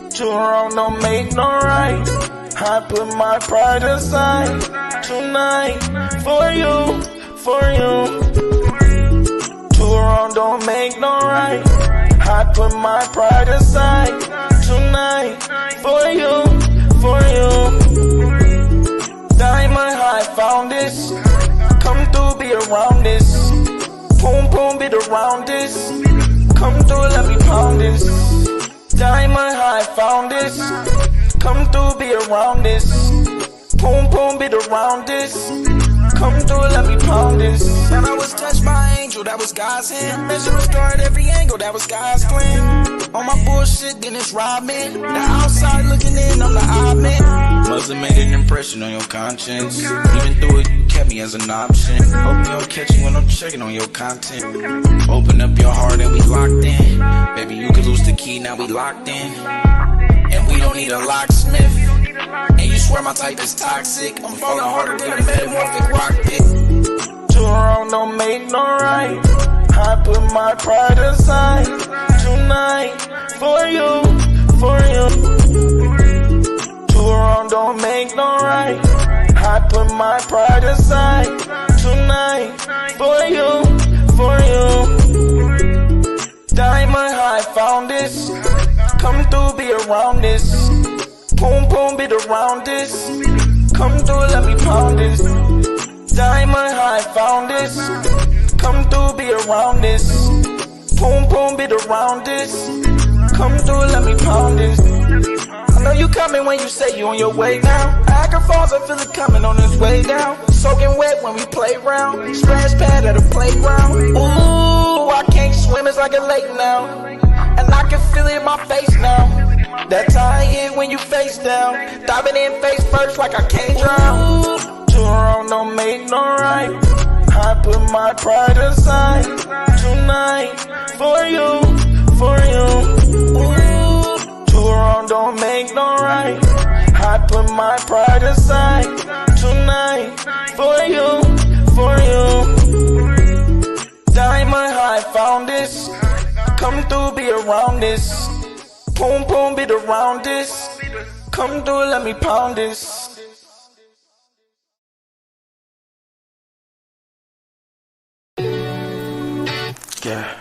Too wrong don't make no right. I put my pride aside tonight for you, for you. Too wrong don't make no right. I put my pride aside tonight for you, for you. Diamond high found this. Come through, be around this. Boom, boom, be around this. Come through, let me pound this. Diamond high found this. Come through, be around this. Boom, boom, be around this. Come through, let me pound this. Man, I was touched by an angel, that was God's hand. Measure a star at every angle, that was God's plan. On my bullshit, then it's robbing. The outside looking in, I'm the odd man. Must have made an impression on your conscience. Even though it, you kept me as an option. Hope you don't catch me when I'm checking on your content. Open up your heart and we locked in. Baby, you could lose the key, now we locked in. And we don't need a locksmith. And you swear my type is toxic. I'm falling harder than a metamorphic rock pit. Too wrong don't make no right. I put my pride aside tonight for you, for you. Too wrong don't make no right. I put my pride aside tonight for you, for you. Diamond high found this. Come through, be around this. Boom, boom, be around this. Come through, let me pound this. Diamond high found this. Come through, be around this. Boom, boom, be around this. Come through, let me pound this. I know you coming when you say you on your way now. Niagara Falls, I feel it coming on its way down. Soaking wet when we play round. Splash pad at a playground. Ooh, I can't swim, it's like a lake now. And I can feel it in my face now. That time hit when you face down. Diving in face first like I can't drown. Too wrong don't make no right. I put my pride aside tonight for you, for you. Too wrong don't make no right. I put my pride aside tonight for you, for you. Diamond high found this. Come through, be around this. Boom, boom, be around this. Come through, let me pound this. Yeah.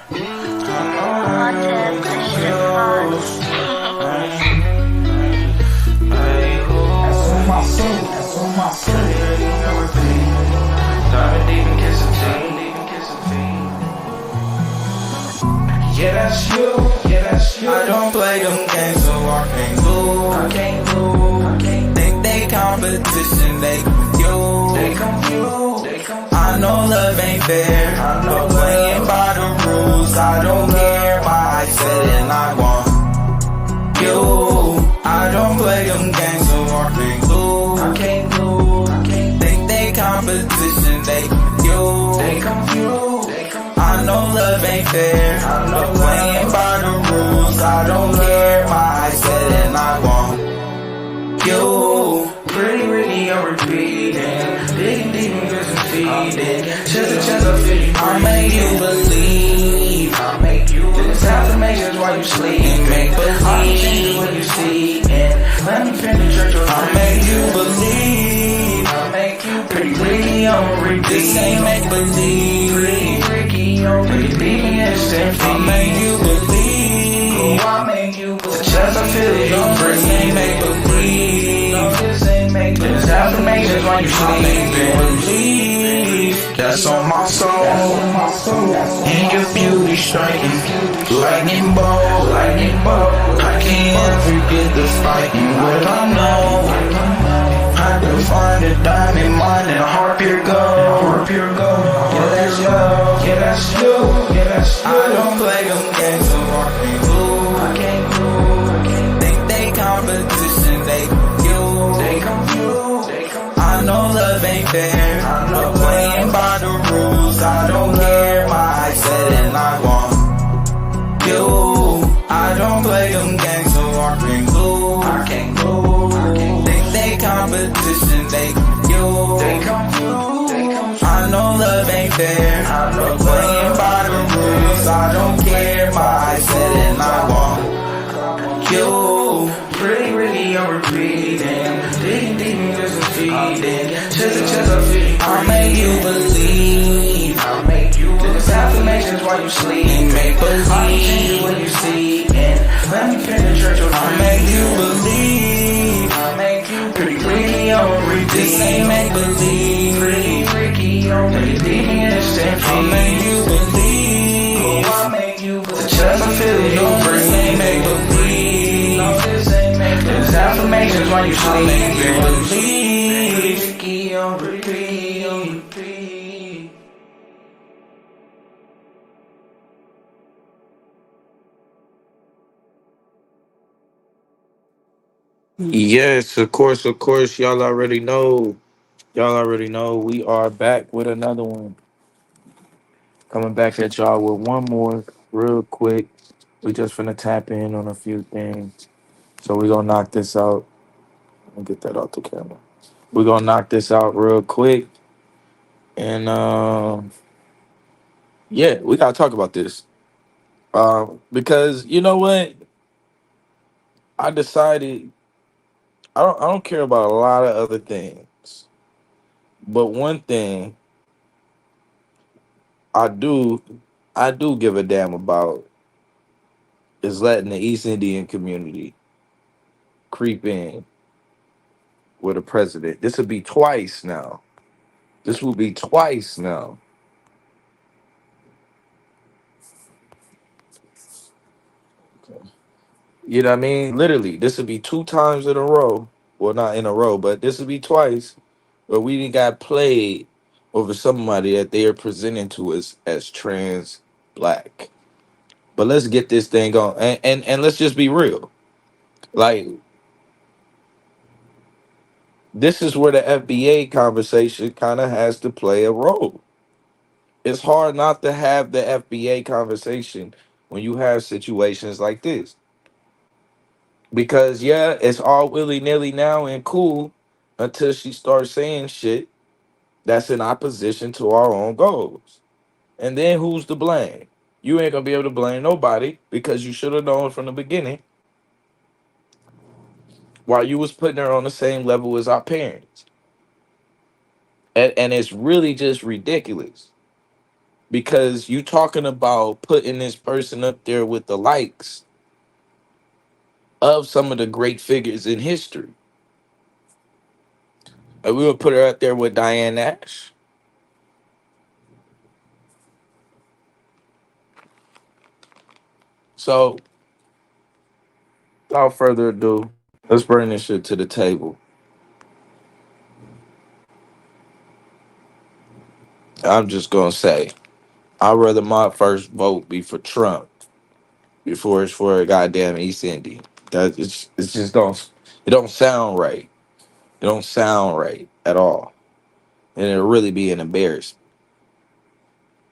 Yeah, that's you, yeah, that's you. I don't play them games, so I can't lose. I can't lose, I can't. Think they competition, they confused. They confused, they confused. I know love ain't fair, I know but playing by the rules. I don't care, my I said and I want you. I don't play them games, so I can't lose. I can't lose, I can't. Think they competition, they confused. They confused. I know love ain't fair, but playing by the rules. I don't care, my I said and I want you. Pretty, really, I'm repeating. Digging deep and just feeding. Chest to chest, I feel you. I'll make you believe. I'll make you believe. This affirmations while you sleeping. Make believe. I'll change when you see it. Let me penetrate your I'll make you believe. I'll make you pretty, really, I'm repeating. This ain't make believe. Pretty beating instant I'll make you believe. Oh, I'll make you believe. The chest I feel it, your brain ain't make believe. No, this ain't make believe. This affirmations while you sleep. I'll make you believe. That's on my soul. And your beauty striking. Lightning bolt, lightning bolt. I can't forget the fighting. What I know. I can find a diamond mine and a heart pure gold. Heart pure gold. Yeah, that's you. Yeah, that's you. Yeah, that's you. I don't play them games, so I can't lose. I can't lose. I can't. Think they competition, they confused. They confused. They confused. I know love ain't fair, but playing by the rules. I don't care, my I said and I want you. I don't play them games, so I can't lose. I can't lose. I can't. Think they competition, they confused. they confused. I know love ain't fair, but playing by the rules. I don't care, my eyes set and I want you. Pretty, I'm repeating. Digging deep, just a feeding. Chest, I'm feeding. I'll make you believe. I'll make you believe. Just affirmations while you sleep. Make believe. I'll change you when you see. And let me penetrate your dreams. I'll make you believe. I'll make you pretty, I'm repeating. This ain't make believe. Pretty, freaky, I'm repeating. I'll make you believe. Oh, I'll make you believe. The chest, I feel your brain. Ain't make believe. No, this ain't make believe. There's affirmations while you sleep. I'll make you believe. Freaky, I'm repeating. Yes, of course, of course. Y'all already know. Y'all already know we are back with another one. Coming back at y'all with one more real quick. We just finna tap in on a few things. So we gonna knock this out. Let me get that off the camera. We gonna knock this out real quick. And yeah, we gotta talk about this. Because you know what? I decided I don't care about a lot of other things. But one thing I do I do give a damn about is letting the East Indian community creep in with a president. This will be twice now. This will be twice now. You know what I mean? Literally, this will be two times in a row. Well, not in a row, but this will be twice where we done got played over somebody that they are presenting to us as trans black. But let's get this thing on, and let's just be real. Like, this is where the FBA conversation kind of has to play a role. It's hard not to have the FBA conversation when you have situations like this. Because yeah, it's all willy nilly now and cool until she starts saying shit that's in opposition to our own goals. And then who's to blame? You ain't gonna be able to blame nobody because you should have known from the beginning while you was putting her on the same level as our parents. And it's really just ridiculous because you talking about putting this person up there with the likes of some of the great figures in history. And we would put her up there with Diane Nash. So, without further ado, let's bring this shit to the table. I'm just gonna say, I'd rather my first vote be for Trump before it's for a goddamn East Indian. That it's just don't sound right. It don't sound right at all, and it'll really be an embarrassment.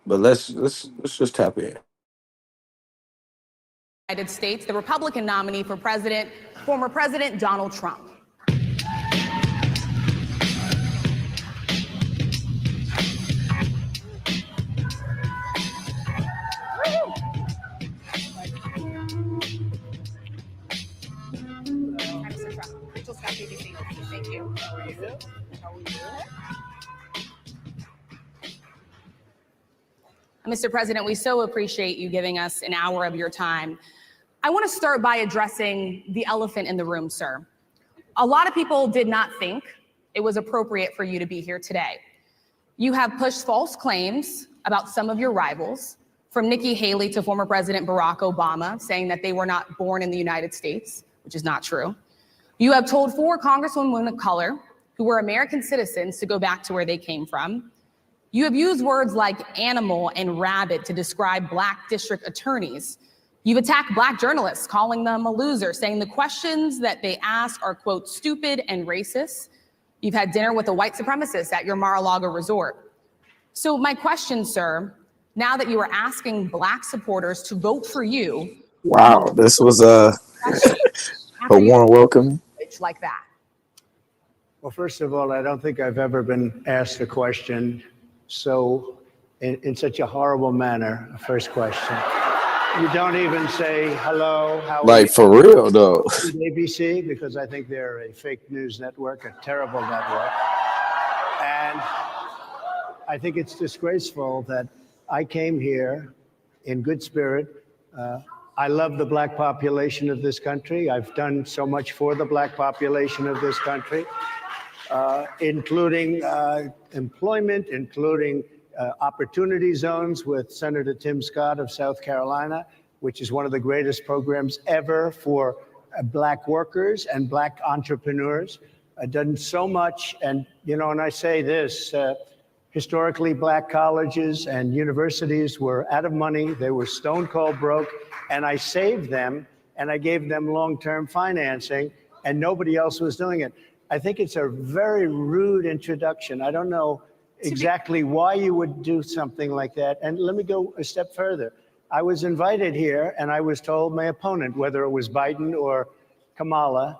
But let's just tap in. United States, the Republican nominee for president, former President Donald Trump. Thank you. How are you? Mr. President, we so appreciate you giving us an hour of your time. I want to start by addressing the elephant in the room, sir. A lot of people did not think it was appropriate for you to be here today. You have pushed false claims about some of your rivals, from Nikki Haley to former President Barack Obama, saying that they were not born in the United States, which is not true. You have told 4 congresswomen of color who were American citizens to go back to where they came from. You have used words like animal and rabbit to describe black district attorneys. You've attacked black journalists, calling them a loser, saying the questions that they ask are, quote, stupid and racist. You've had dinner with a white supremacist at your Mar-a-Lago resort. So my question, sir, now that you are asking black supporters to vote for you. Wow, this was a warm welcome. Like that. Well, first of all, I don't think I've ever been asked a question so in such a horrible manner. A first question. You don't even say hello, how are Like, you? for real, though. With ABC, because I think they're a fake news network, a terrible network. And I think it's disgraceful that I came here in good spirit. I love the black population of this country. I've done so much for the black population of this country, including employment, including opportunity zones with Senator Tim Scott of South Carolina, which is one of the greatest programs ever for black workers and black entrepreneurs. I've done so much, and and I say this, historically black colleges and universities were out of money. They were stone cold broke, and I saved them, and I gave them long-term financing, and nobody else was doing it. I think it's a very rude introduction. I don't know exactly why you would do something like that. And let me go a step further. I was invited here, and I was told my opponent, whether it was Biden or Kamala,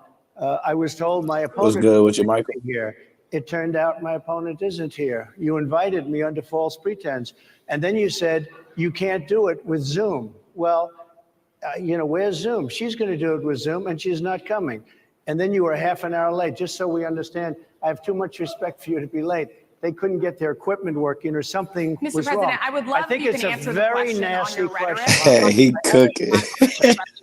I was told my opponent What's good with you, Michael? here. It turned out my opponent isn't here. You invited me under false pretense. And then you said, you can't do it with Zoom. Well, where's Zoom? She's going to do it with Zoom, and she's not coming. And then you were half an hour late, just so we understand. I have too much respect for you to be late. They couldn't get their equipment working or something Mr. was President, wrong. I would love I think if you it's can a answer the very question nasty on your rhetoric. question. He cooking.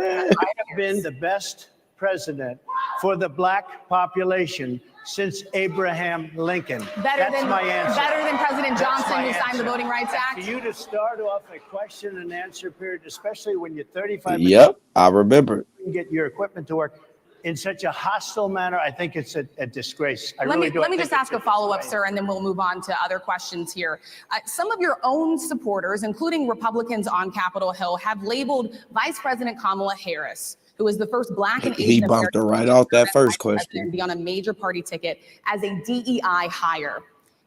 I have been the best president for the black population since Abraham Lincoln. That's my answer. Better than President That's Johnson, my who signed the answer. Voting Rights Act. For you to start off a question and answer period, especially when you're 35 Yep, I remember. minutes, get your equipment to work in such a hostile manner, I think it's a disgrace. I Let really me do. I let me think just ask a it's follow-up, disgrace. sir, and then we'll move on to other questions here. Some of your own supporters, including Republicans on Capitol Hill, have labeled Vice President Kamala Harris, who is the first Black and He Asian bumped her American right off that vice first president question. to be on a major party ticket, as a DEI hire.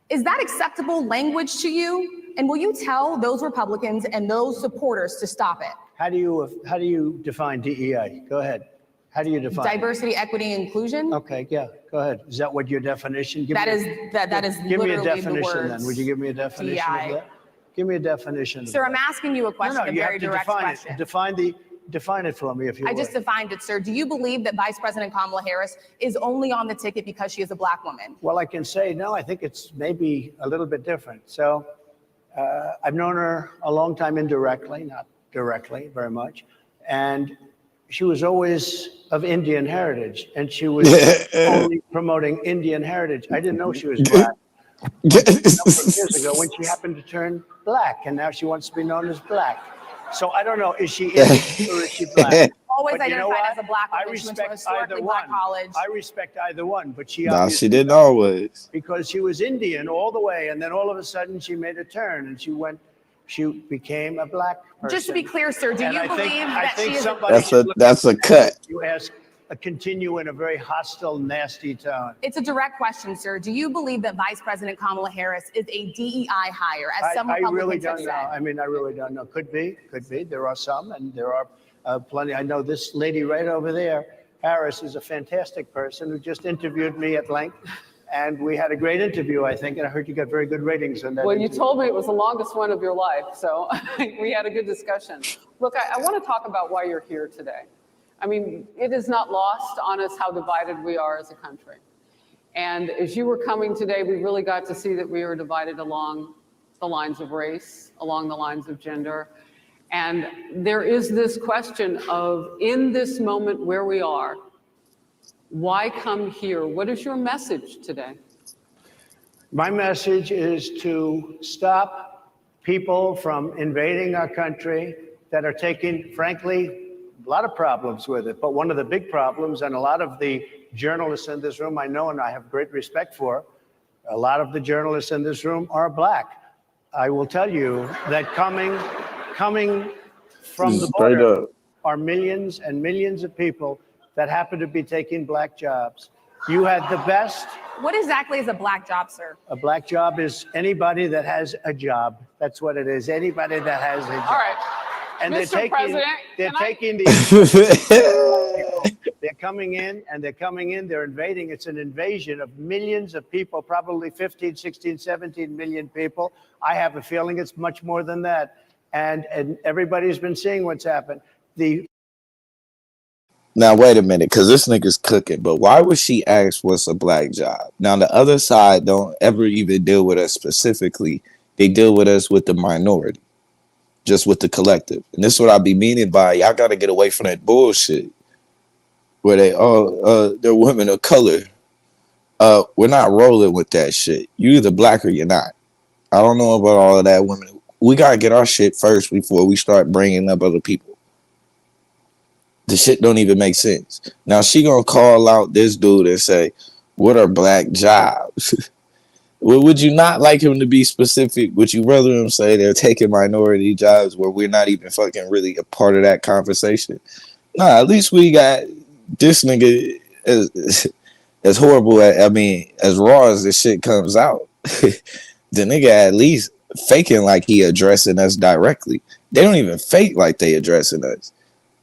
Is that acceptable language to you? And will you tell those Republicans and those supporters to stop it? How do you define DEI? Go ahead. How do you define it? Diversity, equity, and inclusion? Okay, yeah, go ahead. Is that what your definition? That is Give me a literally the definition words then. Would you give me a definition DEI. of that? Give me a definition. of Sir, that. I'm asking you a question, a you very have to direct define question. it. Define it for me, if you I would. just defined it, sir. Do you believe that Vice President Kamala Harris is only on the ticket because she is a Black woman? Well, I can say, no, I think it's maybe a little bit different. So I've known her a long time indirectly, not directly very much. And she was always of Indian heritage, and she was only promoting Indian heritage. I didn't know she was Black. A number of years ago when she happened to turn Black, and now she wants to be known as Black. So I don't know, is she Indian or is she Black? Always But you know identified what? as a Black I woman. She went to a respect historically either Black one. college. I respect either one, but she Nah, obviously she didn't always. because she was Indian all the way, and then all of a sudden she made a turn and she became a Black person. Just to be clear, sir, do And you I believe think that she is somebody should look That's a at cut. You ask continue in a very hostile, nasty tone. It's a direct question, sir. Do you believe that Vice President Kamala Harris is a DEI hire, as some I Republicans really have don't said? know. I mean, I really don't know. Could be. There are some, and there are plenty. I know this lady right over there, Harris, is a fantastic person who just interviewed me at length. And we had a great interview, I think, and I heard you got very good ratings on that. Well, you interview. told me it was the longest one of your life, so we had a good discussion. Look, I want to talk about why you're here today. I mean, it is not lost on us how divided we are as a country. And as you were coming today, we really got to see that we are divided along the lines of race, along the lines of gender. And there is this question of, in this moment where we are, why come here? What is your message today? My message is to stop people from invading our country that are taking, frankly, a lot of problems with it. But one of the big problems, and a lot of the journalists in this room I know and I have great respect for, a lot of the journalists in this room are Black. I will tell you that coming from the Straight border up. are millions and millions of people that happen to be taking Black jobs. You had the best. What exactly is a Black job, sir? A Black job is anybody that has a job. That's what it is. Anybody that has a job. All right. And Mr. they're President, taking can I- these they're coming in, and they're coming in, they're invading. It's an invasion of millions of people, probably 15, 16, 17 million people. I have a feeling it's much more than that. And everybody's been seeing what's happened. Now wait a minute, because this nigga's cooking. But why would she ask what's a black job? Now the other side don't ever even deal with us specifically. They deal with us with the minority, just with the collective. And this is what I be meaning by y'all got to get away from that bullshit where they're women of color. We're not rolling with that shit. You either black or you're not. I don't know about all of that women. We gotta get our shit first before we start bringing up other people. The shit don't even make sense. Now she gonna call out this dude and say, "What are black jobs?" Well, would you not like him to be specific? Would you rather him say they're taking minority jobs where we're not even fucking really a part of that conversation? Nah, at least we got this nigga as horrible as raw as this shit comes out. The nigga at least faking like he addressing us directly. They don't even fake like they addressing us.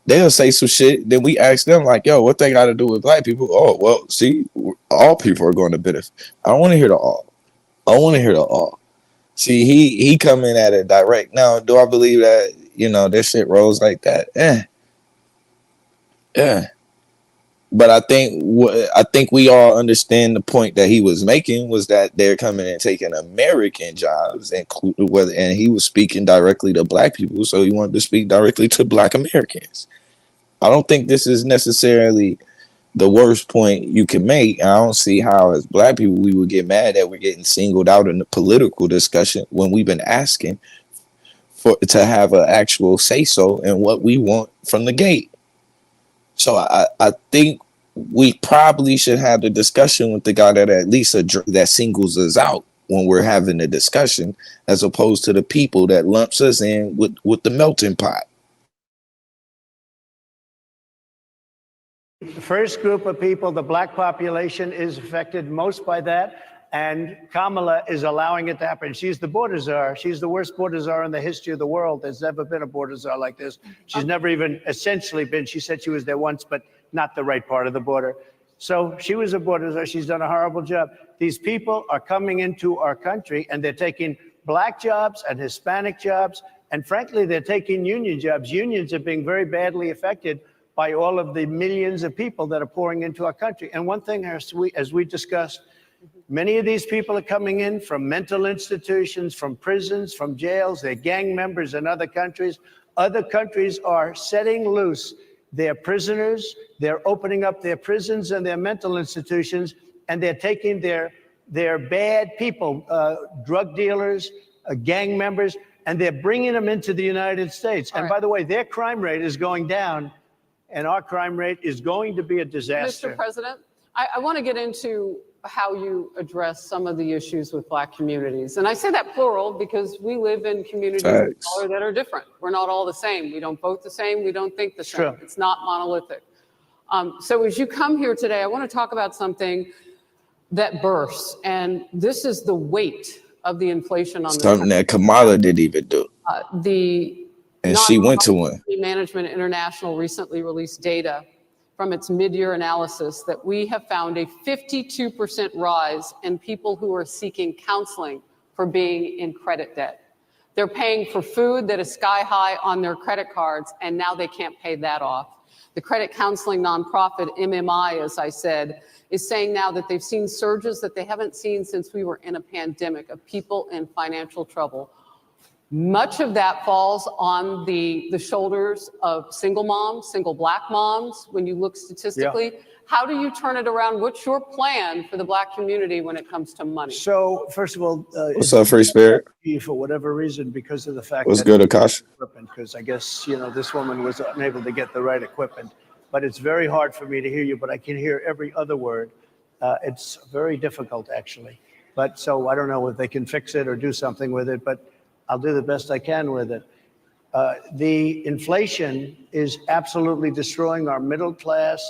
They'll say some shit, then we ask them like, yo, what they got to do with black people? Oh, well, see, all people are going to benefit. I don't want to hear the all. I want to hear the all. See, he coming at it direct. Now, do I believe that, this shit rolls like that? Yeah. But I think we all understand the point that he was making was that they're coming and taking American jobs, and he was speaking directly to black people, so he wanted to speak directly to black Americans. I don't think this is necessarily the worst point you can make. I don't see how, as black people, we would get mad that we're getting singled out in the political discussion when we've been asking to have an actual say so in what we want from the gate. So I think we probably should have the discussion with the guy that at least that singles us out when we're having a discussion, as opposed to the people that lumps us in with the melting pot. The first group of people, the black population, is affected most by that. And Kamala is allowing it to happen. She's the border czar. She's the worst border czar in the history of the world. There's never been a border czar like this. She's never even essentially been. She said she was there once, but not the right part of the border. So she was a border czar. She's done a horrible job. These people are coming into our country, and they're taking black jobs and Hispanic jobs. And frankly, they're taking union jobs. Unions are being very badly affected by all of the millions of people that are pouring into our country. And one thing, as we discussed, many of these people are coming in from mental institutions, from prisons, from jails. They're gang members in other countries. Other countries are setting loose their prisoners. They're opening up their prisons and their mental institutions, and they're taking their bad people, drug dealers, gang members, and they're bringing them into the United States. And by the way, their crime rate is going down, and our crime rate is going to be a disaster. Mr. President, I want to get into how you address some of the issues with black communities. And I say that plural because we live in communities of color that are different. We're not all the same. We don't vote the same. We don't think the same. True. It's not monolithic. So as you come here today, I want to talk about something that bursts. And this is the weight of the inflation on something that Kamala didn't even do. And she went to one. Management International recently released data from its mid-year analysis that we have found a 52% rise in people who are seeking counseling for being in credit debt. They're paying for food that is sky high on their credit cards, and now they can't pay that off. The credit counseling nonprofit MMI, as I said, is saying now that they've seen surges that they haven't seen since we were in a pandemic of people in financial trouble. Much of that falls on the shoulders of single moms, single black moms, when you look statistically. Yeah. How do you turn it around? What's your plan for the black community when it comes to money? So, first of all, what's up, Free Spirit? For whatever reason, because of the fact what's good, Akash? Because I guess, this woman was unable to get the right equipment. But it's very hard for me to hear you, but I can hear every other word. It's very difficult, actually. But so I don't know if they can fix it or do something with it, but I'll do the best I can with it. The inflation is absolutely destroying our middle class,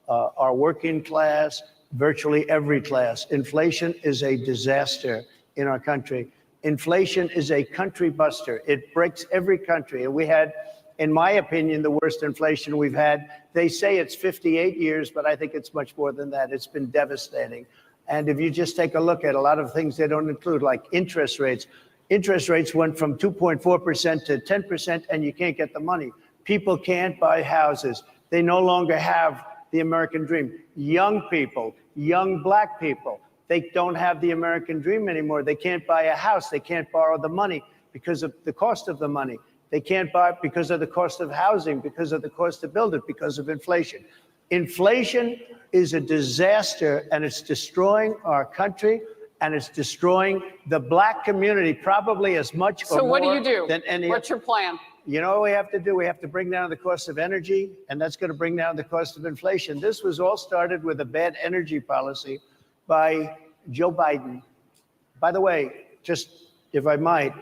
our working class, virtually every class. Inflation is a disaster in our country. Inflation is a country buster. It breaks every country. And we had in my opinion, the worst inflation we've had. They say it's 58 years, but I think it's much more than that. It's been devastating. And if you just take a look at a lot of things they don't include, like interest rates. Interest rates went from 2.4% to 10%, and you can't get the money. People can't buy houses. They no longer have the American dream. Young people, young black people, they don't have the American dream anymore. They can't buy a house. They can't borrow the money because of the cost of the money. They can't buy it because of the cost of housing, because of the cost to build it, because of inflation. Inflation is a disaster, and it's destroying our country, and it's destroying the black community probably as much or So what do more you do? than any. What's your plan? You know what we have to do? We have to bring down the cost of energy, and that's going to bring down the cost of inflation. This was all started with a bad energy policy by Joe Biden. By the way, just if I might,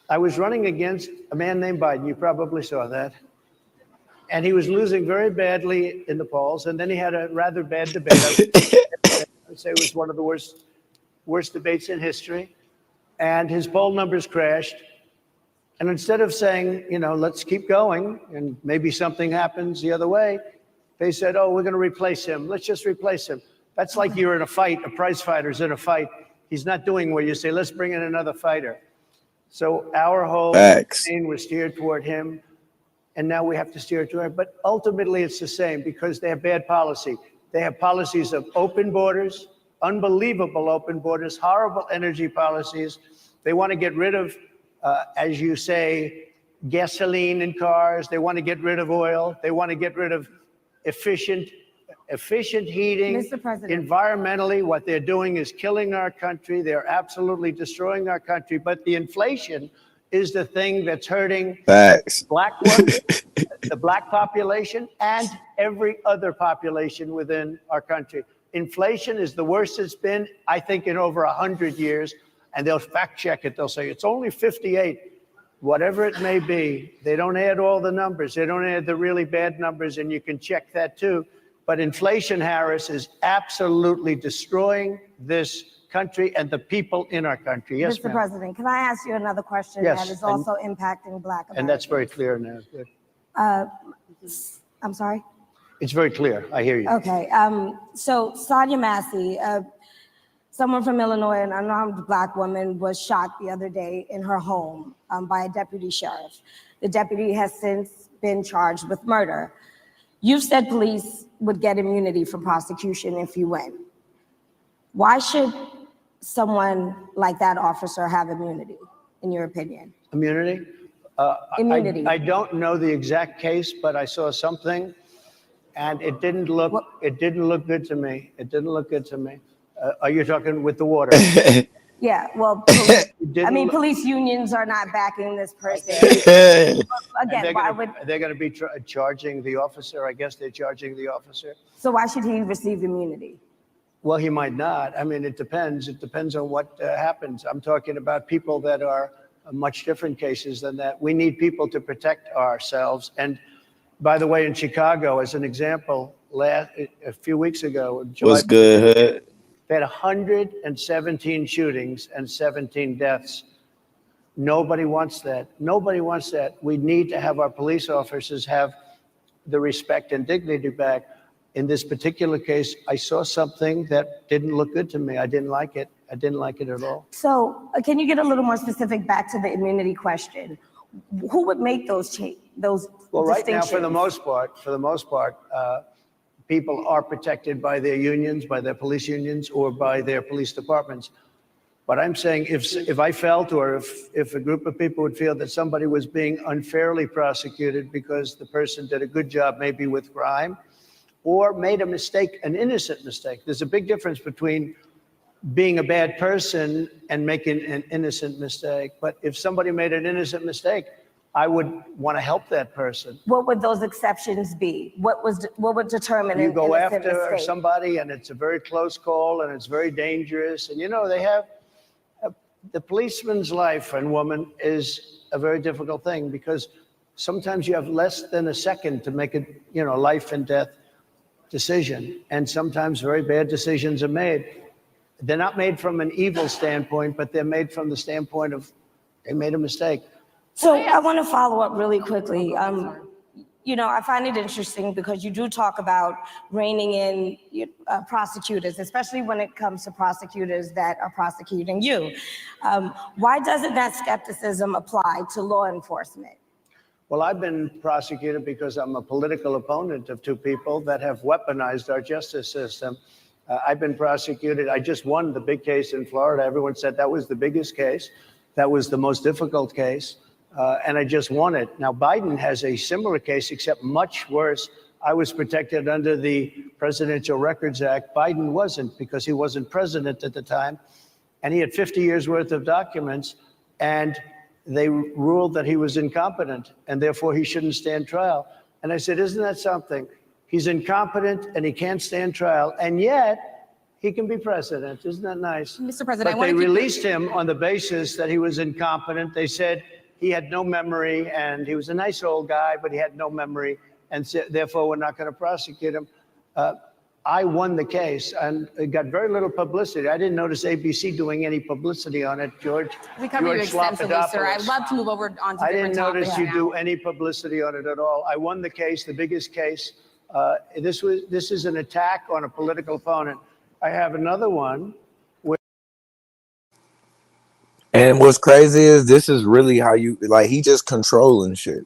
I was running against a man named Biden. You probably saw that. And he was losing very badly in the polls. And then he had a rather bad debate. I would say it was one of the worst debates in history. And his poll numbers crashed. And instead of saying, you know, let's keep going and maybe something happens the other way, they said, oh, we're going to replace him. Let's just replace him. That's like you're in a fight, a prize fighter's in a fight. He's not doing what you say, let's bring in another fighter. So our whole campaign was steered toward him, and now we have to steer toward him. But ultimately, it's the same because they have bad policy. They have policies of open borders, unbelievable open borders, horrible energy policies. They want to get rid of, as you say, gasoline in cars. They want to get rid of oil. They want to get rid of efficient heating. Mr. President. Environmentally, what they're doing is killing our country. They're absolutely destroying our country. But the inflation is the thing that's hurting black workers, the black population, and every other population within our country. Inflation is the worst it's been, I think, in over 100 years. And they'll fact check it. They'll say it's only 58. Whatever it may be, they don't add all the numbers. They don't add the really bad numbers, and you can check that too. But inflation, Harris, is absolutely destroying this country and the people in our country. Yes, Mr. ma'am. President, can I ask you another question Yes, that is also impacting Black Americans? And that's very clear now. Good. I'm sorry? It's very clear. I hear you. Okay. So Sonia Massey, someone from Illinois, an unarmed Black woman, was shot the other day in her home by a deputy sheriff. The deputy has since been charged with murder. You've said police would get immunity from prosecution if you win. Why should someone like that officer have immunity, in your opinion? Immunity? Immunity. I don't know the exact case, but I saw something, and it didn't look good to me. It didn't look good to me. Are you talking with the water? Yeah, well, police unions are not backing this person. Again, why would? They're going to be charging the officer. I guess they're charging the officer. So why should he receive immunity? Well, he might not. I mean, it depends. It depends on what happens. I'm talking about people that are much different cases than that. We need people to protect ourselves. And by the way, in Chicago, as an example, a few weeks ago, What's good? they had 117 shootings and 17 deaths. Nobody wants that. Nobody wants that. We need to have our police officers have the respect and dignity back. In this particular case, I saw something that didn't look good to me. I didn't like it. I didn't like it at all. So can you get a little more specific back to the immunity question? Who would make those Well, right now, distinctions? for the most part, people are protected by their unions, by their police unions, or by their police departments. But I'm saying if I felt, or if a group of people would feel that somebody was being unfairly prosecuted because the person did a good job maybe with crime, or made a mistake, an innocent mistake. There's a big difference between being a bad person and making an innocent mistake. But if somebody made an innocent mistake, I would want to help that person. What would those exceptions be? What would determine You an go innocent after mistake? somebody and it's a very close call and it's very dangerous. And you know, they have, the policeman's life and woman is a very difficult thing because sometimes you have less than a second to make a, life and death decision. And sometimes very bad decisions are made. They're not made from an evil standpoint, but they're made from the standpoint of they made a mistake. So I want to follow up really quickly. You know, I find it interesting because you do talk about reining in prosecutors, especially when it comes to prosecutors that are prosecuting you. Why doesn't that skepticism apply to law enforcement? Well, I've been prosecuted because I'm a political opponent of two people that have weaponized our justice system. I've been prosecuted. I just won the big case in Florida. Everyone said that was the biggest case. That was the most difficult case. And I just won it. Now, Biden has a similar case, except much worse. I was protected under the Presidential Records Act. Biden wasn't, because he wasn't president at the time. And he had 50 years worth of documents. And they ruled that he was incompetent, and therefore he shouldn't stand trial. And I said, isn't that something? He's incompetent and he can't stand trial, and yet he can be president. Isn't that nice? Mr. President, but they released him on the basis that he was incompetent. They said he had no memory, and he was a nice old guy, but he had no memory, and therefore we're not going to prosecute him. I won the case, and it got very little publicity. I didn't notice ABC doing any publicity on it, George. We cover you extensively, sir. I'd love to move over on to I different didn't topics notice you now. do any publicity on it at all. I won the case, the biggest case. This is an attack on a political opponent. I have another one. And what's crazy is this is really how you like. He just controlling shit.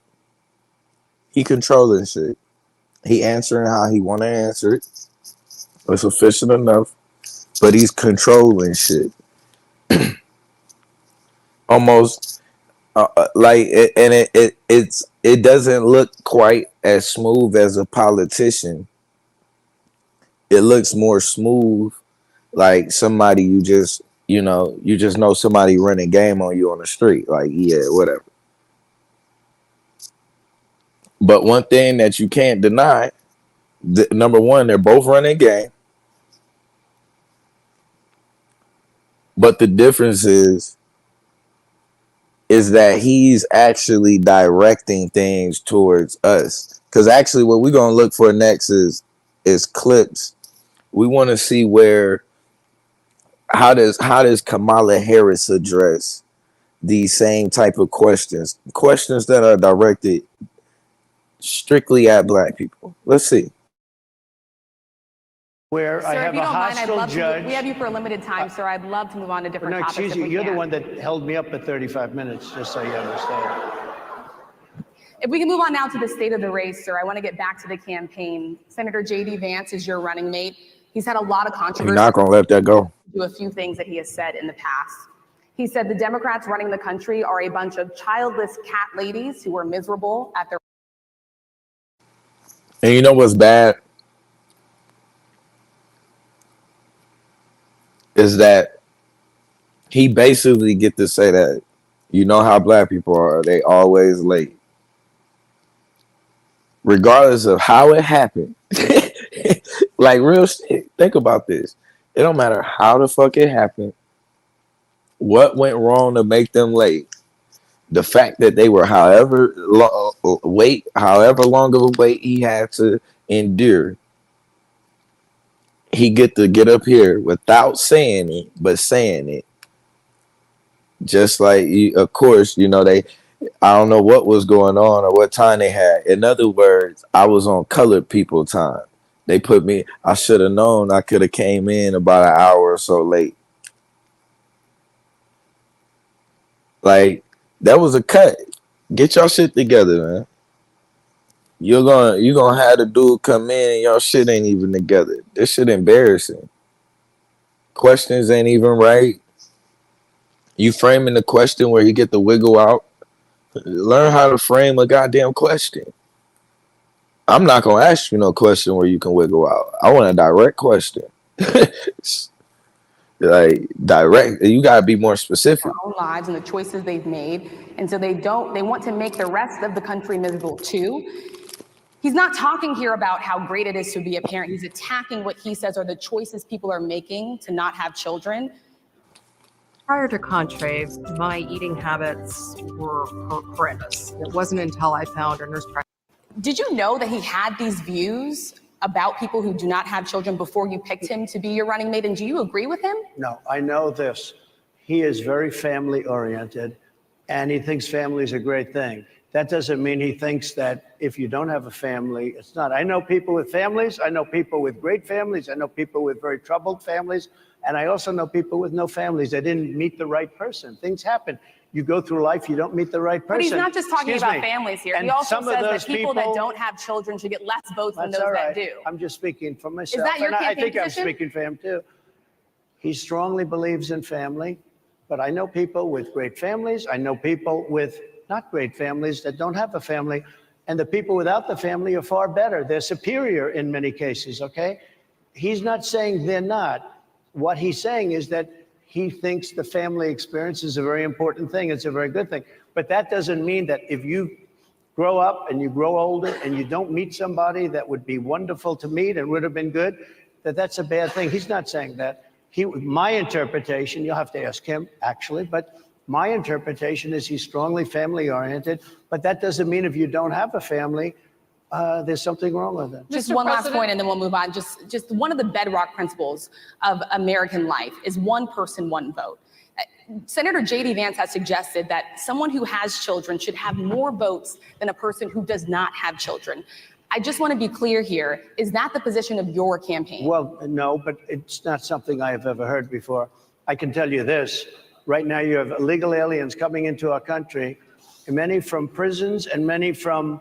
He controlling shit. He answering how he want to answer it. It's efficient enough, but he's controlling shit. Almost like it, and it doesn't look quite as smooth as a politician. It looks more smooth, like somebody you just know somebody running game on you on the street. Like, yeah, whatever. But one thing that you can't deny, number one, they're both running game. But the difference is that he's actually directing things towards us. Because actually what we're going to look for next is clips. We want to see how does Kamala Harris address these same type of questions that are directed strictly at Black people. Let's see. Where Sir, I have if you a don't mind, hostile judge. we have you for a limited time, sir. I'd love to move on to different No, topics. excuse you. if we You're the can. one that held me up at 35 minutes, just so you understand. If we can move on now to the state of the race, sir, I want to get back to the campaign. Senator J.D. Vance is your running mate. He's had a lot of controversy. You're not going to let that go. Do a few things that he has said in the past. He said the Democrats running the country are a bunch of childless cat ladies who are miserable at their. And you know what's bad? Is that he basically get to say that, you know how Black people are, they always late. Regardless of how it happened. Like, real shit. Think about this. It don't matter how the fuck it happened. What went wrong to make them late? The fact that they were however long of a wait he had to endure. He get to get up here without saying it, but saying it. Just like, of course, I don't know what was going on or what time they had. In other words, I was on colored people time. They put me, I should have known I could have came in about an hour or so late. Like, that was a cut. Get your shit together, man. You're gonna have the dude come in and your shit ain't even together. This shit embarrassing. Questions ain't even right. You framing the question where you get the wiggle out. Learn how to frame a goddamn question. I'm not gonna ask you no question where you can wiggle out. I want a direct question. Like, direct. You gotta be more specific. Their own lives and the choices they've made, and so they want to make the rest of the country miserable too. He's not talking here about how great it is to be a parent. He's attacking what he says are the choices people are making to not have children. Prior to Contrave, my eating habits were horrendous. It wasn't until I found a nurse practitioner. Did you know that he had these views about people who do not have children before you picked him to be your running mate? And do you agree with him? No, I know this. He is very family oriented. and he thinks family is a great thing. That doesn't mean he thinks that if you don't have a family, it's not. I know people with families. I know people with great families. I know people with very troubled families. And I also know people with no families. They didn't meet the right person. Things happen. You go through life, you don't meet the right person. But he's not just talking Excuse about me. families here. And He also some of says those that people that people- don't have children should get less votes than That's those all that right. do. I'm just speaking for myself. that your and I campaign think I'm position? speaking for him too. He strongly believes in family, but I know people with great families. I know people with not great families that don't have a family. And the people without the family are far better. They're superior in many cases, okay? He's not saying they're not. What he's saying is that he thinks the family experience is a very important thing. It's a very good thing. But that doesn't mean that if you grow up and you grow older and you don't meet somebody that would be wonderful to meet and would have been good, that that's a bad thing. He's not saying that. My interpretation, you'll have to ask him actually, but my interpretation is he's strongly family oriented, but that doesn't mean if you don't have a family, there's something wrong with it. Just Mr. one last President? point, and then we'll move on. Just one of the bedrock principles of American life is one person, one vote. Senator J.D. Vance has suggested that someone who has children should have more votes than a person who does not have children. I just want to be clear here. Is that the position of your campaign? Well, no, but it's not something I have ever heard before. I can tell you this. Right now, you have illegal aliens coming into our country, many from prisons and many from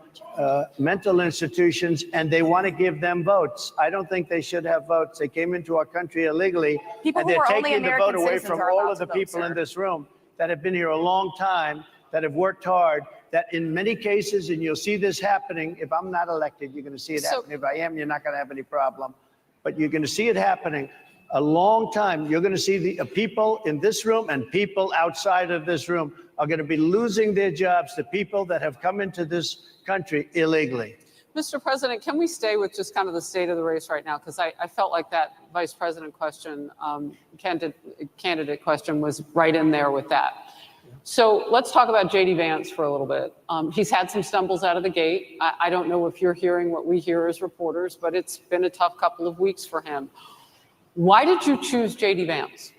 mental institutions, and they want to give them votes. I don't think they should have votes. They came into our country illegally, People and who they're are only taking the American vote away citizens from are all allowed of the to vote, people in sir. this room that have been here a long time, that have worked hard, that in many cases, and you'll see this happening, if I'm not elected, you're going to see it happen. If I am, you're not going to have any problem. But you're going to see it happening a long time. You're going to see the people in this room and people outside of this room are going to be losing their jobs to people that have come into this country illegally. Mr. President, can we stay with just kind of the state of the race right now? Because I felt like that vice president question, candidate question was right in there with that. So let's talk about J.D. Vance for a little bit. He's had some stumbles out of the gate. I don't know if you're hearing what we hear as reporters, but it's been a tough couple of weeks for him. Why did you choose J.D. Vance?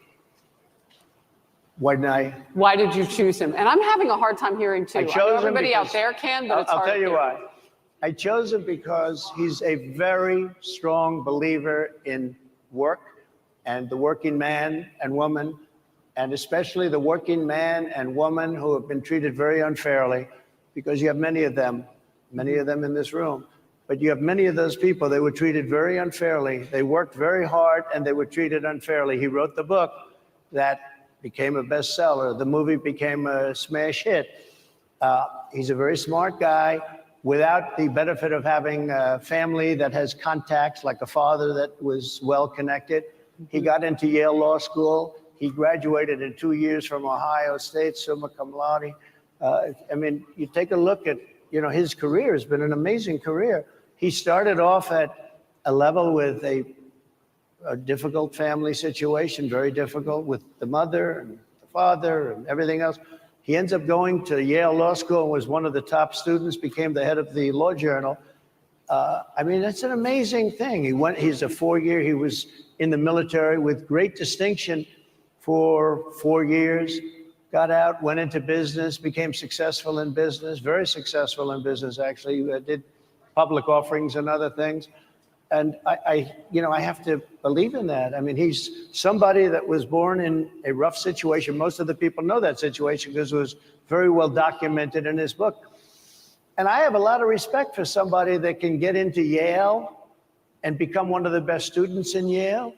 Why Why did you choose him? And I'm having a hard time hearing too. I chose know him everybody out because- there can, but it's I'll hard tell to you hear. why. I chose him because he's a very strong believer in work and the working man and woman, and especially the working man and woman who have been treated very unfairly, because you have many of them in this room. But you have many of those people, they were treated very unfairly. They worked very hard and they were treated unfairly. He wrote the book that became a bestseller. The movie became a smash hit. He's a very smart guy without the benefit of having a family that has contacts, like a father that was well connected. He got into Yale Law School. He graduated in 2 years from Ohio State, summa cum laude. I mean, you take a look at, his career has been an amazing career. He started off at a level with a difficult family situation, very difficult with the mother and the father and everything else. He ends up going to Yale Law School and was one of the top students, became the head of the Law Journal. I mean, that's an amazing thing. He's a 4-year, he was in the military with great distinction for 4 years, got out, went into business, became successful in business, very successful in business, actually. Did public offerings and other things. And I have to believe in that. I mean, he's somebody that was born in a rough situation. Most of the people know that situation because it was very well documented in his book. And I have a lot of respect for somebody that can get into Yale and become one of the best students in Yale,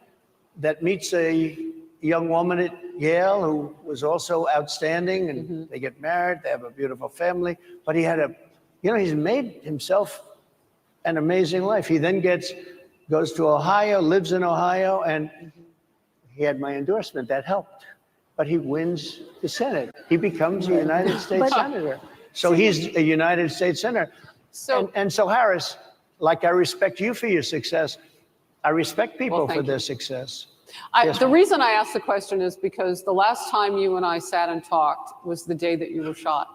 that meets a young woman at Yale who was also outstanding, and they get married, they have a beautiful family. But he had he's made himself an amazing life. He then goes to Ohio, lives in Ohio, and he had my endorsement. That helped. But he wins the Senate. He becomes a United States Senator. So he's a United States Senator. So, And so, Harris, like I respect you for your success, I respect people thank for you. their success. the reason I asked the question is because the last time you and I sat and talked was the day that you were shot.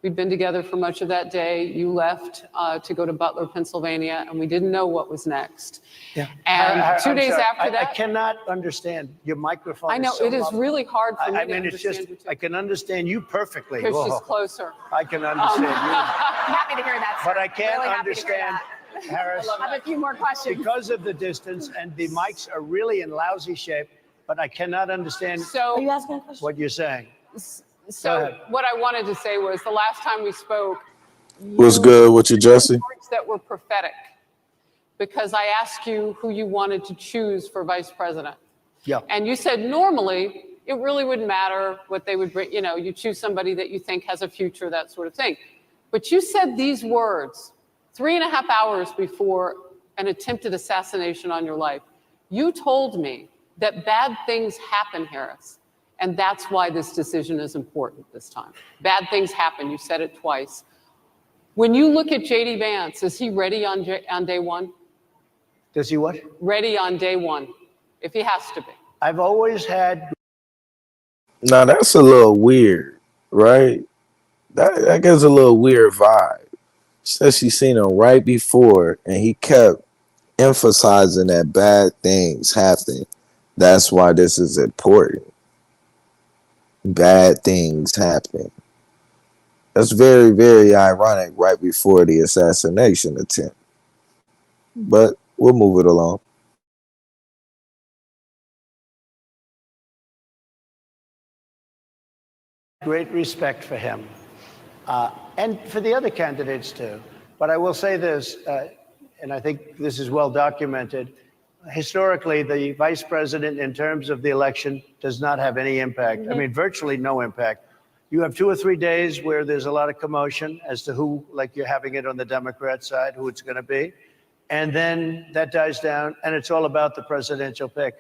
We'd been together for much of that day. You left to go to Butler, Pennsylvania, and we didn't know what was next. Yeah. And 2 I'm days sorry. after that, I cannot understand. Your microphone I know is so it is muffled. really hard for me I to mean, it's understand just, you I can understand you perfectly. because she's Whoa. closer. I can understand you. I'm happy to hear that, sir. But I can't Really happy to hear understand, that. Harris, I have a few more questions. because of the distance and the mics are really in lousy shape, but I cannot understand Are So, you asking a question? what you're saying. Go so ahead. what I wanted to say was the last time we spoke, What's good with you, Jesse? words that were prophetic, because I asked you who you wanted to choose for vice president. Yeah. And you said normally it really wouldn't matter what they would bring, you choose somebody that you think has a future, that sort of thing. But you said these words 3.5 hours before an attempted assassination on your life. You told me that bad things happen, Harris, and that's why this decision is important this time. Bad things happen. You said it twice. When you look at J.D. Vance, is he ready on day one? Does he what? Ready on day one, if he has to be. I've always had, Now that's a little weird, right? That gives a little weird vibe. She said she seen him right before, and he kept emphasizing that bad things happen. That's why this is important. Bad things happen. That's very, very ironic right before the assassination attempt. But we'll move it along. great respect for him and for the other candidates too. But I will say this, and I think this is well documented. Historically, the vice president, in terms of the election, does not have any impact. I mean, virtually no impact. You have 2 or 3 days where there's a lot of commotion as to who, like you're having it on the Democrat side, who it's going to be. And then that dies down, and it's all about the presidential pick.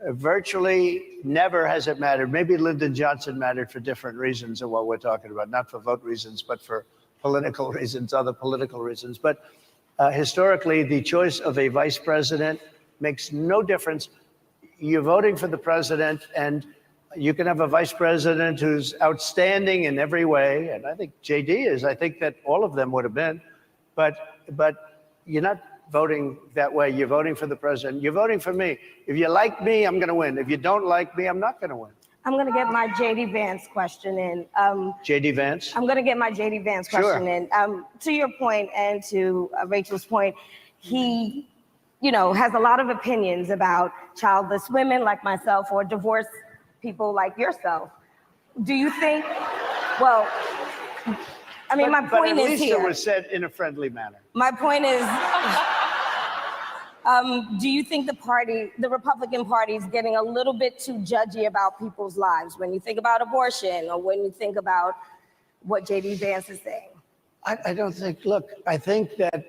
Virtually never has it mattered. Maybe Lyndon Johnson mattered for different reasons of what we're talking about, not for vote reasons, but for political reasons, other political reasons. But historically, the choice of a vice president makes no difference. You're voting for the president, and you can have a vice president who's outstanding in every way, and I think JD is. I think that all of them would have been, but you're not voting that way. You're voting for the president. You're voting for me. If you like me, I'm going to win. If you don't like me, I'm not going to win. I'm going to get my JD Vance question in. JD Vance? I'm going to get my JD Vance Sure. question in. To your point and to Rachel's point, he, has a lot of opinions about childless women like myself or divorced people like yourself. Do you think, well, I mean, my But point at is least here. it was said in a friendly manner. My point is, do you think the Republican Party is getting a little bit too judgy about people's lives when you think about abortion or when you think about what JD Vance is saying? I don't think, look, I think that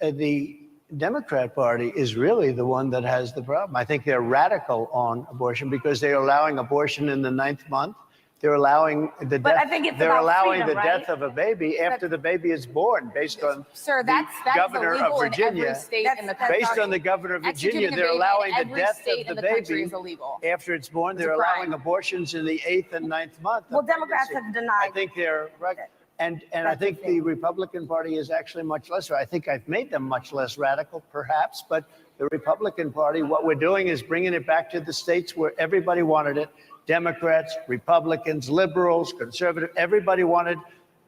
the Democrat Party is really the one that has the problem. I think they're radical on abortion because they're allowing abortion in the 9th month. They're allowing the But death. I think it's they're about allowing freedom, the death right? of a baby after the baby is born, based on Sir, the that's governor of illegal in Virginia. every state in the That's- country. Based on the governor of Virginia, Executing a they're baby in allowing the every death state of in the the country baby is illegal. after it's born. It's a They're allowing crime. abortions in the 8th and 9th month. of Well, Democrats pregnancy. have denied. I think they're right. And I That's think the the thing. Republican Party is actually much less. I think I've made them much less radical, perhaps. But the Republican Party, what we're doing is bringing it back to the states where everybody wanted it. Democrats, Republicans, liberals, conservative, everybody wanted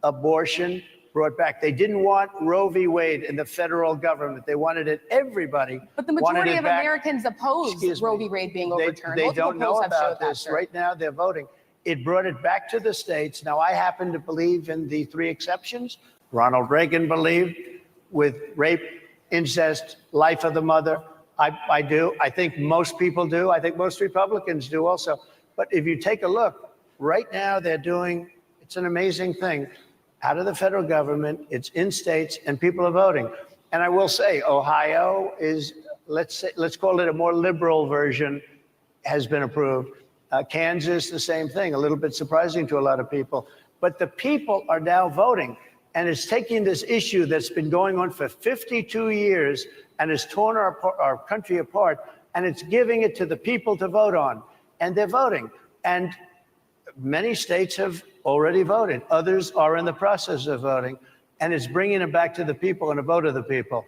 abortion brought back. They didn't want Roe v. Wade in the federal government. They wanted it, everybody But the wanted majority it of back. Americans oppose Excuse Roe me. v. Wade being They overturned. They Multiple don't know polls have showed about that, this. sir. Right now, they're voting. It brought it back to the states. Now, I happen to believe in the 3 exceptions. Ronald Reagan believed with rape, incest, life of the mother. I do. I think most people do. I think most Republicans do also. But if you take a look, right now they're doing, it's an amazing thing. Out of the federal government, it's in states, and people are voting. And I will say, Ohio is, let's call it a more liberal version, has been approved. Kansas, the same thing, a little bit surprising to a lot of people. But the people are now voting, and it's taking this issue that's been going on for 52 years and has torn our country apart, and it's giving it to the people to vote on, and they're voting. And Many states have already voted. Others are in the process of voting. And it's bringing it back to the people and a vote of the people.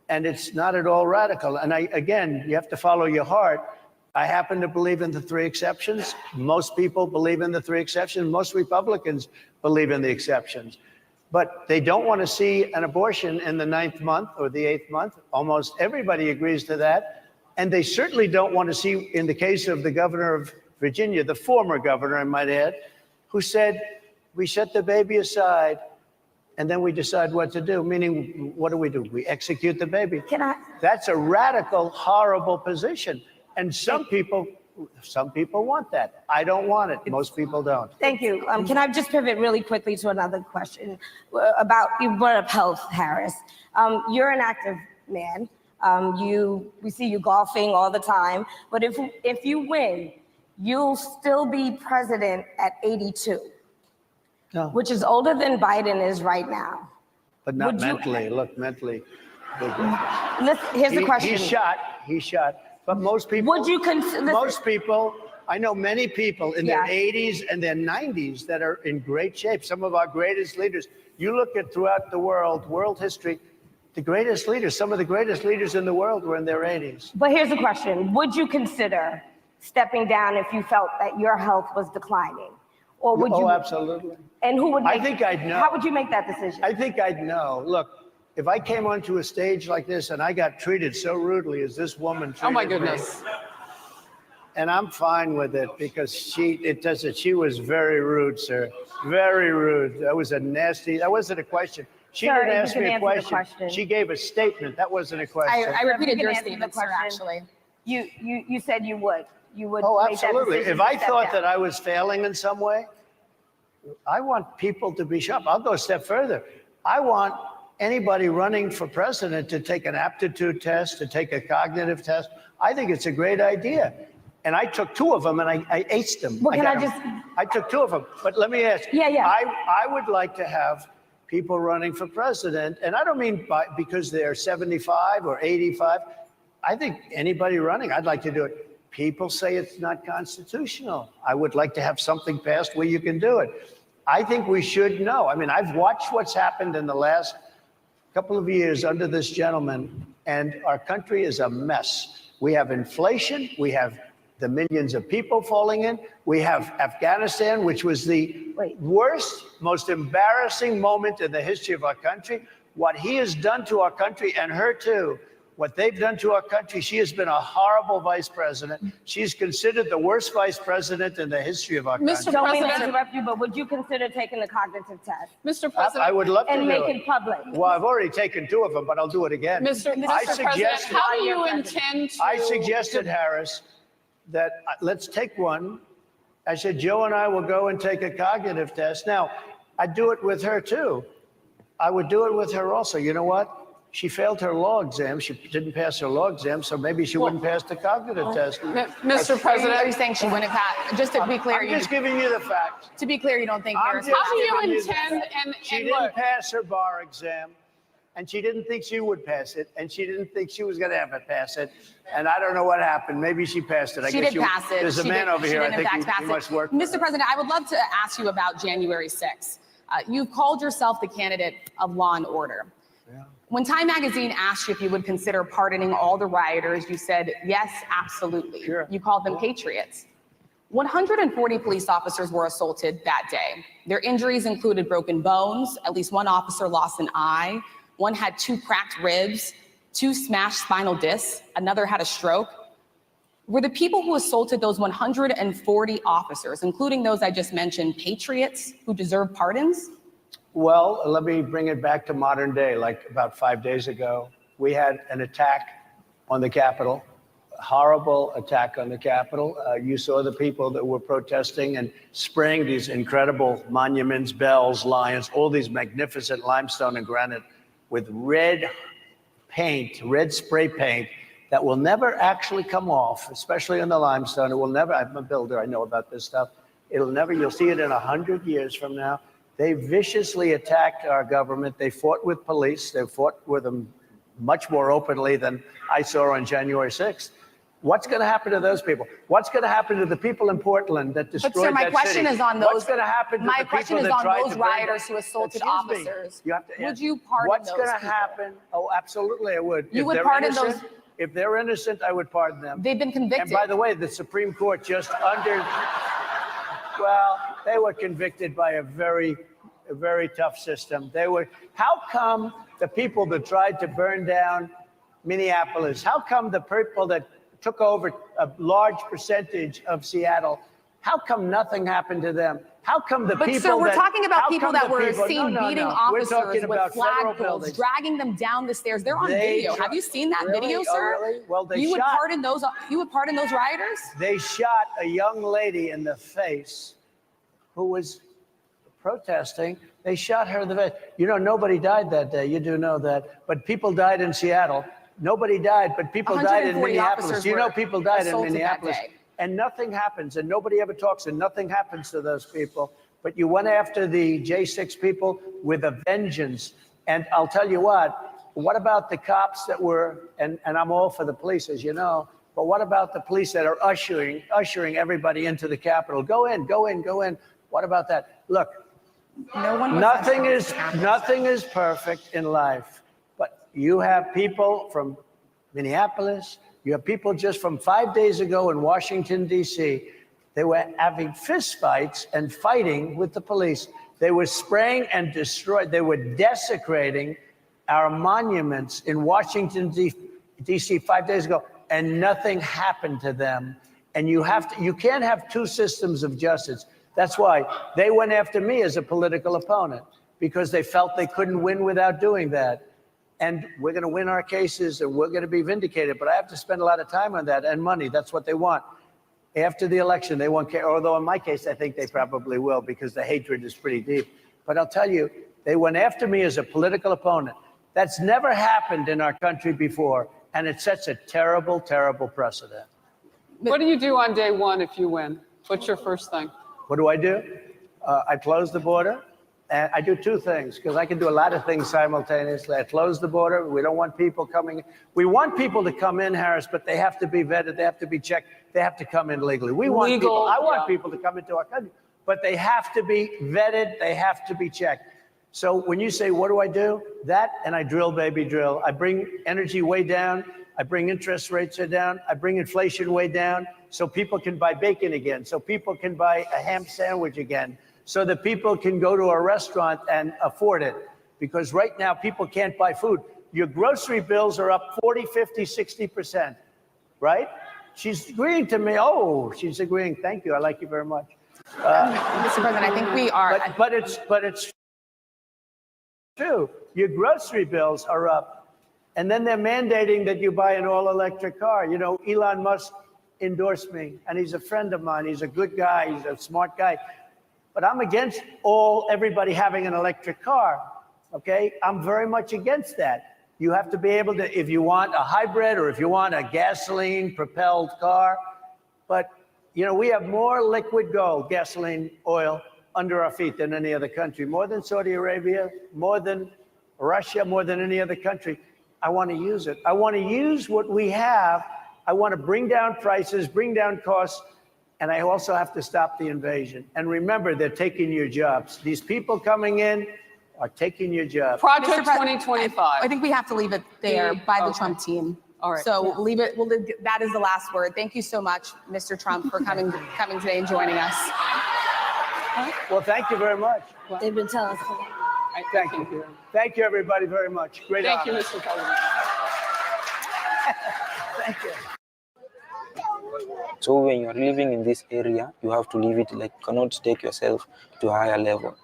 And it's not at all radical. And again, you have to follow your heart. I happen to believe in the three exceptions. Most people believe in the three exceptions. Most Republicans believe in the exceptions. But they don't want to see an abortion in the 9th month or the 8th month. Almost everybody agrees to that. And they certainly don't want to see, in the case of the governor of Virginia, the former governor, I might add, who said, we set the baby aside and then we decide what to do. Meaning, what do? We execute the baby. That's a radical, horrible position. And some people want that. I don't want it. Most people don't. Thank you. Can I just pivot really quickly to another question about, you brought up health, Harris. You're an active man. We see you golfing all the time. But if you win, you'll still be president at 82, which is older than Biden is right now. But not mentally. Look, mentally. Here's the question. He's shot. But most people, would you consider? Most people, I know many people in their 80s and their 90s that are in great shape. Some of our greatest leaders. You look at throughout the world history, the greatest leaders, some of the greatest leaders in the world were in their 80s. But here's the question. Would you consider stepping down if you felt that your health was declining? Or would you? Oh, absolutely. And who would make, I think I'd know. How would you make that decision? I think I'd know. Look, if I came onto a stage like this and I got treated so rudely as this woman treated Oh my goodness. me, and I'm fine with it because she was very rude, sir. Very rude. That wasn't a question. She didn't ask me a question. She gave a statement. That wasn't a question. I repeated your answer the statement, sir, question. actually. You said you would. You would Oh, make that absolutely. decision If to I step thought down. that I was failing in some way, I want people to be sharp. I'll go a step further. I want anybody running for president to take an aptitude test, to take a cognitive test. I think it's a great idea. And I took 2 of them and I aced them. Well, I took 2 of them. But let me ask you, I would like to have people running for president, and I don't mean because they're 75 or 85. I think anybody running, I'd like to do it. People say it's not constitutional. I would like to have something passed where you can do it. I think we should know. I mean, I've watched what's happened in the last couple of years under this gentleman, and our country is a mess. We have inflation. We have the millions of people falling in. We have Afghanistan, which was the worst, most embarrassing moment in the history of our country. What he has done to our country, and her too, what they've done to our country, she has been a horrible vice president. She's considered the worst vice president in the history of our country. Mr. Don't mean to President. interrupt you, but would you consider taking the cognitive test Mr. President. I would love to and do make it. it public? Well, I've already taken 2 of them, but I'll do it again. Mr. President, how do you intend to? I suggested, Harris, that let's take one. I said, Joe and I will go and take a cognitive test. Now, I'd do it with her too. I would do it with her also. You know what? She failed her law exam. She didn't pass her law exam, so maybe she wouldn't pass the cognitive test. Mr. President. Are you saying she wouldn't pass? Just to be clear, I'm just giving you the facts. to be clear, you don't think I'm Harris. just How do you giving you the intend, facts. She and didn't look, pass her bar exam, and she didn't think she would pass it, and she didn't think she was going to have it pass it. And I don't know what happened. Maybe she passed it. I She guess did pass it. There's a She man did- over she here. did I in think fact pass he it. must work. for Mr. her. President, I would love to ask you about January 6th. You've called yourself the candidate of law and order. When Time Magazine asked you if you would consider pardoning all the rioters, you said, yes, absolutely. Sure. You called them patriots. 140 police officers were assaulted that day. Their injuries included broken bones. At least 1 officer lost an eye. 1 had 2 cracked ribs, 2 smashed spinal discs. Another had a stroke. Were the people who assaulted those 140 officers, including those I just mentioned, patriots who deserve pardons? Well, let me bring it back to modern day. Like about 5 days ago, we had an attack on the Capitol, a horrible attack on the Capitol. You saw the people that were protesting and spraying these incredible monuments, bells, lions, all these magnificent limestone and granite with red paint, red spray paint that will never actually come off, especially in the limestone. It will never, I'm a builder, I know about this stuff. It'll never, you'll see it in 100 years from now. They viciously attacked our government. They fought with police. They fought with them much more openly than I saw on January 6th. What's going to happen to those people? What's going to happen to the people in Portland that destroyed But sir, my that question city? is on What's those. going to happen to My the question people is that on tried those to burn rioters down- who assaulted Excuse me. officers. You have to Would answer. you pardon What's those going to people? happen? Oh, absolutely, I would. You If would they're pardon innocent- those- If they're innocent, I would pardon them. They've been convicted. And by the way, the Supreme Court just well, they were convicted by a very tough system. How come the people that tried to burn down Minneapolis, how come the people that took over a large percentage of Seattle, how come nothing happened to them? How come the But people sir, we're that- talking about how people come that the were people- seen No, beating We're officers talking with about federal flagpoles, buildings. dragging them down the stairs. They're on They video. dra- Have you seen that Really? video, Oh, sir? really? Well, they you would shot- pardon those. You would pardon those rioters? They shot a young lady in the face who was protesting. They shot her in the face. You know, nobody died that day. You do know that. But people died in Seattle. Nobody died, but people died in 140 Minneapolis. officers You know, were people died in assaulted that Minneapolis. day. And nothing happens, and nobody ever talks, and nothing happens to those people. But you went after the J6 people with a vengeance. And I'll tell you what about the cops that were, and I'm all for the police, as you know, but what about the police that are ushering everybody into the Capitol? Go in, go in, go in. What about that? Look, nothing is perfect in life, but you have people from Minneapolis, you have people just from 5 days ago in Washington, D.C., they were having fistfights and fighting with the police. They were spraying and destroying, they were desecrating our monuments in Washington, D.C. 5 days ago, and nothing happened to them. And you can't have two systems of justice. That's why they went after me as a political opponent, because they felt they couldn't win without doing that. And we're going to win our cases and we're going to be vindicated. But I have to spend a lot of time on that and money. That's what they want. After the election, they won't care. Although in my case, I think they probably will, because the hatred is pretty deep. But I'll tell you, they went after me as a political opponent. That's never happened in our country before. And it sets a terrible, terrible precedent. What do you do on day one if you win? What's your first thing? What do? I close the border. And I do two things, because I can do a lot of things simultaneously. I close the border. We don't want people coming. We want people to come in, Harris, but they have to be vetted. They have to be checked. They have to come in legally. I want people to come into our country, but they have to be vetted. They have to be checked. So when you say, what do I do? That, and I drill, baby, drill. I bring energy way down. I bring interest rates down. I bring inflation way down so people can buy bacon again, so people can buy a ham sandwich again, so that people can go to a restaurant and afford it. Because right now, people can't buy food. Your grocery bills are up 40, 50, 60%, right? She's agreeing to me. Oh, she's agreeing. Thank you. I like you very much. Mr. President, I think we are. But it's true. Your grocery bills are up. And then they're mandating that you buy an all-electric car. You know, Elon Musk endorsed me, and he's a friend of mine. He's a good guy. He's a smart guy. But I'm against everybody having an electric car, okay? I'm very much against that. You have to be able to, if you want a hybrid or if you want a gasoline-propelled car. But, you know, we have more liquid gold, gasoline, oil, under our feet than any other country, more than Saudi Arabia, more than Russia, more than any other country. I want to use it. I want to use what we have. I want to bring down prices, bring down costs, and I also have to stop the invasion. And remember, they're taking your jobs. These people coming in are taking your jobs. Project Mr. Pre- 2025. I think we have to leave it there by the Okay. Trump team. All right. So leave it. That is the last word. Thank you so much, Mr. Trump, for coming today and joining us. Well, thank you very much. They've been telling us. Thank you. Thank you, everybody, very much. Great Thank you, honor. Mr. President. Thank you. So when you're living in this area, you have to leave it, like, you cannot take yourself to a higher level.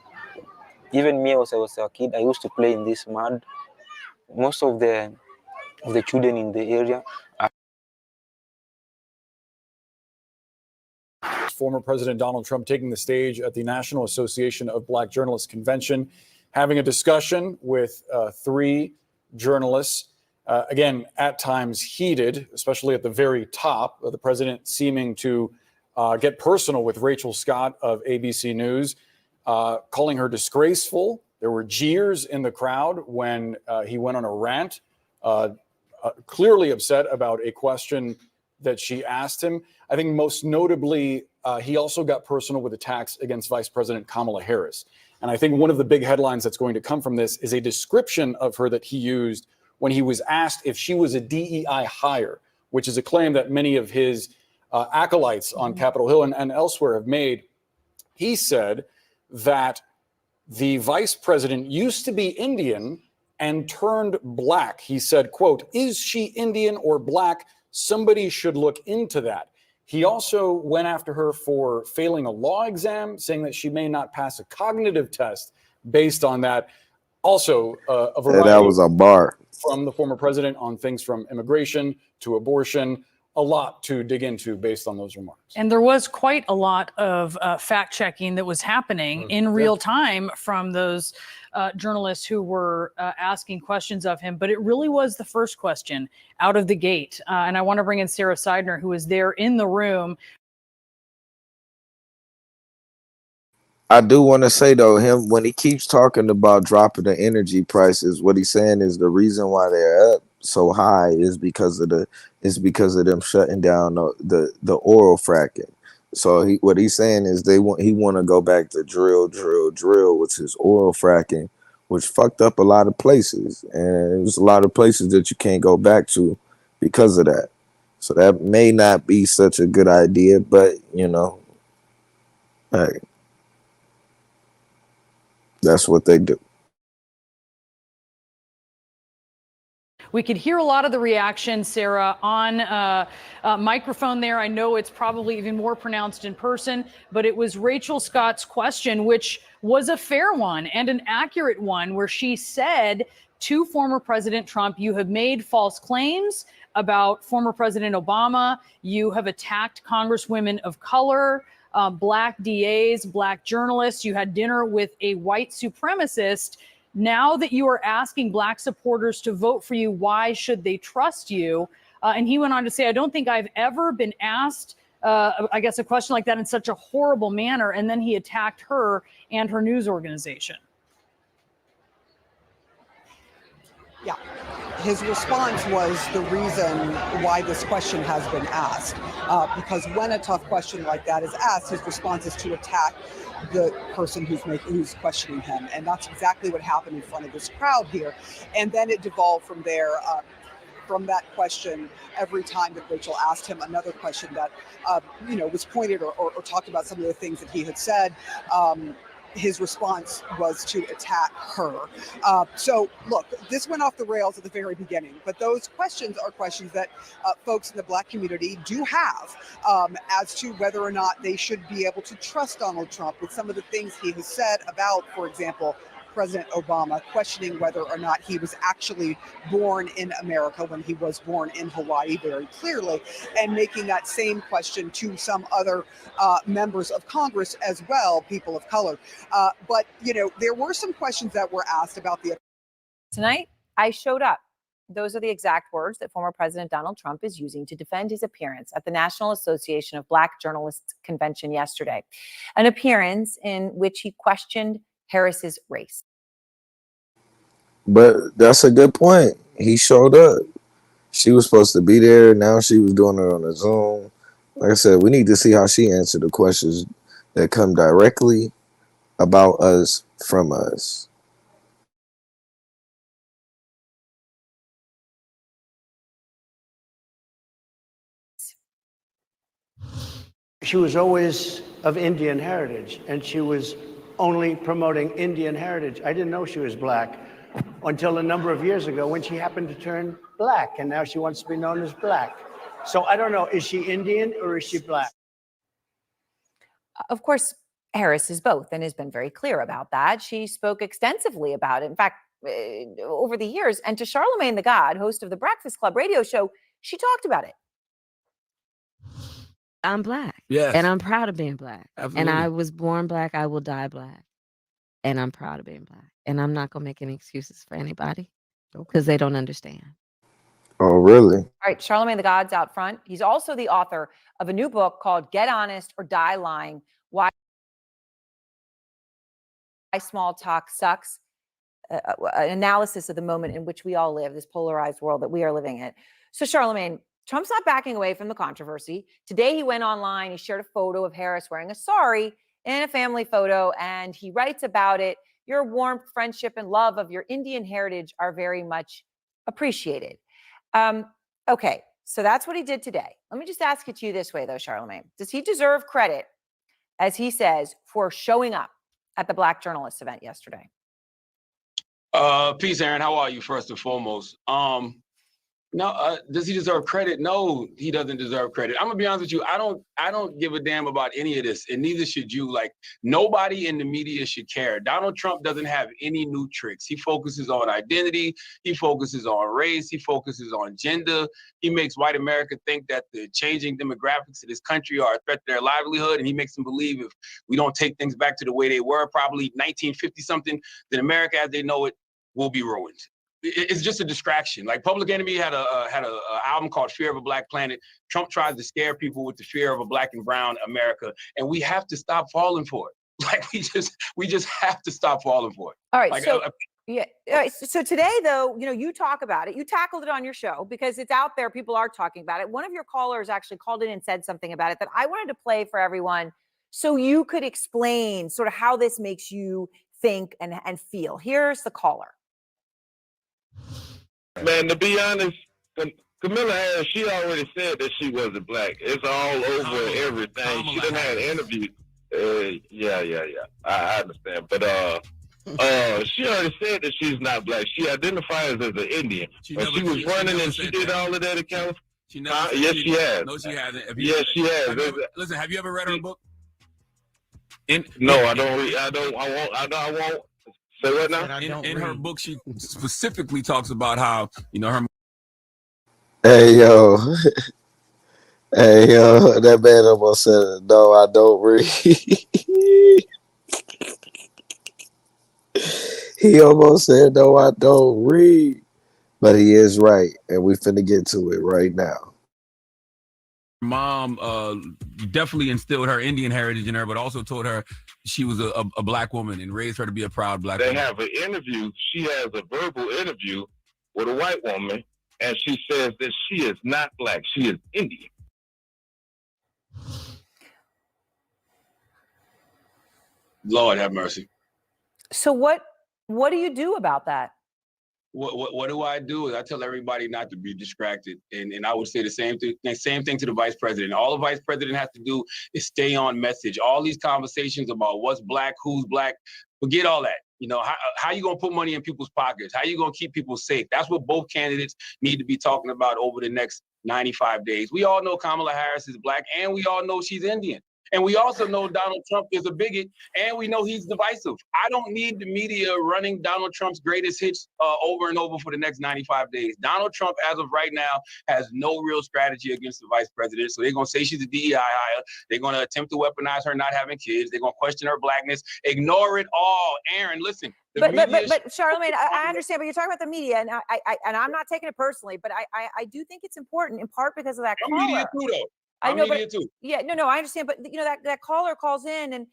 Even me, as I was a kid, I used to play in this mud. Most of the children in the area are former President Donald Trump taking the stage at the National Association of Black Journalists Convention, having a discussion with three journalists. Again, at times heated, especially at the very top, the president seeming to get personal with Rachel Scott of ABC News, calling her disgraceful. There were jeers in the crowd when he went on a rant, clearly upset about a question that she asked him. I think most notably, he also got personal with attacks against Vice President Kamala Harris. And I think one of the big headlines that's going to come from this is a description of her that he used when he was asked if she was a DEI hire, which is a claim that many of his acolytes on Capitol Hill and elsewhere have made. He said that the vice president used to be Indian and turned black. He said, quote, "Is she Indian or black? Somebody should look into that." He also went after her for failing a law exam, saying that she may not pass a cognitive test based on that. Also, a variety That was a bar from the former president on things from immigration to abortion. A lot to dig into based on those remarks. And there was quite a lot of fact checking that was happening in real time from those journalists who were asking questions of him. But it really was the first question out of the gate. And I want to bring in Sarah Seidner, who was there in the room. I do want to say though, him when he keeps talking about dropping the energy prices, what he's saying is the reason why they're up so high is because of them shutting down the oil fracking. So what he's saying is he want to go back to drill, which is oil fracking, which fucked up a lot of places, and there's a lot of places that you can't go back to because of that. So that may not be such a good idea, but you know, hey, that's what they do. We could hear a lot of the reaction, Sarah, on microphone there. I know it's probably even more pronounced in person, but it was Rachel Scott's question, which was a fair one and an accurate one, where she said to former President Trump, "You have made false claims about former President Obama. You have attacked congresswomen of color, black DAs, black journalists. You had dinner with a white supremacist. Now that you are asking black supporters to vote for you, why should they trust you?" And he went on to say, "I don't think I've ever been asked, I guess, a question like that in such a horrible manner." And then he attacked her and her news organization. Yeah. His response was the reason why this question has been asked. Because when a tough question like that is asked, his response is to attack the person who's questioning him. And that's exactly what happened in front of this crowd here. And then it devolved from there. From that question, every time that Rachel asked him another question that, was pointed or talked about some of the things that he had said, his response was to attack her. So look, this went off the rails at the very beginning, but those questions are questions that folks in the black community do have as to whether or not they should be able to trust Donald Trump with some of the things he has said about, for example, President Obama, questioning whether or not he was actually born in America when he was born in Hawaii very clearly, and making that same question to some other members of Congress as well, people of color. But, there were some questions that were asked about the... Tonight, I showed up. Those are the exact words that former President Donald Trump is using to defend his appearance at the National Association of Black Journalists convention yesterday, an appearance in which he questioned Harris's race. But that's a good point. He showed up. She was supposed to be there. Now she was doing it on a Zoom. Like I said, we need to see how she answered the questions that come directly about us from us. She was always of Indian heritage, and she was only promoting Indian heritage. I didn't know she was black until a number of years ago when she happened to turn black, and now she wants to be known as black. So I don't know, is she Indian or is she black? Of course, Harris is both and has been very clear about that. She spoke extensively about it, in fact, over the years. And to Charlemagne the God, host of the Breakfast Club radio show, she talked about it. I'm black. Yes. And I'm proud of being black. Absolutely. And I was born black. I will die black. And I'm proud of being black. And I'm not going to make any excuses for anybody because they don't understand. Oh, really? All right, Charlemagne the God's out front. He's also the author of a new book called Get Honest or Die Lying, Why Small Talk Sucks, an analysis of the moment in which we all live, this polarized world that we are living in. So Charlemagne, Trump's not backing away from the controversy. Today, he went online. He shared a photo of Harris wearing a sari in a family photo, and he writes about it. Your warmth, friendship, and love of your Indian heritage are very much appreciated. Okay, so that's what he did today. Let me just ask it to you this way, though, Charlamagne. Does he deserve credit, as he says, for showing up at the Black Journalists event yesterday? Peace, Aaron. How are you, first and foremost? No, does he deserve credit? No, he doesn't deserve credit. I'm gonna be honest with you. I don't give a damn about any of this, and neither should you. Like, nobody in the media should care. Donald Trump doesn't have any new tricks. He focuses on identity. He focuses on race. He focuses on gender. He makes white America think that the changing demographics of this country are a threat to their livelihood, and he makes them believe if we don't take things back to the way they were, probably 1950 something, then America as they know it will be ruined. It's just a distraction. Like, Public Enemy had a album called Fear of a Black Planet. Trump tries to scare people with the fear of a black and brown America, and we have to stop falling for it. Like, we just have to stop falling for it. All right, like, so yeah. All right, so today, though, you talk about it. You tackled it on your show because it's out there. People are talking about it. One of your callers actually called in and said something about it that I wanted to play for everyone, so you could explain sort of how this makes you think and feel. Here's the caller. Man, to be honest, Kamala Harris, she already said that she wasn't black. It's all over everything. She done had interviews. Yeah. I understand. But she already said that she's not black. She identifies as an Indian. When she was running and she did all of that in California. Yes, she has. No, she hasn't. Yes, she has. Listen, have you ever read her book? No, I don't. I won't. Say what now? In her book, she specifically talks about how, her. Hey, yo. Hey, yo. That man almost said, no, I don't read. He almost said, no, I don't read. But he is right. And we finna get to it right now. Mom definitely instilled her Indian heritage in her, but also told her she was a black woman and raised her to be a proud black woman. They have an interview. She has a verbal interview with a white woman, and she says that she is not black. She is Indian. Lord have mercy. So what do you do about that? What do I do? Is I tell everybody not to be distracted, and I would say the same thing to the vice president. All the vice president has to do is stay on message. All these conversations about what's black, who's black, forget all that. How you gonna put money in people's pockets? How you gonna keep people safe? That's what both candidates need to be talking about over the next 95 days. We all know Kamala Harris is black, and we all know she's Indian. And we also know Donald Trump is a bigot, and we know he's divisive. I don't need the media running Donald Trump's greatest hits over and over for the next 95 days. Donald Trump, as of right now, has no real strategy against the vice president. So they're going to say she's a DEI hire. They're going to attempt to weaponize her not having kids. They're going to question her blackness. Ignore it all. Aaron, listen. But Charlamagne, I understand, but you're talking about the media, and I'm not taking it personally, but I do think it's important, in part because of that caller. Media too, though. I know, but too. Yeah, no, I understand, but that caller calls in, and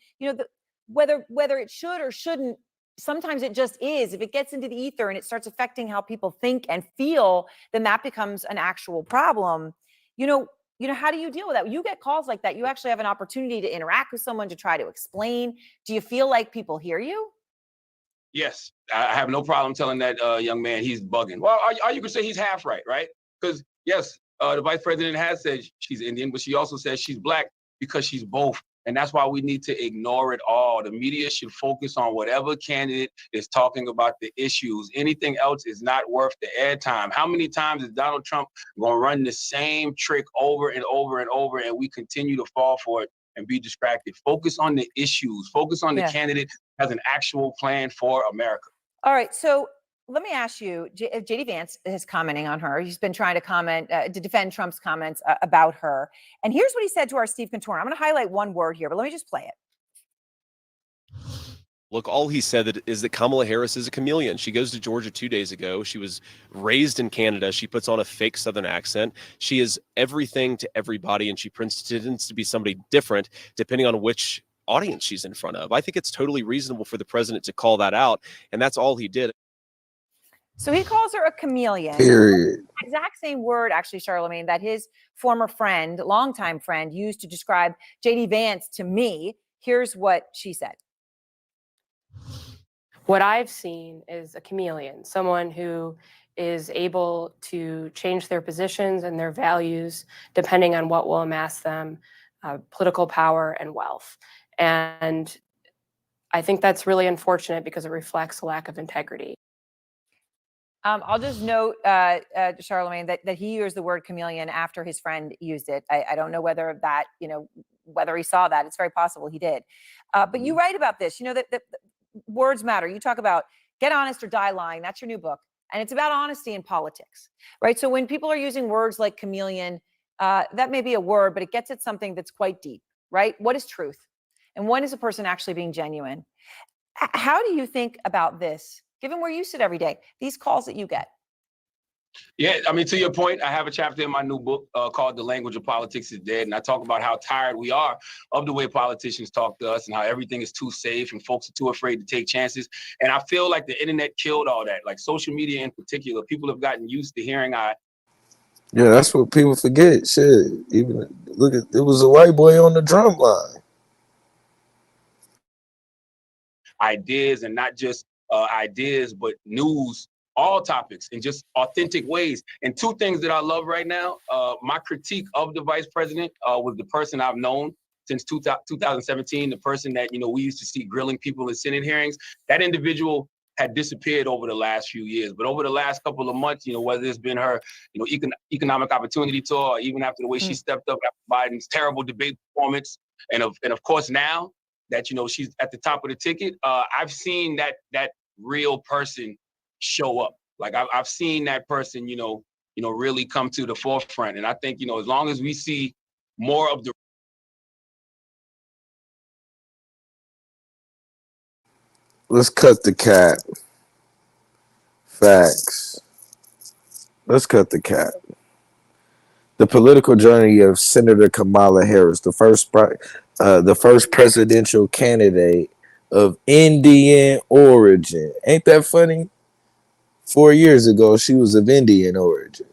whether it should or shouldn't, sometimes it just is. If it gets into the ether and it starts affecting how people think and feel, then that becomes an actual problem. How do you deal with that? You get calls like that. You actually have an opportunity to interact with someone to try to explain. Do you feel like people hear you? Yes, I have no problem telling that young man he's bugging. Well, or you could say he's half right? Because yes. The vice president has said she's Indian, but she also says she's black because she's both. And that's why we need to ignore it all. The media should focus on whatever candidate is talking about the issues. Anything else is not worth the airtime. How many times is Donald Trump going to run the same trick over and over and over, and we continue to fall for it and be distracted? Focus on the issues. Focus on the candidate who has an actual plan for America. All right. So let me ask you, J.D. Vance is commenting on her. He's been trying to to defend Trump's comments about her. And here's what he said to our Steve Cantor. I'm going to highlight one word here, but let me just play it. Look, all he said is that Kamala Harris is a chameleon. She goes to Georgia 2 days ago. She was raised in Canada. She puts on a fake Southern accent. She is everything to everybody, and she pretends to be somebody different depending on which audience she's in front of. I think it's totally reasonable for the president to call that out, and that's all he did. So he calls her a chameleon. Period. Exact same word, actually, Charlemagne, that his former friend, longtime friend, used to describe J.D. Vance to me. Here's what she said. What I've seen is a chameleon, someone who is able to change their positions and their values depending on what will amass them political power and wealth. And I think that's really unfortunate because it reflects a lack of integrity. I'll just note, Charlemagne, that he used the word chameleon after his friend used it. I don't know whether that, whether he saw that. It's very possible he did. But you write about this, that words matter. You talk about get honest or die lying. That's your new book. And it's about honesty in politics, right? So when people are using words like chameleon, that may be a word, but it gets at something that's quite deep, right? What is truth? And when is a person actually being genuine? How do you think about this, given where you sit every day, these calls that you get? Yeah, I mean, to your point, I have a chapter in my new book called The Language of Politics is Dead. And I talk about how tired we are of the way politicians talk to us and how everything is too safe and folks are too afraid to take chances. And I feel like the internet killed all that, like social media in particular. People have gotten used to hearing Yeah, that's what people forget. Shit. Even look at it was a white boy on the drum line. ideas and not just ideas, but news, all topics in just authentic ways. And two things that I love right now, my critique of the vice president was the person I've known since 2017, the person that, we used to see grilling people in Senate hearings. That individual had disappeared over the last few years. But over the last couple of months, whether it's been her, economic opportunity tour, or even after the way she stepped up after Biden's terrible debate performance, and of course now that, she's at the top of the ticket, I've seen that real person show up. Like I've seen that person, really come to the forefront. And I think, as long as we see more of the Let's cut the cap. Facts. Let's cut the cap. The political journey of Senator Kamala Harris, the first presidential candidate of Indian origin. Ain't that funny? 4 years ago, she was of Indian origin.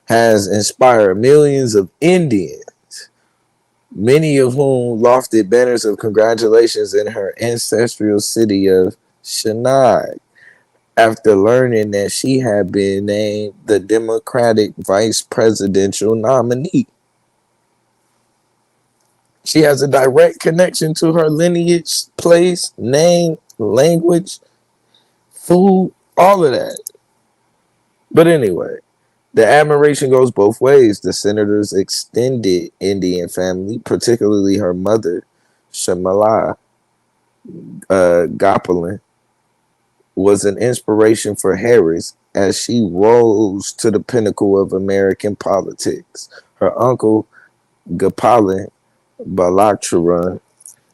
Has inspired millions of Indians, many of whom lofted banners of congratulations in her ancestral city of Chennai, after learning that she had been named the Democratic vice presidential nominee. She has a direct connection to her lineage, place, name, language, food, all of that. But anyway, the admiration goes both ways. The senator's extended Indian family, particularly her mother, Shamala Gopalan, was an inspiration for Harris as she rose to the pinnacle of American politics. Her uncle, Gopalan Balacharan,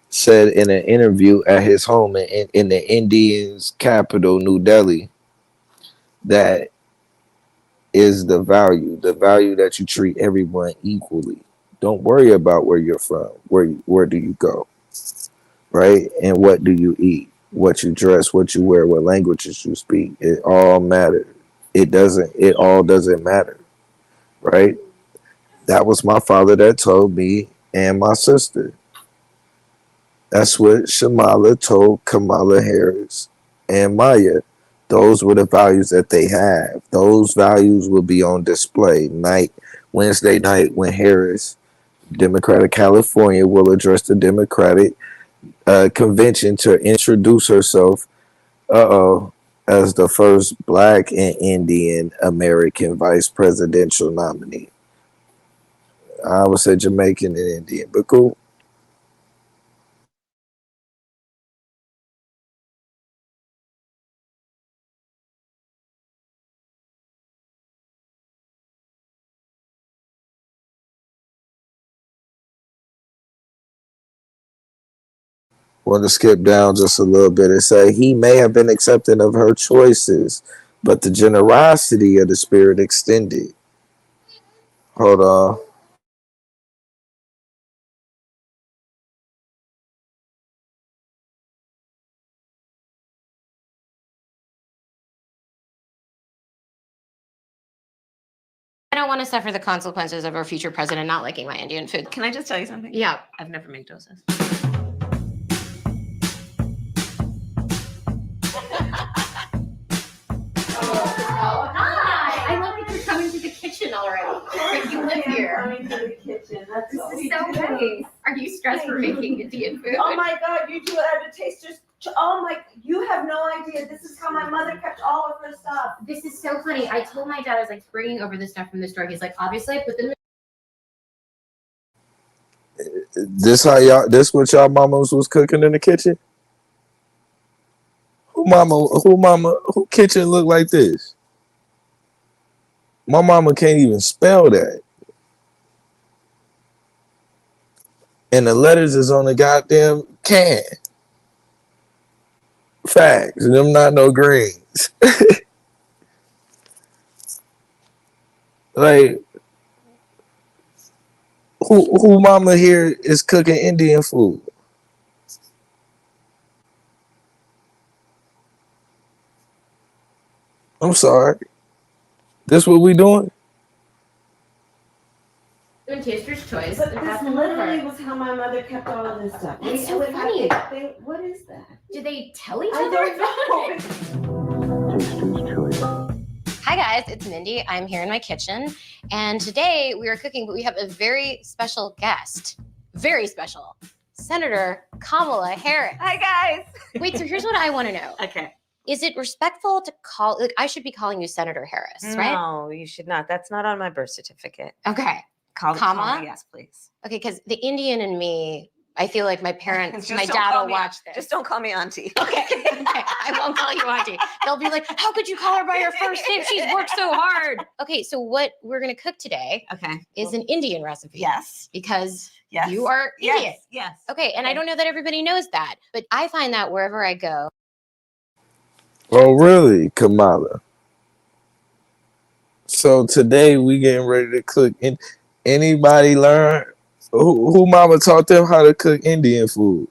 said in an interview at his home in the Indians' capital, New Delhi, that is the value that you treat everyone equally. Don't worry about where you're from. Where do you go? Right? And what do you eat? What you dress, what you wear, what languages you speak. It all matters. It all doesn't matter. Right? That was my father that told me and my sister. That's what Shamala told Kamala Harris and Maya. Those were the values that they have. Those values will be on display Wednesday night when Harris, Democratic California, will address the Democratic convention to introduce herself as the first Black and Indian American vice presidential nominee. I would say Jamaican and Indian, but cool. Want to skip down just a little bit and say he may have been accepting of her choices, but the generosity of the spirit extended. Hold on. I don't want to suffer the consequences of our future president not liking my Indian food. Can I just tell you something? Yeah. I've never made dosas. Hi! I love that you're coming to the kitchen already. Like you live here. Coming to the kitchen. That's This so is so sweet. nice. Are you stressed for making Indian food? Oh my God, you do it. I have a taster. Oh my, you have no idea. This is how my mother kept all of her stuff. This is so funny. I told my dad I was like bringing over the stuff from the store. He's like, obviously, I put them. This what y'all mamas was cooking in the kitchen? Who kitchen look like this? My mama can't even spell that. And the letters is on the goddamn can. Facts. Them not no greens. Like, who mama here is cooking Indian food? I'm sorry. This what we doing? Doing Taster's Choice. But and this have them literally over. was how my mother kept all of this stuff. That's We so would have funny. what is that? Do they tell each I other? don't know. Hi guys, it's Mindy. I'm here in my kitchen, and today we are cooking, but we have a very special guest. Very special. Senator Kamala Harris. Hi guys. Wait, so here's what I want to know. Okay. Is it respectful to call, like, I should be calling you Senator Harris, right? No, you should not. That's not on my birth certificate. Okay. Call it Comma? Comma, yes, please. Okay, because the Indian in me, I feel like my parents, Just my don't dad call will me- watch this. Just don't call me auntie. Okay, I won't call you auntie. They'll be like, how could you call her by her first name? She's worked so hard. Okay, so what we're gonna cook today is an Indian recipe. Yes. Because Yes. you are Yes, Indian. yes. Okay, and I don't know that everybody knows that, but I find that wherever I go. Oh, really, Kamala? So today we getting ready to cook. Anybody learn? Who mama taught them how to cook Indian food?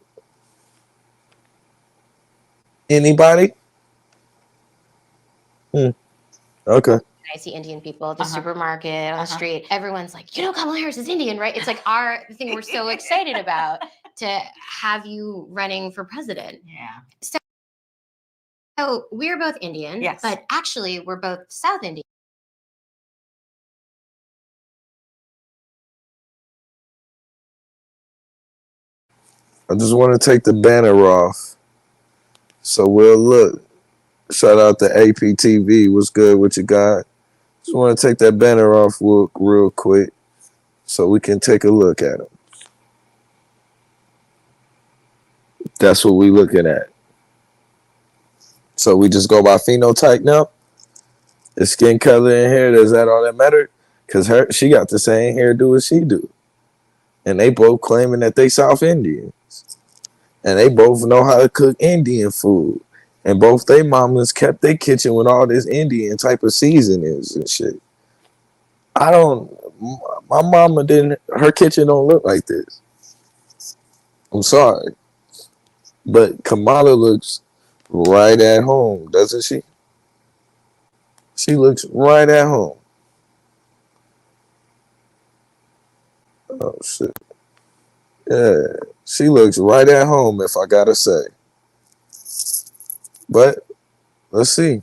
Anybody? Okay. I see Indian people at the supermarket, on the street. Everyone's like, you know, Kamala Harris is Indian, right? It's like our thing we're so excited about to have you running for president. Yeah. So we're both Indian, Yes. but actually we're both South Indian. I just want to take the banner off. So we'll look. Shout out to APTV. What's good with you guys? Just want to take that banner off real quick so we can take a look at them. That's what we looking at. So we just go by phenotype now? The skin color and hair, does that all that matter? Because she got the same hairdo as she do. And they both claiming that they South Indians. And they both know how to cook Indian food. And both they mamas kept their kitchen with all this Indian type of seasonings and shit. My mama her kitchen don't look like this. I'm sorry. But Kamala looks right at home, doesn't she? She looks right at home. Oh, shit. Yeah, she looks right at home, if I gotta say. But let's see.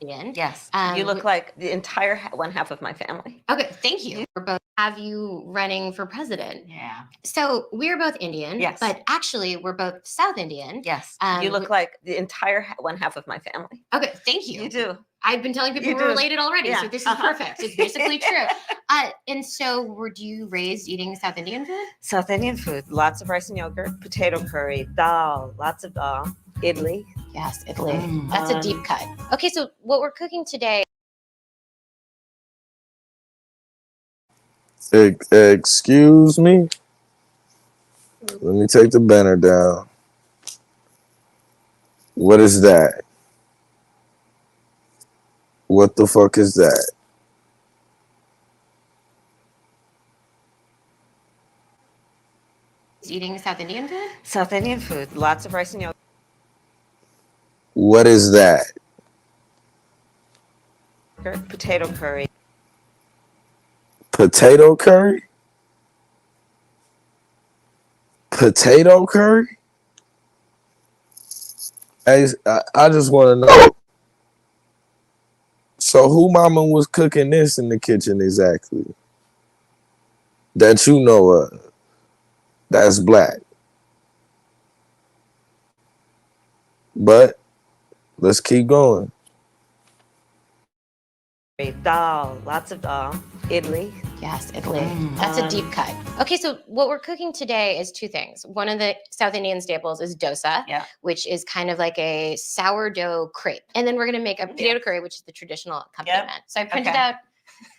Yes. Um, You look like the entire one half of my family. Okay, thank you. We're both have you running for president. Yeah. So we're both Indian, Yes. but actually we're both South Indian. Yes. Um, You look like the entire one half of my family. Okay, thank you. You do. I've been telling people You we're do. related already, Yeah. so this is Uh-huh. perfect. It's basically true. And so were you raised eating South Indian food? South Indian food, lots of rice and yogurt, potato curry, dal, lots of dal, idli. Yes, Italy. That's a deep cut. Okay, so what we're cooking today. Excuse me? Let me take the banner down. What is that? What the fuck is that? Eating South Indian food? South Indian food, lots of rice and yogurt. What is that? Potato curry. Potato curry? Potato curry? Hey, I just want to know. So who mama was cooking this in the kitchen exactly? That you know of. That's black. But let's keep going. Dal, lots of dal. Idli. Yes, Italy. That's a deep cut. Okay, so what we're cooking today is two things. One of the South Indian staples is dosa, which is kind of like a sourdough crepe. And then we're going to make a potato curry, which is the traditional accompaniment. So I printed out.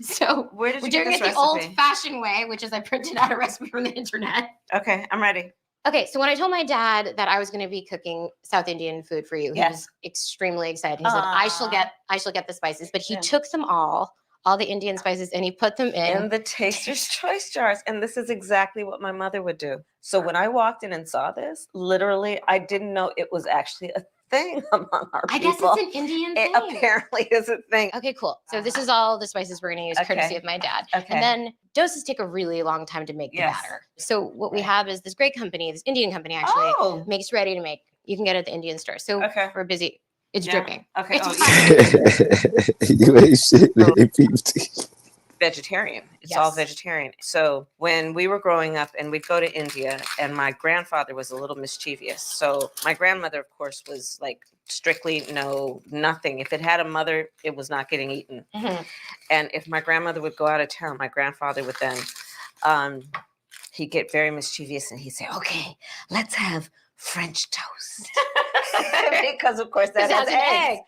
So where did we're you get doing it this the recipe? old-fashioned way, which is I printed out a recipe from the internet. Okay, I'm ready. Okay, so when I told my dad that I was going to be cooking South Indian food for you, he was extremely excited. He said, "I shall get the spices," but he took them all the Indian spices, and he put them In the Taster's Choice jars. And this is exactly what my mother would do. So when I walked in and saw this, literally, I didn't know it was actually a thing among our I people. guess it's an Indian thing. It apparently is a thing. Okay, cool. So this is all the spices we're going to use, courtesy of my dad. Okay. And then dosas take a really long time to make the batter. So what we have is this great company, this Indian company actually, makes ready to make. You can get it at the Indian store. So we're busy. It's dripping. Okay. It's You ain't shit, APT. Vegetarian. It's all vegetarian. So when we were growing up and we'd go to India, and my grandfather was a little mischievous. So my grandmother, of course, was like strictly no, nothing. If it had a mother, it was not getting eaten. And if my grandmother would go out of town, my grandfather would then, he'd get very mischievous and he'd say, "Okay, let's have French toast." Because of course that has an eggs.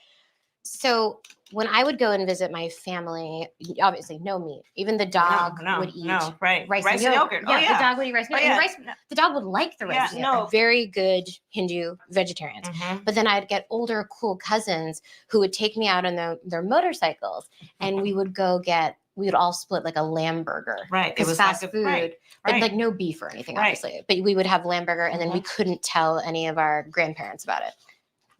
So when I would go and visit my family, obviously no meat. Even the dog would eat rice and yogurt. Oh, The dog would eat rice and yogurt. And the dog would like the rice and yogurt. no. Very good Hindu vegetarians. But then I'd get older, cool cousins who would take me out on their motorcycles, and we would all split like a lamb burger. Right. It Because was fast like food, but like no beef or anything, obviously. But we would have lamb burger, and then we couldn't tell any of our grandparents about it.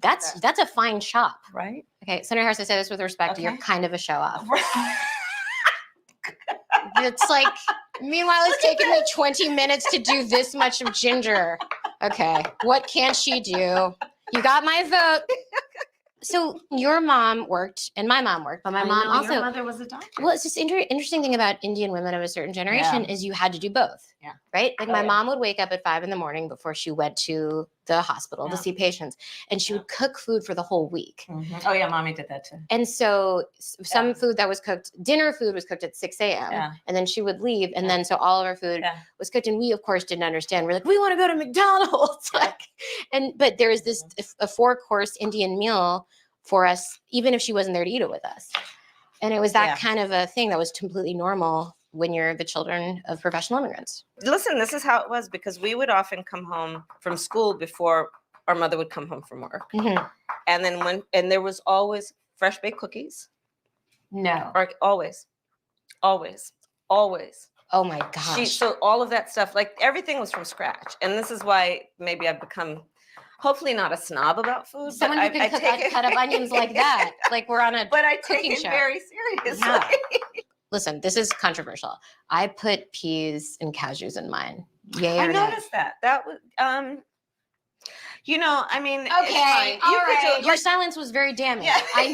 That's a fine shop. Right. Okay, Senator Harris, I say this with respect. You're kind of a show off. It's like, meanwhile, it's taken me 20 minutes to do this much of ginger. Okay, what can't she do? You got my vote. So your mom worked and my mom worked, but my mom also. Your mother was a doctor. Well, it's just interesting thing about Indian women of a certain generation is you had to do both. Yeah. Right? Like my mom would wake up at 5 a.m. before she went to the hospital to see patients, and she would cook food for the whole week. Oh yeah, mommy did that too. And so some food that was cooked, dinner food was cooked at 6 a.m. And then she would leave. And then so all of our food was cooked. And we, of course, didn't understand. We're like, we want to go to McDonald's. But there was this a 4-course Indian meal for us, even if she wasn't there to eat it with us. And it was that kind of a thing that was completely normal when you're the children of professional immigrants. Listen, this is how it was, because we would often come home from school before our mother would come home from work. And then there was always fresh baked cookies. No. Or always. Oh my gosh. So all of that stuff, like everything was from scratch. And this is why maybe I've become hopefully not a snob about food. Someone who can cut up onions like that. Like we're on a but I cooking take it show. very seriously. Yeah. Listen, this is controversial. I put peas and cashews in mine. Yay or I nay? noticed that. That was I mean, it's Okay, fine. all You could do right. it, Your like- silence was very damning. Yeah. I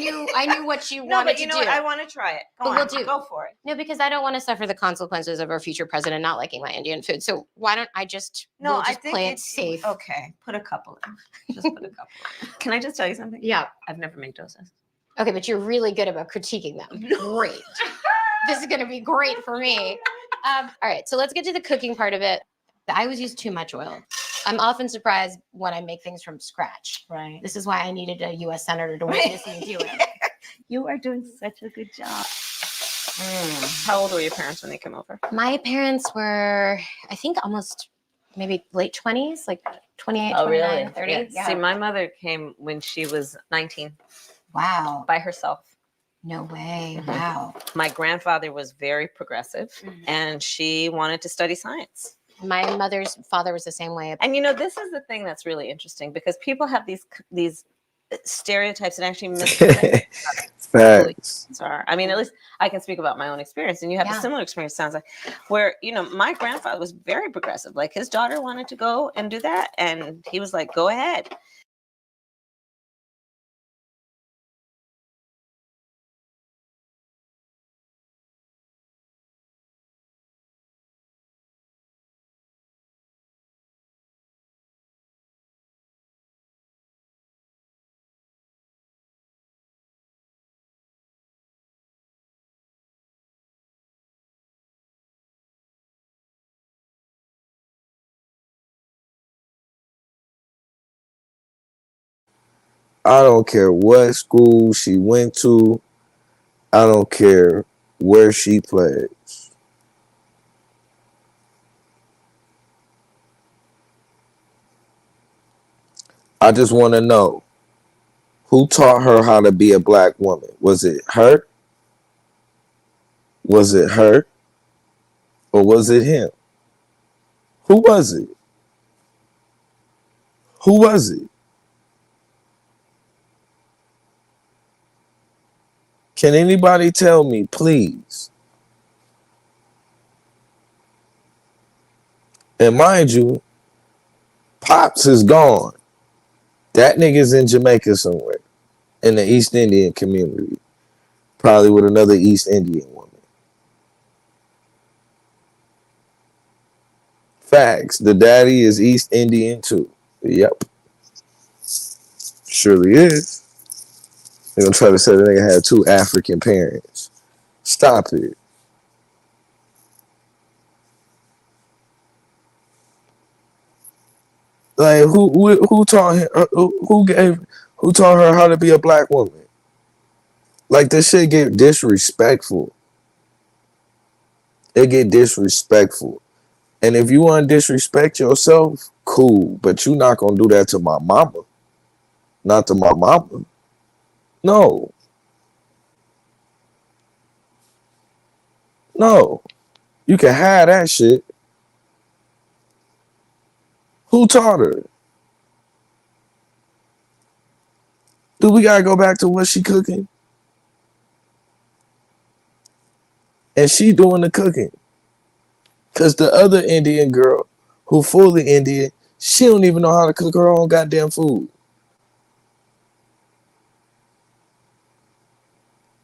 knew what you No, wanted but you to know do. what? I want to try it. Go But on, we'll do. Go for it. No, because I don't want to suffer the consequences of our future president not liking my Indian food. So why don't I just No, we'll I just think play it it's safe? Okay, put a couple in. Just put a couple in. Can I just tell you something? Yeah. I've never made dosas. Okay, but you're really good about critiquing them. Great. This is going to be great for me. All right, so let's get to the cooking part of it. I always use too much oil. I'm often surprised when I make things from scratch. Right. This is why I needed a U.S. senator to witness me do it. You are doing such a good job. How old were your parents when they came over? My parents were, I think, almost maybe late 20s, like 28, 29, 30. Yeah. Yeah. See, my mother came when she was 19. Wow. By herself. No way. Wow. My grandfather was very progressive, and she wanted to study science. My mother's father was the same way. And this is the thing that's really interesting, because people have these stereotypes and actually Facts. are. I mean, at least I can speak about my own experience, and you have a similar experience, sounds like, where, you know, my grandfather was very progressive. Like his daughter wanted to go and do that, and he was like, go ahead. I don't care what school she went to. I don't care where she plays. I just want to know who taught her how to be a black woman. Was it her? Was it her? Or was it him? Who was it? Who was it? Can anybody tell me, please? And mind you, Pops is gone. That nigga's in Jamaica somewhere, in the East Indian community, probably with another East Indian woman. Facts. The daddy is East Indian too. Yep. Surely is. They're gonna try to say the nigga had 2 African parents. Stop it. Like who taught him, who taught her how to be a black woman? Like this shit get disrespectful. It get disrespectful. And if you want to disrespect yourself, cool. But you not gonna do that to my mama. Not to my mama. No. No. You can have that shit. Who taught her? Do we gotta go back to what she cooking? And she doing the cooking. Cause the other Indian girl, who fully Indian, she don't even know how to cook her own goddamn food.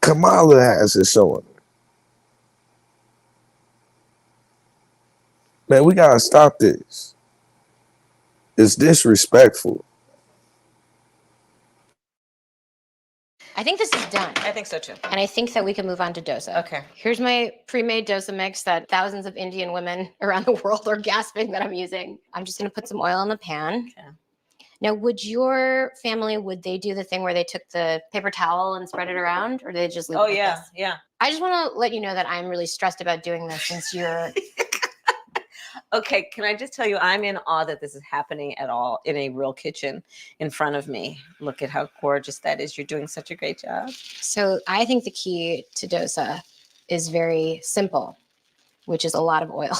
Kamala has it showing her. Man, we gotta stop this. It's disrespectful. I think this is done. I think so too. And I think that we can move on to dosa. Okay. Here's my pre-made dosa mix that thousands of Indian women around the world are gasping that I'm using. I'm just gonna put some oil in the pan. Okay. Now, would your family, would they do the thing where they took the paper towel and spread it around, or they just leave it like yeah, this? yeah. I just want to let you know that I'm really stressed about doing this since you're Okay, can I just tell you, I'm in awe that this is happening at all in a real kitchen in front of me. Look at how gorgeous that is. You're doing such a great job. So I think the key to dosa is very simple, which is a lot of oil.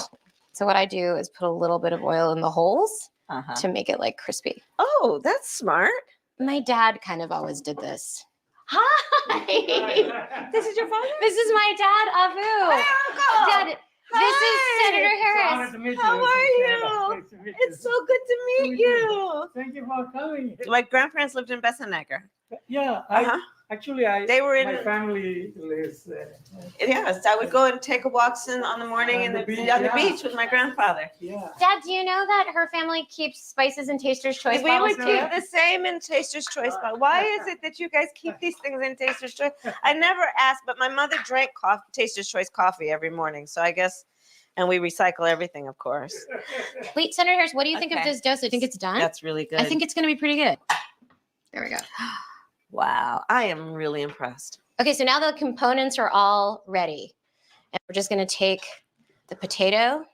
So what I do is put a little bit of oil in the holes to make it like crispy. Oh, that's smart. My dad kind of always did this. Hi. This is your father? This is my dad, Avu. Hi, Dad, this is Senator Harris. How are you? It's so good to meet you. Thank you for coming. My grandparents lived in Bessenecker. Yeah, actually, They were in. my family lives there. Yes, I would go and take walks on the morning on the beach with my grandfather. Yeah. Dad, do you know that her family keeps spices in Taster's Choice We bottles? would keep the same in Taster's Choice, but why is it that you guys keep these things in Taster's Choice? I never asked, but my mother drank Taster's Choice coffee every morning, so I guess, and we recycle everything, of course. Wait, Senator Harris, what do you think of Okay. this dosa? Do you think it's done? That's really good. I think it's going to be pretty good. There we go. Wow, I am really impressed. Okay, so now the components are all ready. And we're just going to take the potato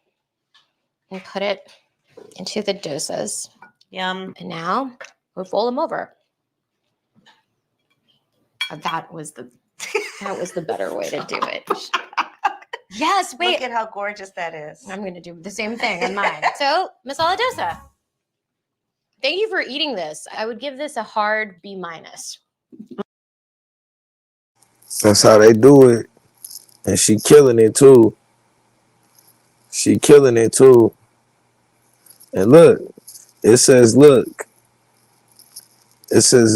and put it into the dosas. Yum. And now we'll fold them over. That was the better way to do it. Yes, wait. Look at how gorgeous that is. I'm going to do the same thing on mine. So, masala dosa. Thank you for eating this. I would give this a hard B-. That's how they do it. And she killing it too. She killing it too. And look, it says,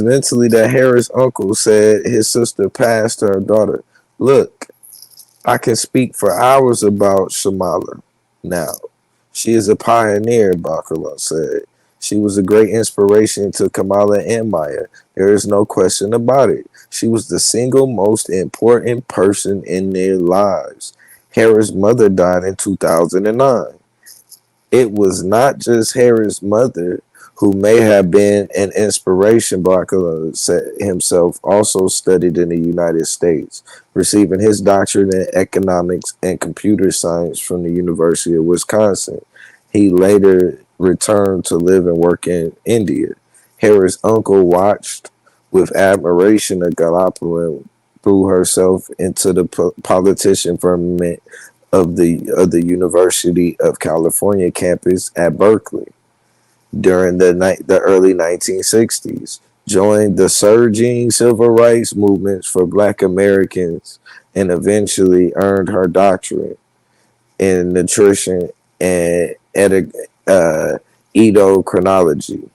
mentally that Harris' uncle said his sister passed her daughter. Look, I can speak for hours about Shamala now. She is a pioneer, Bakalan said. She was a great inspiration to Kamala and Maya. There is no question about it. She was the single most important person in their lives. Harris' mother died in 2009. It was not just Harris' mother who may have been an inspiration. Bakalan said himself also studied in the United States, receiving his doctorate in economics and computer science from the University of Wisconsin. He later returned to live and work in India. Harris' uncle watched with admiration as Galapagos threw herself into the politician firmament of the University of California campus at Berkeley during the early 1960s, joined the surging civil rights movements for Black Americans, and eventually earned her doctorate in nutrition and endocrinology.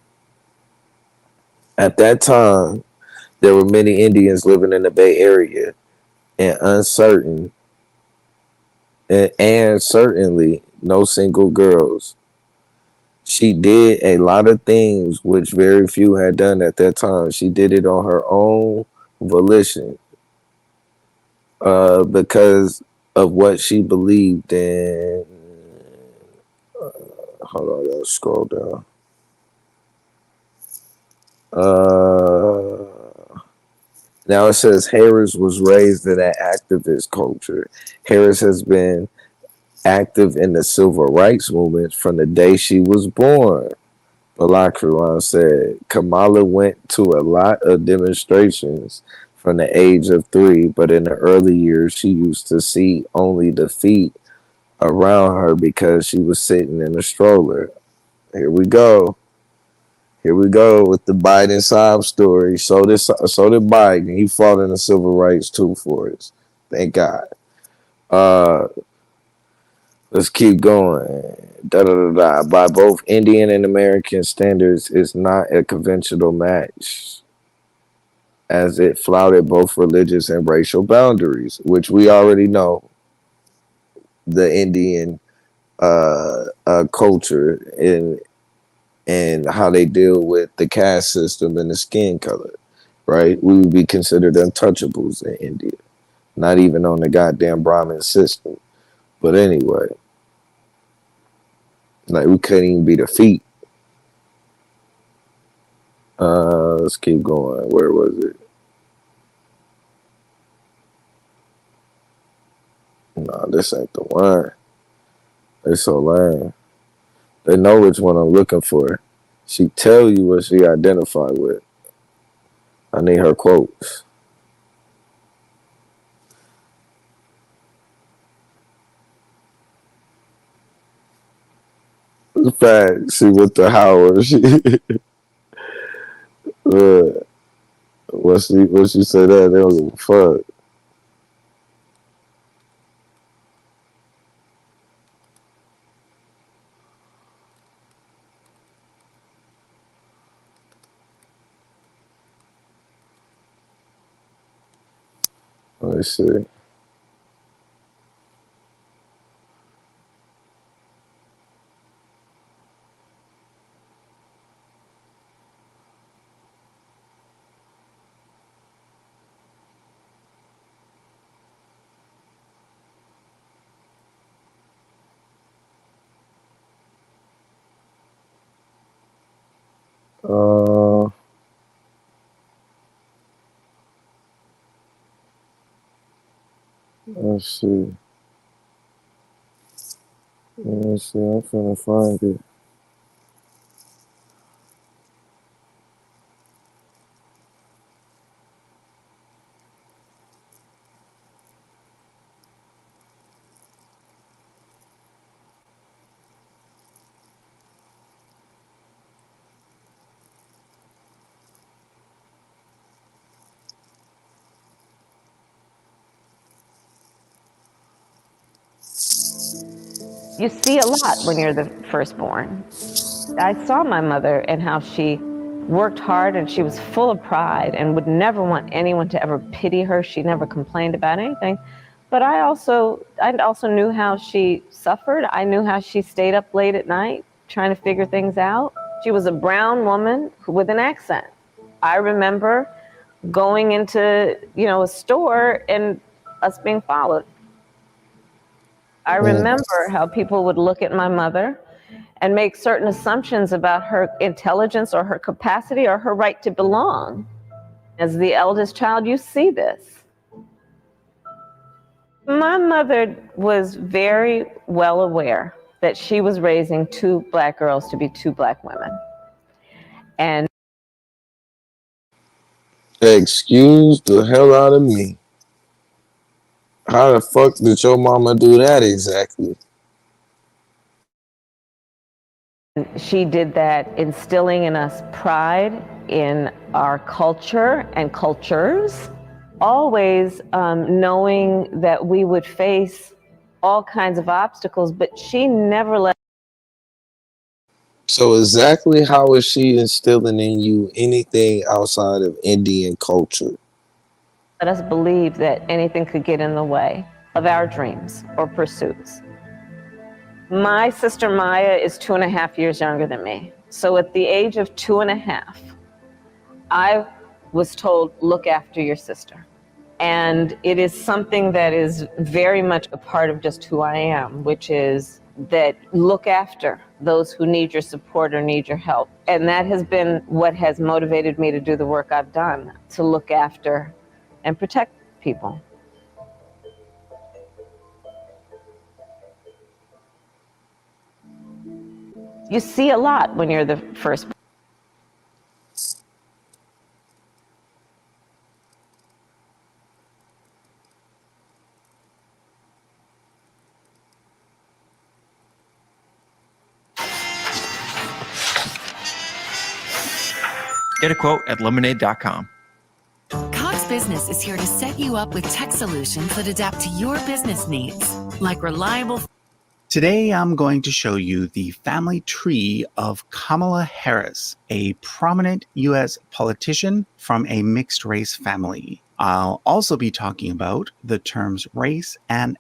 At that time, there were many Indians living in the Bay Area, and certainly no single girls. She did a lot of things which very few had done at that time. She did it on her own volition, because of what she believed in. Hold on, let's scroll down. Now it says Harris was raised in an activist culture. Harris has been active in the civil rights movement from the day she was born. Balakrwan said Kamala went to a lot of demonstrations from the age of 3, but in the early years she used to see only the feet around her because she was sitting in a stroller. Here we go. Here we go with the Biden sob story. So did Biden. He fought in the civil rights too for us. Thank God. Let's keep going. By both Indian and American standards, it's not a conventional match, as it flouted both religious and racial boundaries, which we already know. The Indian culture and how they deal with the caste system and the skin color, right? We would be considered untouchables in India, not even on the goddamn Brahmin system. But anyway, like we couldn't even be the feet. Let's keep going. Where was it? No, this ain't the one. It's so lame. They know which one I'm looking for. She tell you what she identify with. I need her quotes. In fact, she with the Howard. She what she say that they don't give a fuck. Let me see. Let's see. Let's see. I'm finna find it. You see a lot when you're the firstborn. I saw my mother and how she worked hard, and she was full of pride and would never want anyone to ever pity her. She never complained about anything. But I also knew how she suffered. I knew how she stayed up late at night trying to figure things out. She was a brown woman with an accent. I remember going into, a store and us being followed. I remember how people would look at my mother and make certain assumptions about her intelligence or her capacity or her right to belong. As the eldest child, you see this. My mother was very well aware that she was raising two Black girls to be two Black women. And Excuse the hell out of me. How the fuck did your mama do that exactly? she did that instilling in us pride in our culture and cultures, always knowing that we would face all kinds of obstacles, but she never let So exactly how is she instilling in you anything outside of Indian culture? us believe that anything could get in the way of our dreams or pursuits. My sister Maya is 2.5 years younger than me. So at the age of 2.5, I was told, look after your sister. And it is something that is very much a part of just who I am, which is that look after those who need your support or need your help. And that has been what has motivated me to do the work I've done, to look after and protect people. You see a lot when you're the first. Get a quote at lemonade.com. Cox Business is here to set you up with tech solutions that adapt to your business needs, like reliable. Today, I'm going to show you the family tree of Kamala Harris, a prominent U.S. politician from a mixed race family. I'll also be talking about the terms race and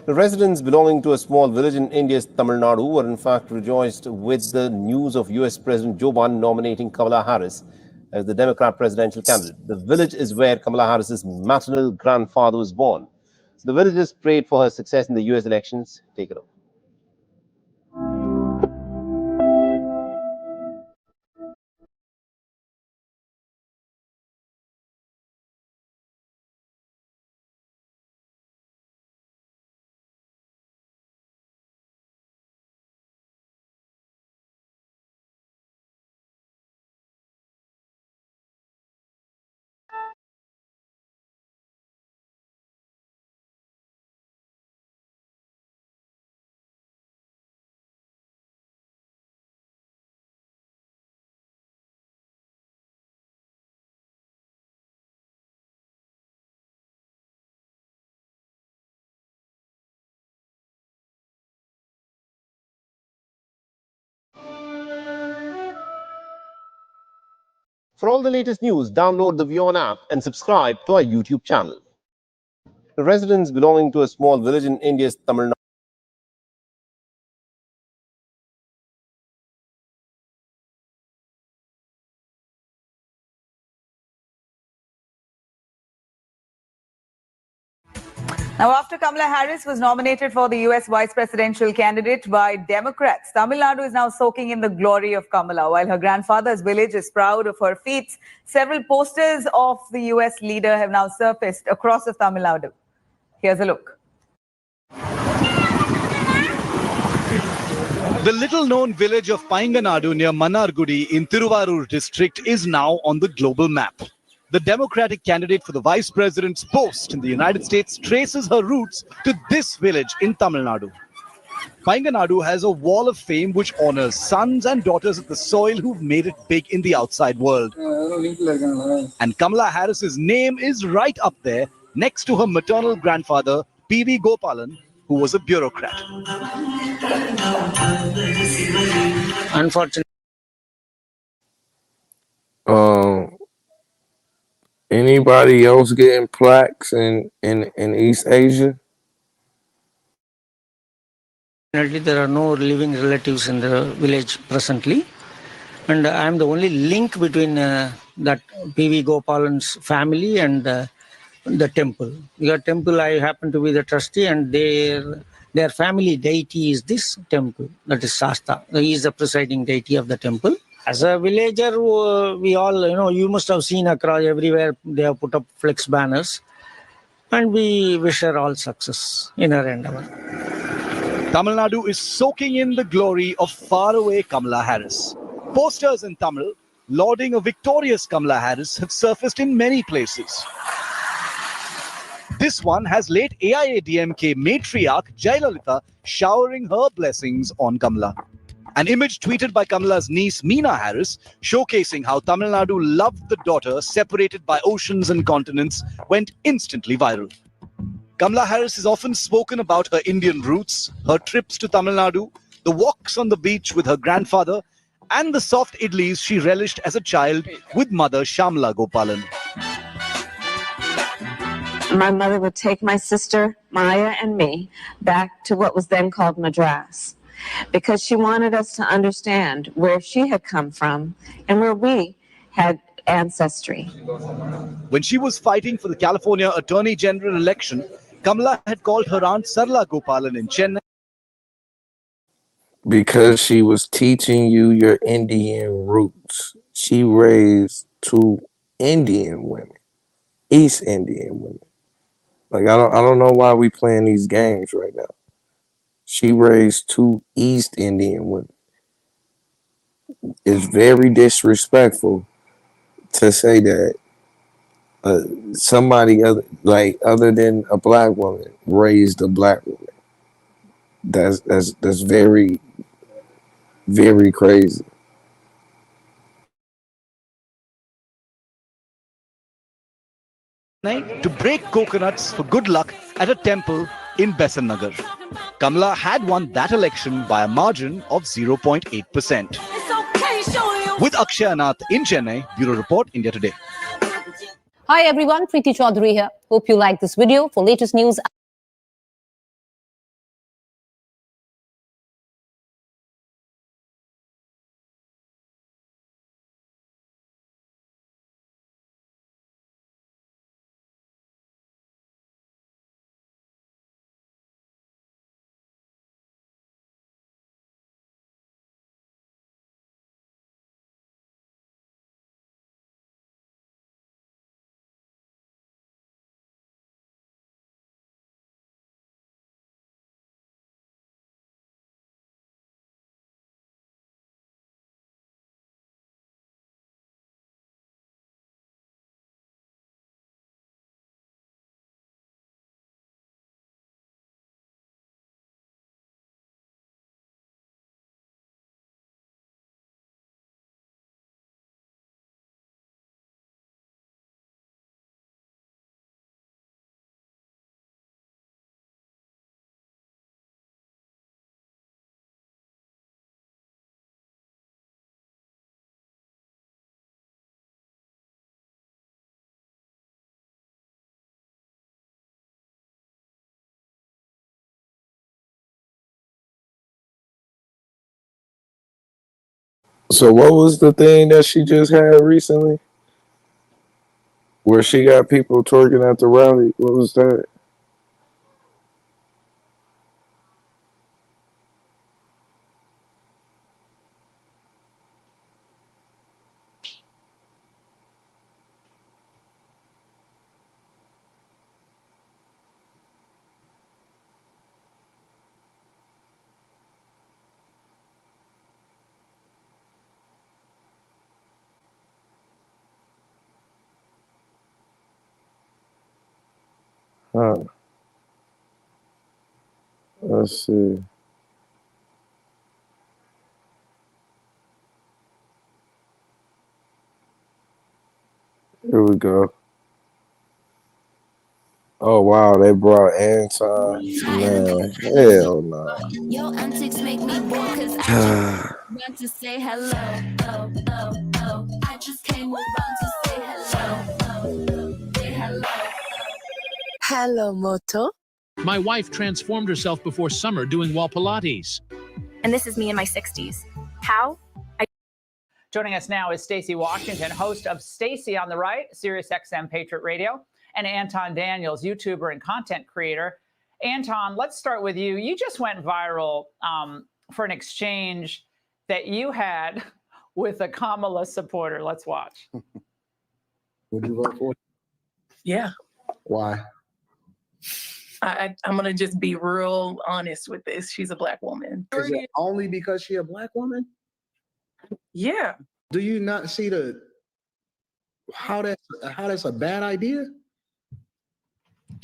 The residents belonging to a small village in India's Tamil Nadu were in fact rejoiced with the news of US President Joe Biden nominating Kamala Harris as the Democrat presidential candidate. The village is where Kamala Harris's maternal grandfather was born. The villagers prayed for her success in the US elections. Take it over. For all the latest news, download the WION app and subscribe to our YouTube channel. Residents belonging to a small village in India's Tamil Nadu. Now, after Kamala Harris was nominated for the U.S. vice presidential candidate by Democrats, Tamil Nadu is now soaking in the glory of Kamala. While her grandfather's village is proud of her feats, several posters of the U.S. leader have now surfaced across of Tamil Nadu. Here's a look. The little-known village of Painganadu near Mannargudi in Thiruvarur district is now on the global map. The Democratic candidate for the vice president's post in the United States traces her roots to this village in Tamil Nadu. Painganadu has a wall of fame which honors sons and daughters of the soil who've made it big in the outside world. And Kamala Harris's name is right up there next to her maternal grandfather, P.V. Gopalan, who was a bureaucrat. Unfortunately. Anybody else getting plaques in East Asia? There are no living relatives in the village presently, and I am the only link between that P.V. Gopalan's family and the temple. Your temple, I happen to be the trustee, and their family deity is this temple, that is Shasta. He is the presiding deity of the temple. As a villager, we all, you must have seen across everywhere they have put up flex banners, and we wish her all success in her endeavor. Tamil Nadu is soaking in the glory of faraway Kamala Harris. Posters in Tamil lauding a victorious Kamala Harris have surfaced in many places. This one has late AIADMK matriarch Jayalalitha showering her blessings on Kamala. An image tweeted by Kamala's niece Meena Harris showcasing how Tamil Nadu loved the daughter separated by oceans and continents went instantly viral. Kamala Harris is often spoken about her Indian roots, her trips to Tamil Nadu, the walks on the beach with her grandfather, and the soft idlis she relished as a child with mother Shamla Gopalan. My mother would take my sister, Maya, and me back to what was then called Madras, because she wanted us to understand where she had come from and where we had ancestry. When she was fighting for the California Attorney General election, Kamala had called her aunt Sarla Gopalan in Chennai. Because she was teaching you your Indian roots. She raised 2 Indian women, East Indian women. Like I don't know why we playing these games right now. She raised 2 East Indian women. It's very disrespectful to say that somebody other than a black woman raised a black woman. That's very, very crazy. To break coconuts for good luck at a temple in Besan Nagar. Kamala had won that election by a margin of 0.8%. With Akshay Anath in Chennai, Bureau Report, India Today. Hi everyone, Preeti Chaudhary here. Hope you like this video. For latest news So what was the thing that she just had recently? Where she got people twerking at the rally? What was that? Huh. Let's see. Here we go. Oh wow, they brought Anton. Man, hell no. Your antics make me bored cause I want to say hello. Oh, oh, oh. I just came around to say hello. Say hello. Hello, Moto. My wife transformed herself before summer doing wall Pilates. And this is me in my 60s. How? Joining us now is Stacey Washington, host of Stacey on the Right, SiriusXM Patriot Radio, and Anton Daniels, YouTuber and content creator. Anton, let's start with you. You just went viral for an exchange that you had with a Kamala supporter. Let's watch. Would you vote for? Yeah, Why? I'm going to just be real honest with this. She's a Black woman. Is it only because she a Black woman? Yeah. Do you not see how that's a bad idea?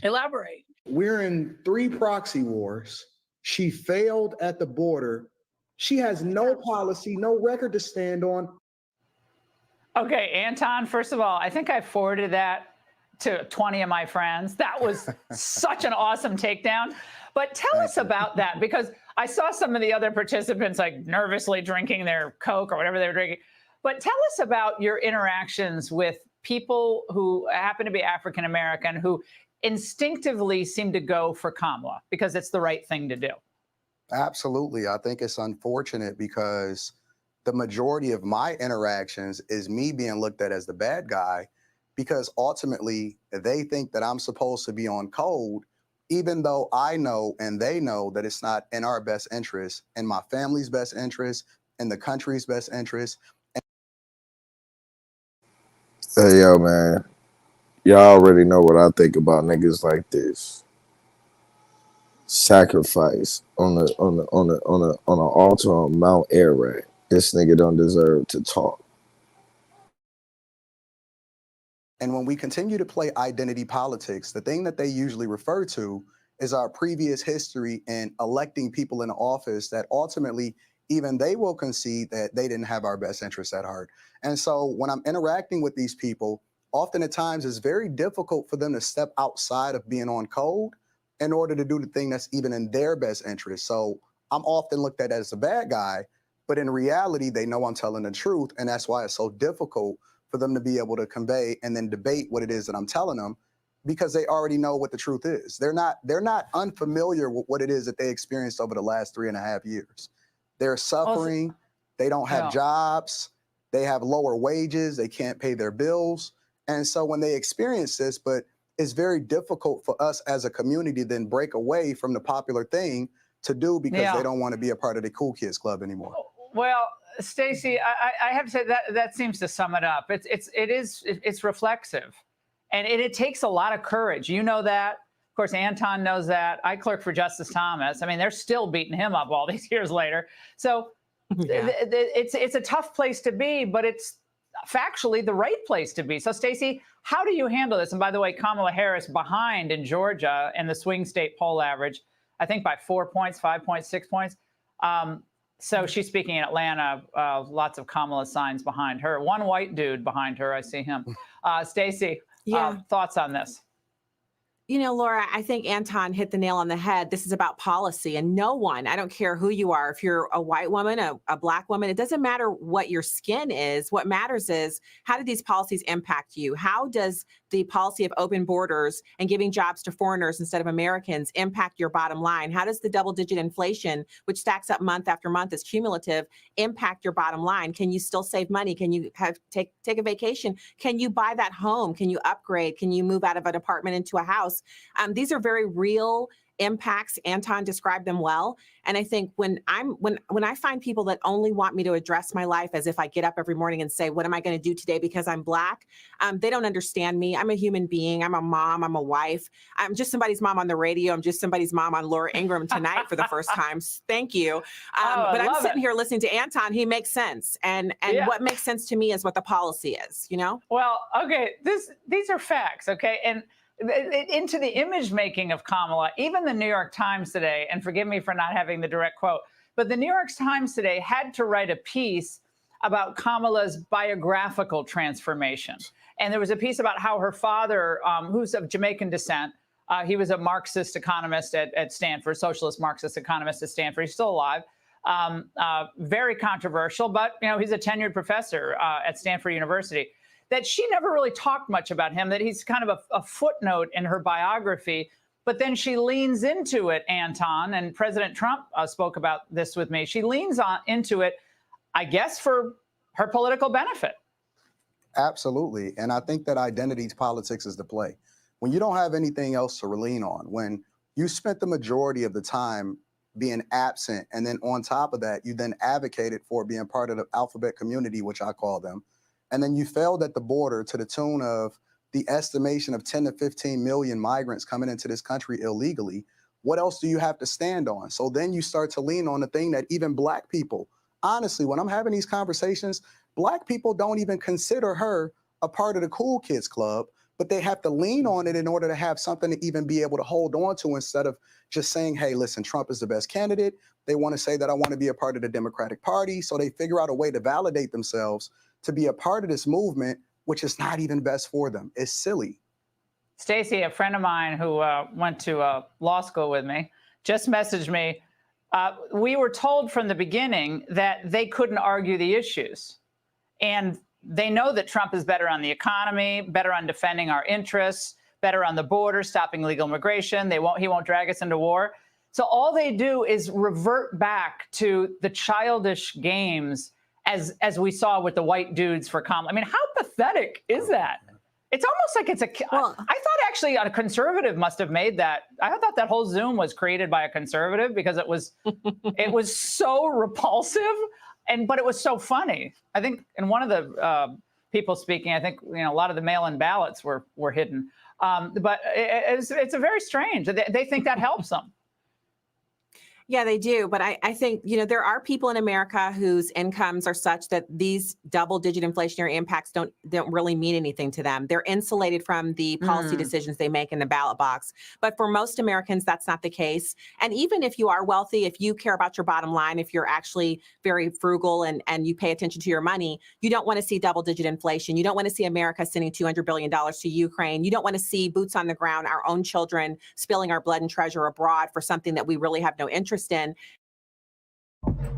Elaborate. We're in 3 proxy wars. She failed at the border. She has no policy, no record to stand on. Okay, Anton, first of all, I think I forwarded that to 20 of my friends. That was such an awesome takedown. But tell us about that, because I saw some of the other participants like nervously drinking their Coke or whatever they were drinking. But tell us about your interactions with people who happen to be African American who instinctively seem to go for Kamala because it's the right thing to do. Absolutely. I think it's unfortunate because the majority of my interactions is me being looked at as the bad guy, because ultimately they think that I'm supposed to be on code, even though I know and they know that it's not in our best interest, in my family's best interest, in the country's best interest. Hey yo, man. Y'all already know what I think about niggas like this. Sacrifice on the altar on Mount Ararat. This nigga don't deserve to talk. And when we continue to play identity politics, the thing that they usually refer to is our previous history in electing people in office that ultimately even they will concede that they didn't have our best interests at heart. And so when I'm interacting with these people, often at times it's very difficult for them to step outside of being on code in order to do the thing that's even in their best interest. So I'm often looked at as a bad guy, but in reality, they know I'm telling the truth. And that's why it's so difficult for them to be able to convey and then debate what it is that I'm telling them, because they already know what the truth is. They're not unfamiliar with what it is that they experienced over the last 3.5 years. They're suffering. They don't have jobs. They have lower wages. They can't pay their bills. And so when they experience this, but it's very difficult for us as a community then break away from the popular thing to do because they don't want to be a part of the cool kids club anymore. Well, Stacey, I have to say that seems to sum it up. It's reflexive, and it takes a lot of courage. You know that. Of course, Anton knows that. I clerk for Justice Thomas. I mean, they're still beating him up all these years later. So it's a tough place to be, but it's factually the right place to be. So, Stacey, how do you handle this? And by the way, Kamala Harris behind in Georgia in the swing state poll average, I think by 4 points, 5 points, 6 points. So she's speaking in Atlanta, lots of Kamala signs behind her. One white dude behind her, I see him. Stacey, thoughts on this? Laura, I think Anton hit the nail on the head. This is about policy, and no one, I don't care who you are, if you're a white woman, a black woman, it doesn't matter what your skin is. What matters is, how do these policies impact you? How does the policy of open borders and giving jobs to foreigners instead of Americans impact your bottom line? How does the double-digit inflation, which stacks up month after month, is cumulative, impact your bottom line? Can you still save money? Can you take a vacation? Can you buy that home? Can you upgrade? Can you move out of an apartment into a house? These are very real impacts. Anton described them well. And I think when I find people that only want me to address my life as if I get up every morning and say, what am I going to do today because I'm Black? They don't understand me. I'm a human being. I'm a mom. I'm a wife. I'm just somebody's mom on the radio. I'm just somebody's mom on Laura Ingraham tonight for the first time. Thank you. But I'm sitting here listening to Anton. He makes sense. And what makes sense to me is what the policy is, Well, okay, these are facts, okay? And into the image making of Kamala, even the New York Times today, and forgive me for not having the direct quote, but the New York Times today had to write a piece about Kamala's biographical transformation. And there was a piece about how her father, who's of Jamaican descent, he was a Marxist economist at Stanford, socialist Marxist economist at Stanford. He's still alive. Very controversial, but he's a tenured professor at Stanford University. That she never really talked much about him, that he's kind of a footnote in her biography. But then she leans into it, Anton, and President Trump spoke about this with me. She leans into it, I guess, for her political benefit. Absolutely. And I think that identity politics is the play. When you don't have anything else to lean on, when you spent the majority of the time being absent, and then on top of that, you then advocated for being part of the alphabet community, which I call them, and then you failed at the border to the tune of the estimation of 10 to 15 million migrants coming into this country illegally. What else do you have to stand on? So then you start to lean on the thing that even Black people, honestly, when I'm having these conversations, Black people don't even consider her a part of the cool kids club, but they have to lean on it in order to have something to even be able to hold on to, instead of just saying, hey, listen, Trump is the best candidate. They want to say that I want to be a part of the Democratic Party. So they figure out a way to validate themselves to be a part of this movement, which is not even best for them. It's silly. Stacey, a friend of mine who went to law school with me, just messaged me. We were told from the beginning that they couldn't argue the issues. And they know that Trump is better on the economy, better on defending our interests, better on the border, stopping illegal immigration. He won't drag us into war. So all they do is revert back to the childish games as we saw with the white dudes for Kamala. I mean, how pathetic is that? It's almost like it's I thought actually a conservative must have made that. I thought that whole Zoom was created by a conservative because it was so repulsive, but it was so funny. I think in one of the people speaking, I think a lot of the mail-in ballots were hidden. But it's a very strange. They think that helps them. Yeah, they do. But I think, there are people in America whose incomes are such that these double-digit inflationary impacts don't really mean anything to them. They're insulated from the policy decisions they make in the ballot box. But for most Americans, that's not the case. And even if you are wealthy, if you care about your bottom line, if you're actually very frugal and you pay attention to your money, you don't want to see double-digit inflation. You don't want to see America sending $200 billion to Ukraine. You don't want to see boots on the ground, our own children spilling our blood and treasure abroad for something that we really have no interest in.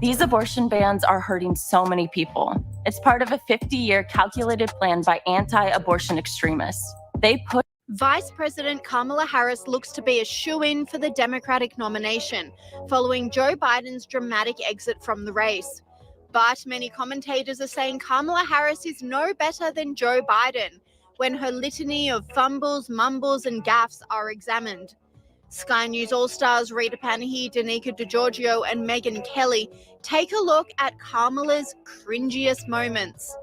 These abortion bans are hurting so many people. It's part of a 50-year calculated plan by anti-abortion extremists. Vice President Kamala Harris looks to be a shoo-in for the Democratic nomination, following Joe Biden's dramatic exit from the race. But many commentators are saying Kamala Harris is no better than Joe Biden when her litany of fumbles, mumbles, and gaffes are examined. Sky News All-Stars Rita Panahi, Danica DiGiorgio, and Megyn Kelly take a look at Kamala's cringiest moments.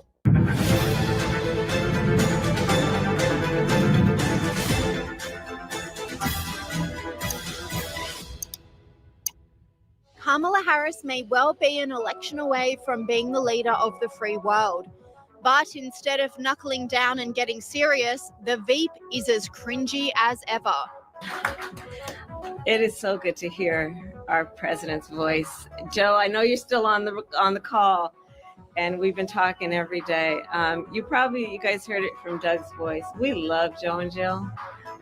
Kamala Harris may well be an election away from being the leader of the free world. But instead of knuckling down and getting serious, the Veep is as cringy as ever. It is so good to hear our president's voice. Joe, I know you're still on the call, and we've been talking every day. You guys heard it from Doug's voice. We love Joe and Jill.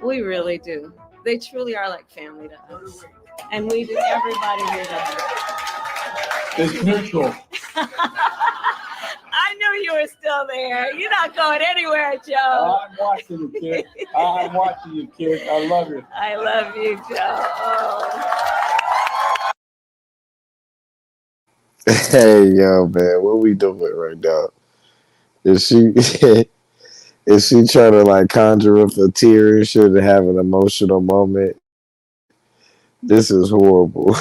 We really do. They truly are like family to us. And we do everybody here to us. It's mutual. I knew you were still there. You're not going anywhere, Joe. I'm watching you, kid. I'm watching you, kid. I love you. I love you, Joe. Hey, yo, man, what we doing right now? Is she is she trying to like conjure up a tear and shit and have an emotional moment? This is horrible.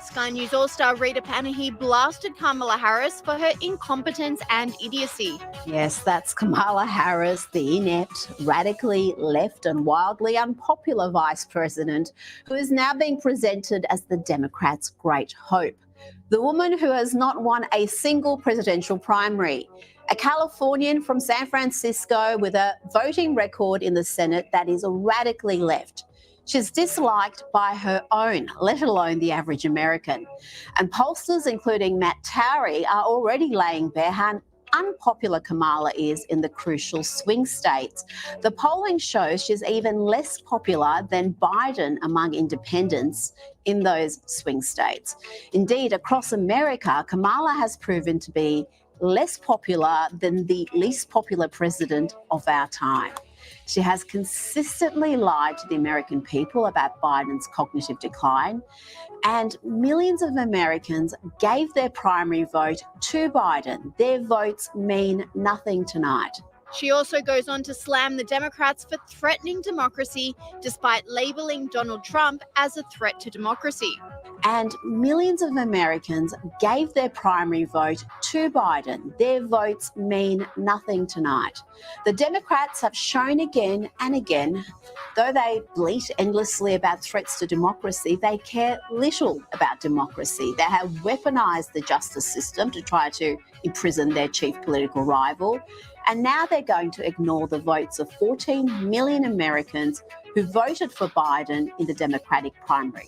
Sky News All-Star Rita Panahi blasted Kamala Harris for her incompetence and idiocy. Yes, that's Kamala Harris, the inept, radically left and wildly unpopular vice president, who is now being presented as the Democrats' great hope. The woman who has not won a single presidential primary. A Californian from San Francisco with a voting record in the Senate that is radically left. She's disliked by her own, let alone the average American. And pollsters, including Matt Towery, are already laying bare how unpopular Kamala is in the crucial swing states. The polling shows she's even less popular than Biden among independents in those swing states. Indeed, across America, Kamala has proven to be less popular than the least popular president of our time. She has consistently lied to the American people about Biden's cognitive decline, and millions of Americans gave their primary vote to Biden. Their votes mean nothing tonight. She also goes on to slam the Democrats for threatening democracy, despite labeling Donald Trump as a threat to democracy. And millions of Americans gave their primary vote to Biden. Their votes mean nothing tonight. The Democrats have shown again and again, though they bleat endlessly about threats to democracy, they care little about democracy. They have weaponized the justice system to try to imprison their chief political rival. And now they're going to ignore the votes of 14 million Americans who voted for Biden in the Democratic primary.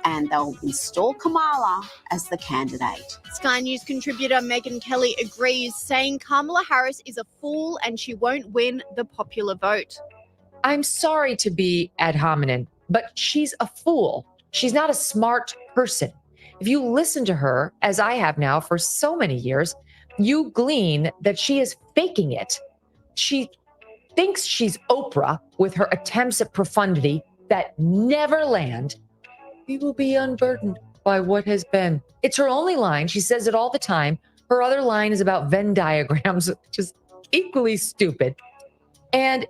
And they'll install Kamala as the candidate. Sky News contributor Megyn Kelly agrees, saying Kamala Harris is a fool and she won't win the popular vote. I'm sorry to be ad hominem, but she's a fool. She's not a smart person. If you listen to her, as I have now for so many years, you glean that she is faking it. She thinks she's Oprah with her attempts at profundity that never land. We will be unburdened by what has been. It's her only line. She says it all the time. Her other line is about Venn diagrams, which is equally stupid. And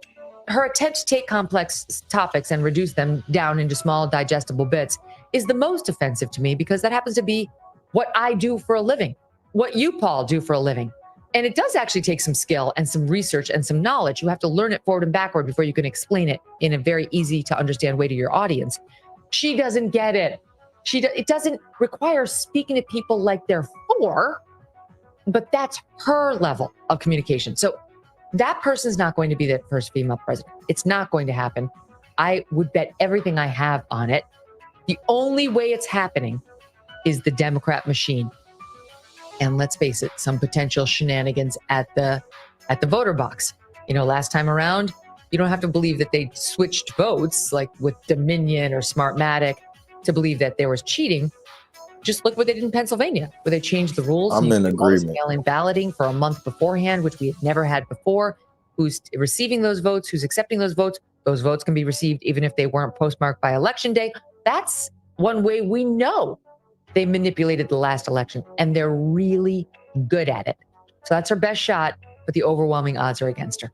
her attempt to take complex topics and reduce them down into small, digestible bits is the most offensive to me, because that happens to be what I do for a living, what you, Paul, do for a living. And it does actually take some skill and some research and some knowledge. You have to learn it forward and backward before you can explain it in a very easy to understand way to your audience. She doesn't get it. It doesn't require speaking to people like they're four, but that's her level of communication. So that person's not going to be the first female president. It's not going to happen. I would bet everything I have on it. The only way it's happening is the Democrat machine. And let's face it, some potential shenanigans at the voter box. You know, last time around, you don't have to believe that they switched votes like with Dominion or Smartmatic to believe that there was cheating. Just look what they did in Pennsylvania, where they changed the rules. I'm in agreement. Mail-in balloting for a month beforehand, which we had never had before. Who's receiving those votes? Who's accepting those votes? Those votes can be received even if they weren't postmarked by Election Day. That's one way we know they manipulated the last election, and they're really good at it. So that's her best shot, but the overwhelming odds are against her.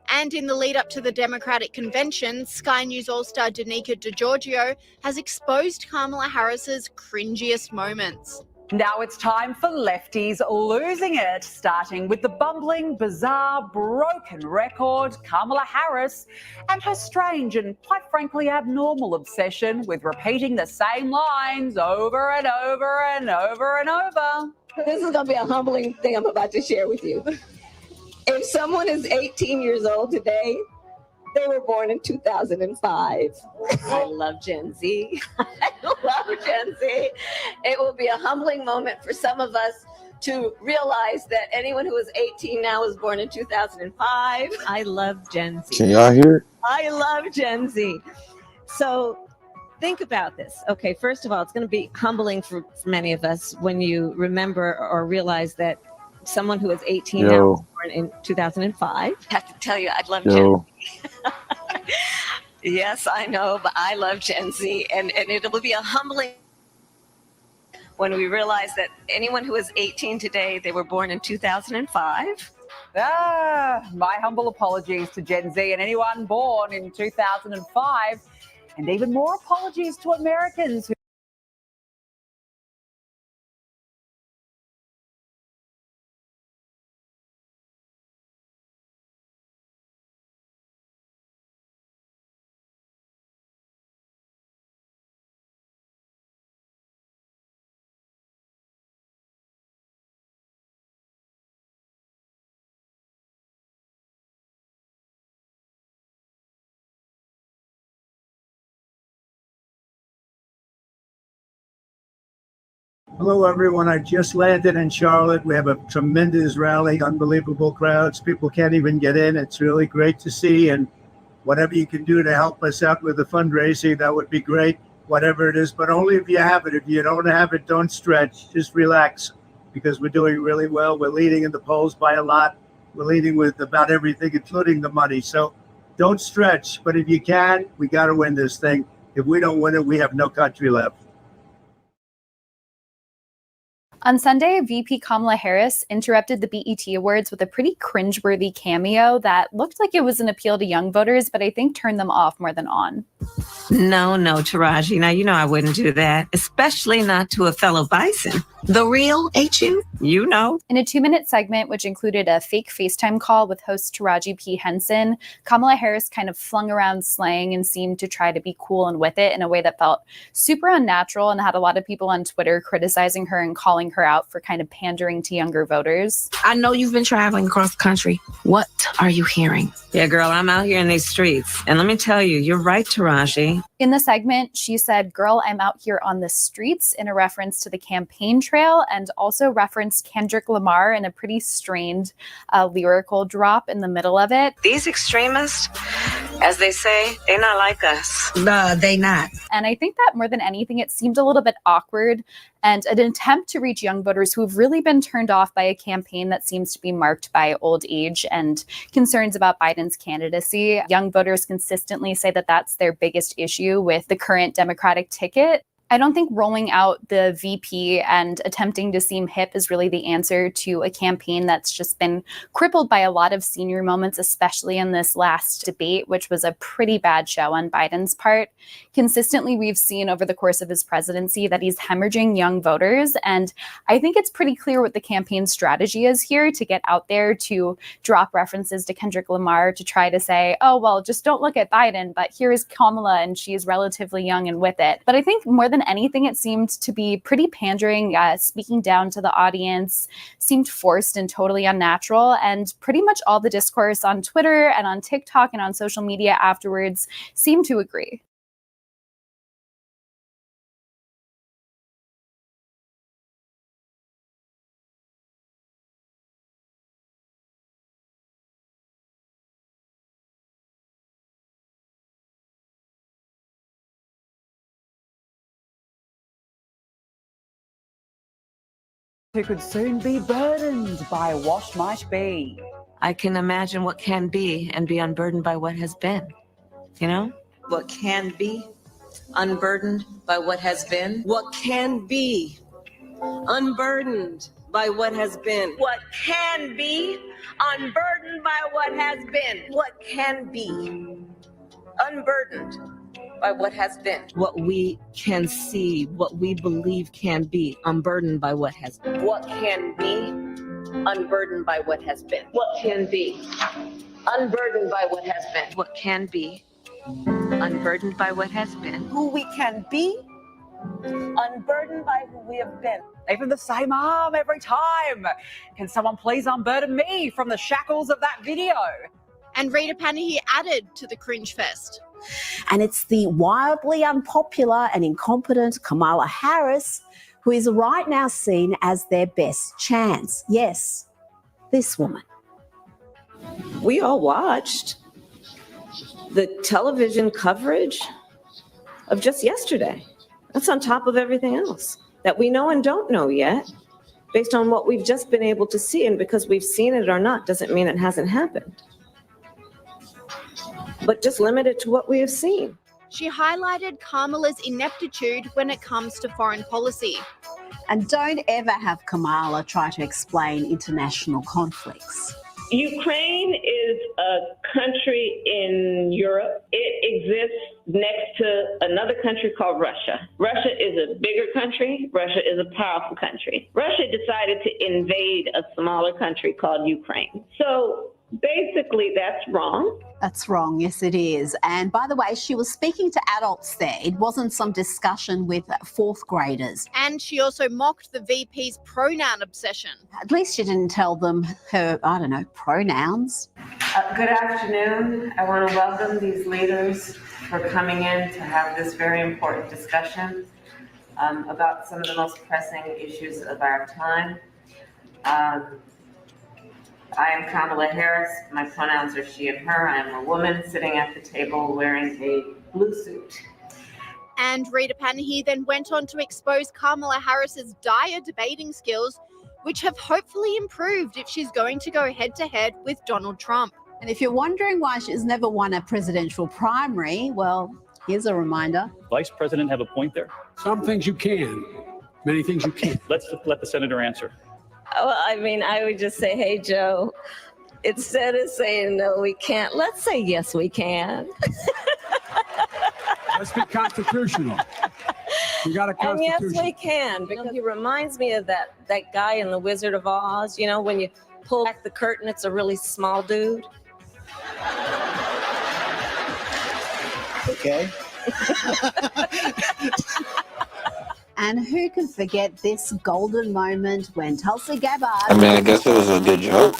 And in the lead up to the Democratic convention, Sky News All-Star Danica DiGiorgio has exposed Kamala Harris's cringiest moments. Now it's time for lefties losing it, starting with the bumbling, bizarre, broken record, Kamala Harris, and her strange and quite frankly abnormal obsession with repeating the same lines over and over and over and over. This is going to be a humbling thing I'm about to share with you. If someone is 18 years old today, They were born in 2005. I love Gen Z. I love Gen Z. It will be a humbling moment for some of us to realize that anyone who is 18 now was born in 2005. I love Gen Z. Can y'all hear it? I love Gen Z. So think about this. Okay, first of all, it's going to be humbling for many of us when you remember or realize that someone who is 18 now was born in 2005. I have to tell you, I love Gen Z. Yes, I know, but I love Gen Z. And it will be a humbling when we realize that anyone who is 18 today, they were born in 2005. My humble apologies to Gen Z and anyone born in 2005. And even more apologies to Americans who Hello, everyone. I just landed in Charlotte. We have a tremendous rally, unbelievable crowds. People can't even get in. It's really great to see. And whatever you can do to help us out with the fundraising, that would be great, whatever it is. But only if you have it. If you don't have it, don't stretch. Just relax, because we're doing really well. We're leading in the polls by a lot. We're leading with about everything, including the money. So don't stretch. But if you can, we got to win this thing. If we don't win it, we have no country left. On Sunday, VP Kamala Harris interrupted the BET Awards with a pretty cringeworthy cameo that looked like it was an appeal to young voters, but I think turned them off more than on. No, Taraji. Now, you know I wouldn't do that, especially not to a fellow bison. The real HU? You know. In a 2-minute segment, which included a fake FaceTime call with host Taraji P. Henson, Kamala Harris kind of flung around slang and seemed to try to be cool and with it in a way that felt super unnatural and had a lot of people on Twitter criticizing her and calling her out for kind of pandering to younger voters. I know you've been traveling across the country. What are you hearing? Yeah, girl, I'm out here in these streets. And let me tell you, you're right, Taraji. In the segment, she said, "Girl, I'm out here on the streets," in a reference to the campaign trail, and also referenced Kendrick Lamar in a pretty strained lyrical drop in the middle of it. These extremists, as they say, they're not like us. No, they not. And I think that more than anything, it seemed a little bit awkward and an attempt to reach young voters who've really been turned off by a campaign that seems to be marked by old age and concerns about Biden's candidacy. Young voters consistently say that that's their biggest issue with the current Democratic ticket. I don't think rolling out the VP and attempting to seem hip is really the answer to a campaign that's just been crippled by a lot of senior moments, especially in this last debate, which was a pretty bad show on Biden's part. Consistently, we've seen over the course of his presidency that he's hemorrhaging young voters. And I think it's pretty clear what the campaign strategy is here, to get out there to drop references to Kendrick Lamar, to try to say, oh, well, just don't look at Biden, but here's Kamala and she's relatively young and with it. But I think more than anything, it seemed to be pretty pandering, speaking down to the audience, seemed forced and totally unnatural. And pretty much all the discourse on Twitter and on TikTok and on social media afterwards seemed to agree. who could soon be burdened by Wash Might Be. I can imagine what can be and be unburdened by what has been. You know? What can be unburdened by what has been. What can be unburdened by what has been. What can be unburdened by what has been. What can be unburdened by what has been. What we can see, what we believe can be unburdened by what has been. What can be unburdened by what has been. What can be unburdened by what has been. What can be unburdened by what has been. Who we can be, unburdened by who we have been. Even the same arm every time. Can someone please unburden me from the shackles of that video? And Rita Panahi added to the cringe fest. And it's the wildly unpopular and incompetent Kamala Harris who is right now seen as their best chance. Yes, this woman. We all watched the television coverage of just yesterday. That's on top of everything else that we know and don't know yet, based on what we've just been able to see. And because we've seen it or not doesn't mean it hasn't happened. But just limited to what we have seen. She highlighted Kamala's ineptitude when it comes to foreign policy. And don't ever have Kamala try to explain international conflicts. Ukraine is a country in Europe. It exists next to another country called Russia. Russia is a bigger country. Russia is a powerful country. Russia decided to invade a smaller country called Ukraine. So basically, that's wrong. That's wrong, yes it is. And by the way, she was speaking to adults there. It wasn't some discussion with fourth graders. And she also mocked the VP's pronoun obsession. At least she didn't tell them her, I don't know, pronouns. Good afternoon. I want to welcome these leaders for coming in to have this very important discussion about some of the most pressing issues of our time. I am Kamala Harris. My pronouns are she and her. I am a woman sitting at the table wearing a blue suit. And Rita Panahi then went on to expose Kamala Harris's dire debating skills, which have hopefully improved if she's going to go head-to-head with Donald Trump. And if you're wondering why she's never won a presidential primary, well, here's a reminder. Vice President have a point there? Some things you can, many things you can't. Let's let the senator answer. Well, I mean, I would just say, hey, Joe, instead of saying no, we can't, let's say yes, we can. Let's be constitutional. We got a And constitution. yes, we can, because he reminds me of that guy in The Wizard of Oz. You know, when you pull back the curtain, it's a really small dude. Okay. And who can forget this golden moment when Tulsi Gabbard... I mean, I guess it was a good joke.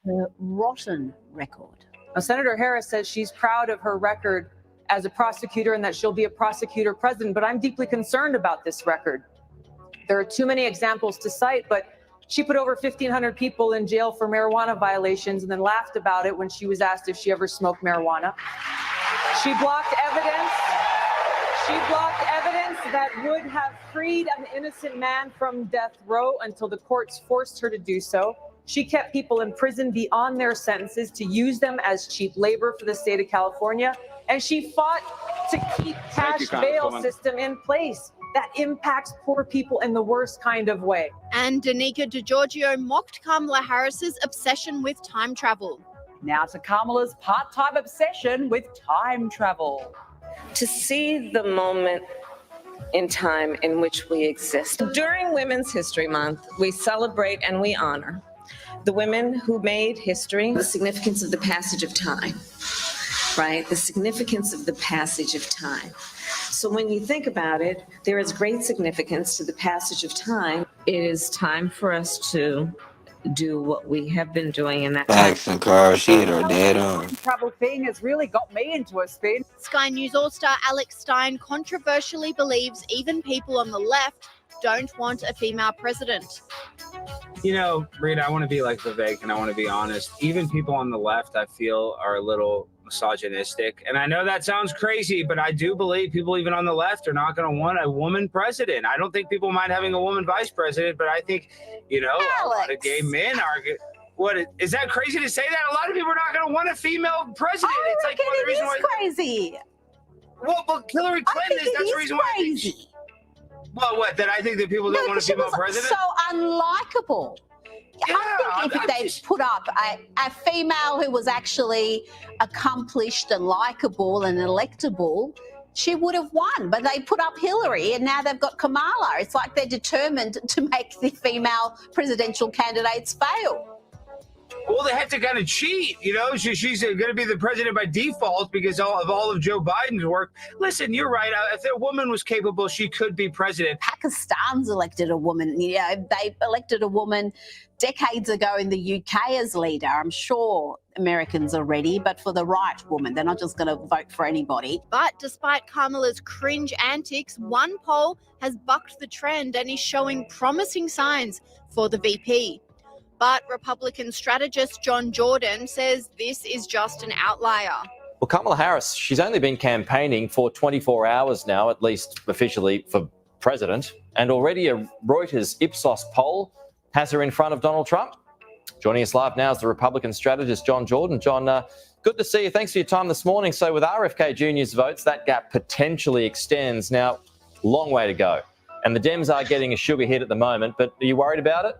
...the rotten record. Now, Senator Harris says she's proud of her record as a prosecutor and that she'll be a prosecutor president, but I'm deeply concerned about this record. There are too many examples to cite, but she put over 1,500 people in jail for marijuana violations and then laughed about it when she was asked if she ever smoked marijuana. She blocked evidence. She blocked evidence that would have freed an innocent man from death row until the courts forced her to do so. She kept people in prison beyond their sentences to use them as cheap labor for the state of California. And she fought to keep cash bail system in place that impacts poor people in the worst kind of way. And Danica DiGiorgio mocked Kamala Harris's obsession with time travel. Now to Kamala's part-time obsession with time travel. To see the moment in time in which we exist. During Women's History Month, we celebrate and we honor the women who made history. The significance of the passage of time, right? The significance of the passage of time. So when you think about it, there is great significance to the passage of time. It is time for us to do what we have been doing, and that's Facts and Carl, she hit her dead on. Travel thing has really got me into a spin. Sky News All-Star Alex Stein controversially believes even people on the left don't want a female president. You know, Rita, I want to be like Vivek and I want to be honest. Even people on the left, I feel, are a little misogynistic. And I know that sounds crazy, but I do believe people even on the left are not going to want a woman president. I don't think people mind having a woman vice president, but I think, you know, a lot of gay men are good. What is that crazy to say that? A lot of people are not going to want a female president. It's like one of the reasons why crazy. Well, but Hillary Clinton is that's the reason why. Crazy. Well, what? That I think that people don't want a female president? So unlikable. Yeah, I think if they put up a female who was actually accomplished and likable and electable, she would have won. But they put up Hillary and now they've got Kamala. It's like they're determined to make the female presidential candidates fail. Well, they have to kind of cheat, you know. She's going to be the president by default because of all of Joe Biden's work. Listen, you're right. If a woman was capable, she could be president. Pakistan's elected a woman. They elected a woman decades ago in the UK as leader. I'm sure Americans are ready, but for the right woman. They're not just going to vote for anybody. But despite Kamala's cringe antics, one poll has bucked the trend and is showing promising signs for the VP. But Republican strategist John Jordan says this is just an outlier. Well, Kamala Harris, she's only been campaigning for 24 hours now, at least officially, for president. And already a Reuters Ipsos poll has her in front of Donald Trump. Joining us live now is the Republican strategist John Jordan. John, good to see you. Thanks for your time this morning. So with RFK Jr.'s votes, that gap potentially extends. Now, long way to go. And the Dems are getting a sugar hit at the moment, but are you worried about it?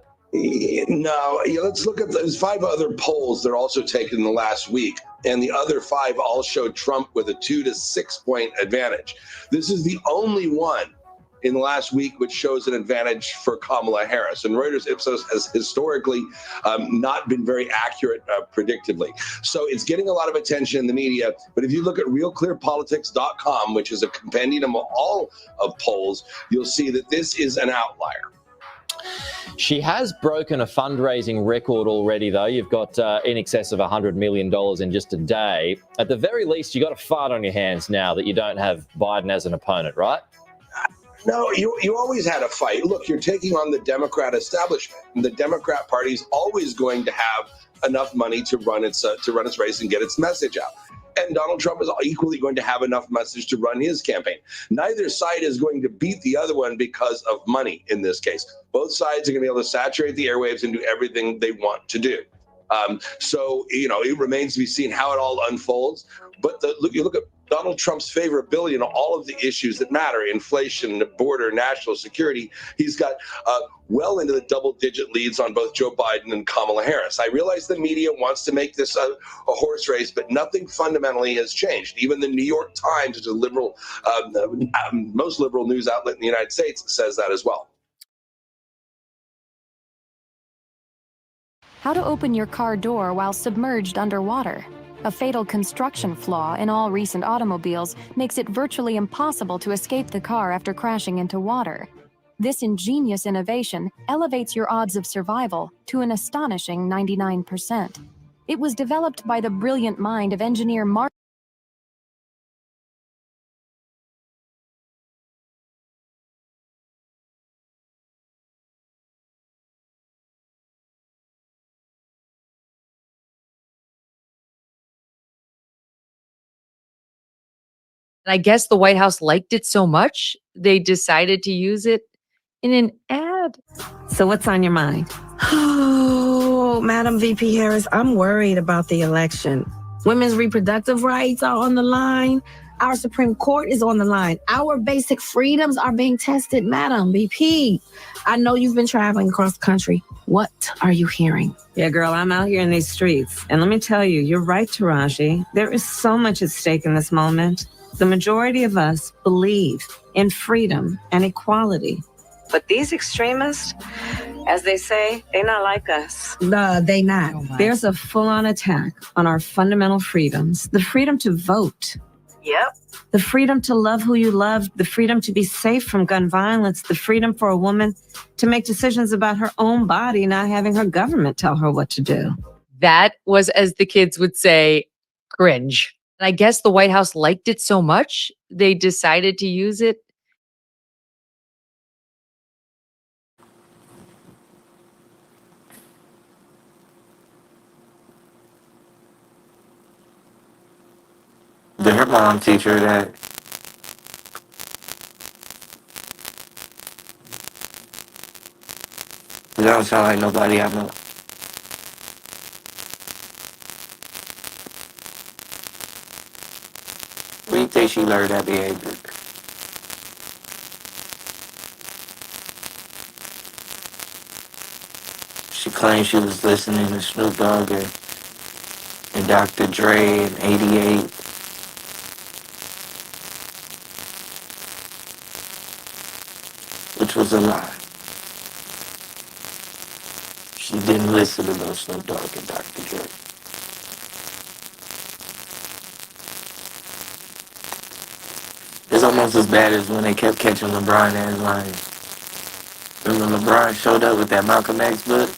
No, let's look at there's 5 other polls that are also taken in the last week, and the other 5 all showed Trump with a 2 to 6 point advantage. This is the only one in the last week which shows an advantage for Kamala Harris. And Reuters Ipsos has historically not been very accurate predictively. So it's getting a lot of attention in the media. But if you look at realclearpolitics.com, which is a compendium of all of polls, you'll see that this is an outlier. She has broken a fundraising record already, though. You've got in excess of $100 million in just a day. At the very least, you've got a fart on your hands now that you don't have Biden as an opponent, right? No, you always had a fight. Look, you're taking on the Democrat establishment. And the Democrat Party is always going to have enough money to run its race and get its message out. And Donald Trump is equally going to have enough message to run his campaign. Neither side is going to beat the other one because of money in this case. Both sides are going to be able to saturate the airwaves and do everything they want to do. So, it remains to be seen how it all unfolds. But you look at Donald Trump's favorability in all of the issues that matter, inflation, the border, national security. He's got well into the double-digit leads on both Joe Biden and Kamala Harris. I realize the media wants to make this a horse race, but nothing fundamentally has changed. Even the New York Times, which is a liberal, most liberal news outlet in the United States, says that as well. How to open your car door while submerged underwater. A fatal construction flaw in all recent automobiles makes it virtually impossible to escape the car after crashing into water. This ingenious innovation elevates your odds of survival to an astonishing 99%. It was developed by the brilliant mind of engineer Mark. And I guess the White House liked it so much, they decided to use it in an ad. So what's on your mind? Oh, Madam VP Harris, I'm worried about the election. Women's reproductive rights are on the line. Our Supreme Court is on the line. Our basic freedoms are being tested, Madam VP. I know you've been traveling across the country. What are you hearing? Yeah, girl, I'm out here in these streets. And let me tell you, you're right, Taraji. There is so much at stake in this moment. The majority of us believe in freedom and equality. But these extremists, as they say, they're not like us. They not. There's a full-on attack on our fundamental freedoms. The freedom to vote. Yep. The freedom to love who you love. The freedom to be safe from gun violence. The freedom for a woman to make decisions about her own body, not having her government tell her what to do. That was, as the kids would say, cringe. And I guess the White House liked it so much, they decided to use it. Did her mom teach her that? It don't sound like nobody I know. Where do you think she learned that behavior? She claims she was listening to Snoop Dogg and Dr. Dre in '88. Which was a lie. She She didn't listen to no Snoop Dogg and Dr. Dre. It's almost as bad as when they kept catching LeBron as lying. Remember LeBron showed up with that Malcolm X book?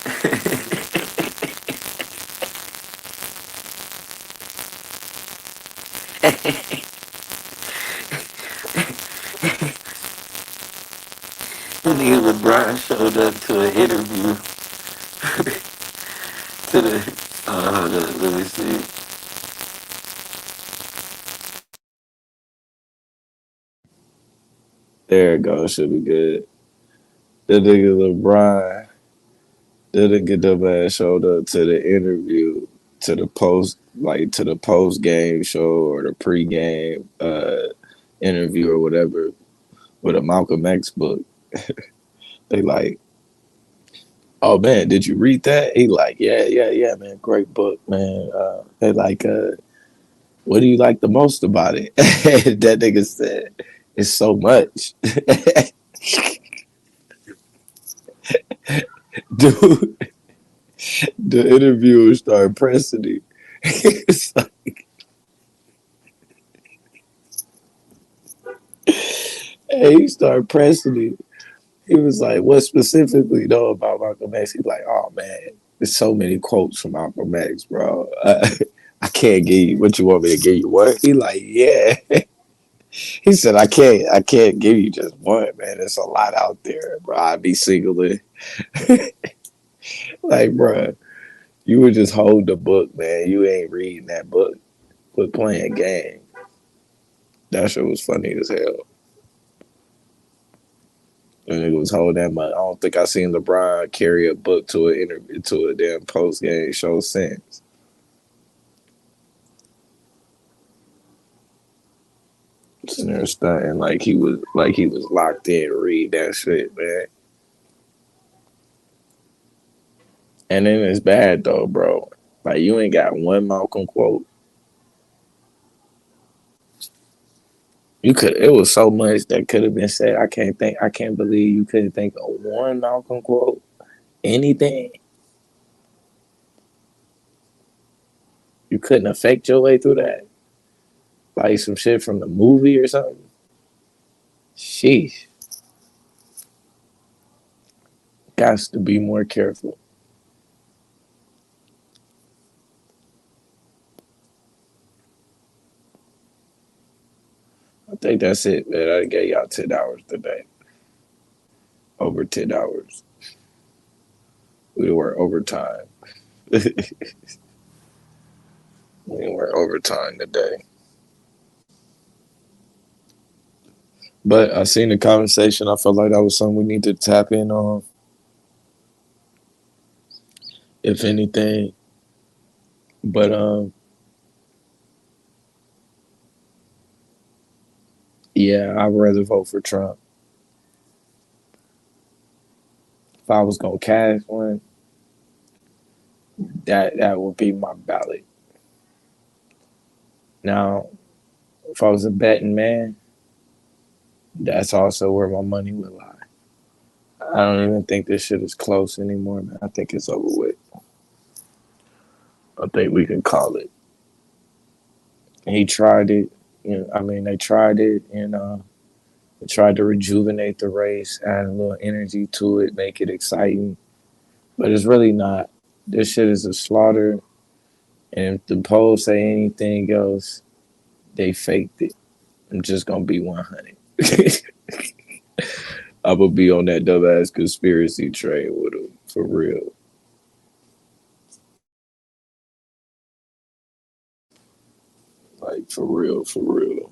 And nigga LeBron showed up to an interview to the hold on, let me see. There it goes. Should be good. The nigga LeBron didn't get the man showed up to the interview, to the post game show or the pre-game interview or whatever with a Malcolm X book. They like, oh man, did you read that? He like, yeah, man, great book, man. They like, what do you like the most about it? That nigga said, it's so much. Dude, the interviewer started pressing him. It's like, he started pressing him. He was like, what specifically though about Malcolm X? He's like, oh man, there's so many quotes from Malcolm X, bro. I can't give you what you want me to give you. What? He like, yeah. He said, I can't give you just one, man. There's a lot out there, bro. I'd be singling. Like, bro, you would just hold the book, man. You ain't reading that book. Quit playing game. That shit was funny as hell. And it was holding that much. I don't think I seen LeBron carry a book to an interview, to a damn post game show since. Sitting there stunting like he was locked in. Read that shit, man. And then it's bad though, bro. Like you ain't got one Malcolm quote. It was so much that could have been said. I can't believe you couldn't think of one Malcolm quote. Anything. You couldn't affect your way through that. Like some shit from the movie or something. Sheesh. Got to be more careful. I think that's it, man. I gave y'all 10 hours today. Over 10 hours. We were overtime. We were overtime today. But I seen the conversation. I felt like that was something we need to tap in on. If anything. But yeah, I'd rather vote for Trump. If I was gonna cast one, that would be my ballot. Now, if I was a betting man, that's also where my money would lie. I don't even think this shit is close anymore, man. I think it's over with. I think we can call it. He tried it. They tried it, and they tried to rejuvenate the race, add a little energy to it, make it exciting. But it's really not. This shit is a slaughter. And if the polls say anything else, they faked it. I'm just gonna be 100. I'm gonna be on that dumbass conspiracy train with him, for real. Like, for real, for real.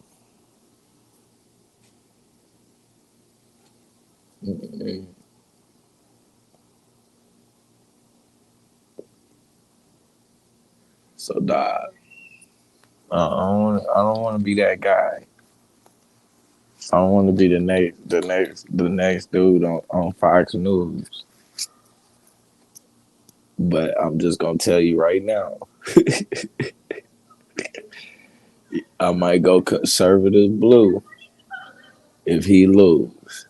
Mm-mm. So, dog, I don't want to be that guy. I don't want to be the next dude on Fox News. But I'm just gonna tell you right now, I might go conservative blue if he lose.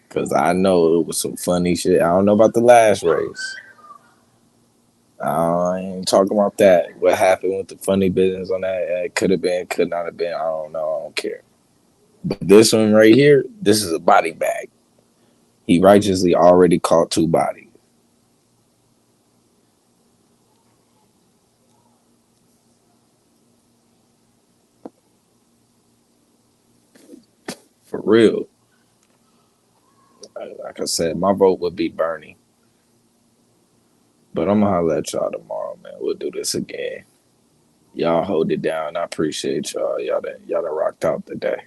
Cause I know it was some funny shit. I don't know about the last race, I ain't talking about that. What happened with the funny business on that? It could have been, could not have been. I don't know. I don't care. But this one right here, this is a body bag. He righteously already caught 2 bodies. For real. Like I said, my vote would be Bernie. But I'm gonna holler at y'all tomorrow, man. We'll do this again. Y'all hold it down. I appreciate y'all. Y'all done rocked out today.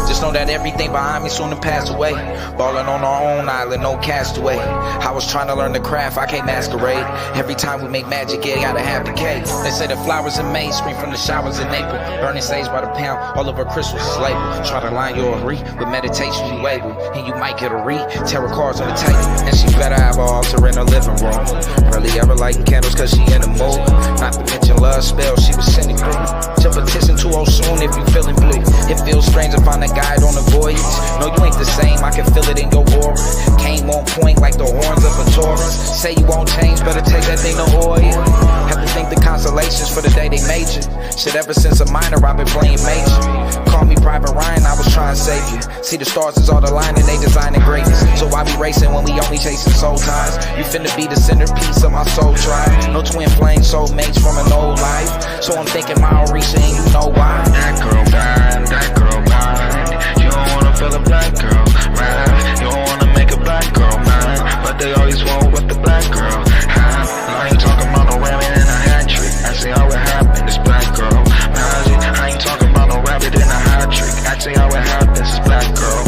Just know that everything behind me soon to pass away. Ballin' on our own island, no castaway. I was trying to learn the craft, I can't masquerade. Every time we make magic, yeah, gotta have the cake. They say the flowers in May spring from the showers in April. Burning sage by the pound, all over Christmas is labeled. Try to line your re with meditation you able, and you might get a read. Tarot cards on the table, and she better have her altar in her living room. Rarely ever lighting candles cause she in the mood. Not to mention love spells she was sending through. Jump a petition too old soon if you feeling blue. It feels strange to find a guide on the voyage. No, you ain't the same, I can feel it in your aura. Came on point like the horns of a Taurus. Say you won't change, better take that thing to oil. Have to think the constellations for the day they made you. Shit, ever since a minor, I've been playing major. Call me Private Ryan, I was trying to save you. See the stars is all the line and they designing greatness. So why be racing when we only chasing soul ties? You finna be the centerpiece of my soul tribe. No twin flame soulmates from an old life. So I'm thinking Maurice and you know why. That girl blind, that girl blind. You don't wanna feel a black girl, right? You don't wanna make a black girl mine, but they always want with the black girl. I ain't talking about no rabbit in a hat trick. I say how it happened, this black girl. I ain't talking about no rabbit in a hat trick. I say how it happened, this black girl.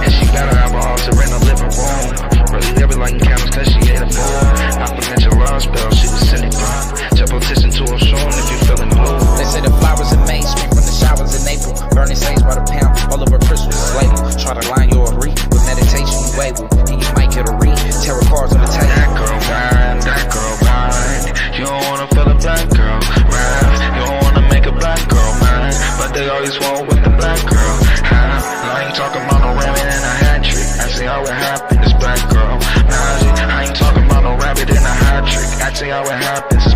And she gotta have an altar in her living room. Really never lighting candles cause she ain't a fool. Not to mention love spell she was sending through. Jump petition to her soon if you feeling blue. They say the flowers in May spring from the showers in April. Burning sage by the pound, all over Christmas is labeled. Try to line your re with meditation you able, and you might get a read. Tarot cards on the table. That girl blind, that girl blind. You don't wanna feel a black girl, right? You don't wanna make a black girl mine, but they always want with the black girl. I ain't talking about no rabbit in a hat trick. I say how it happened, this black girl. I ain't talking about no rabbit in a hat trick. I say how it happens.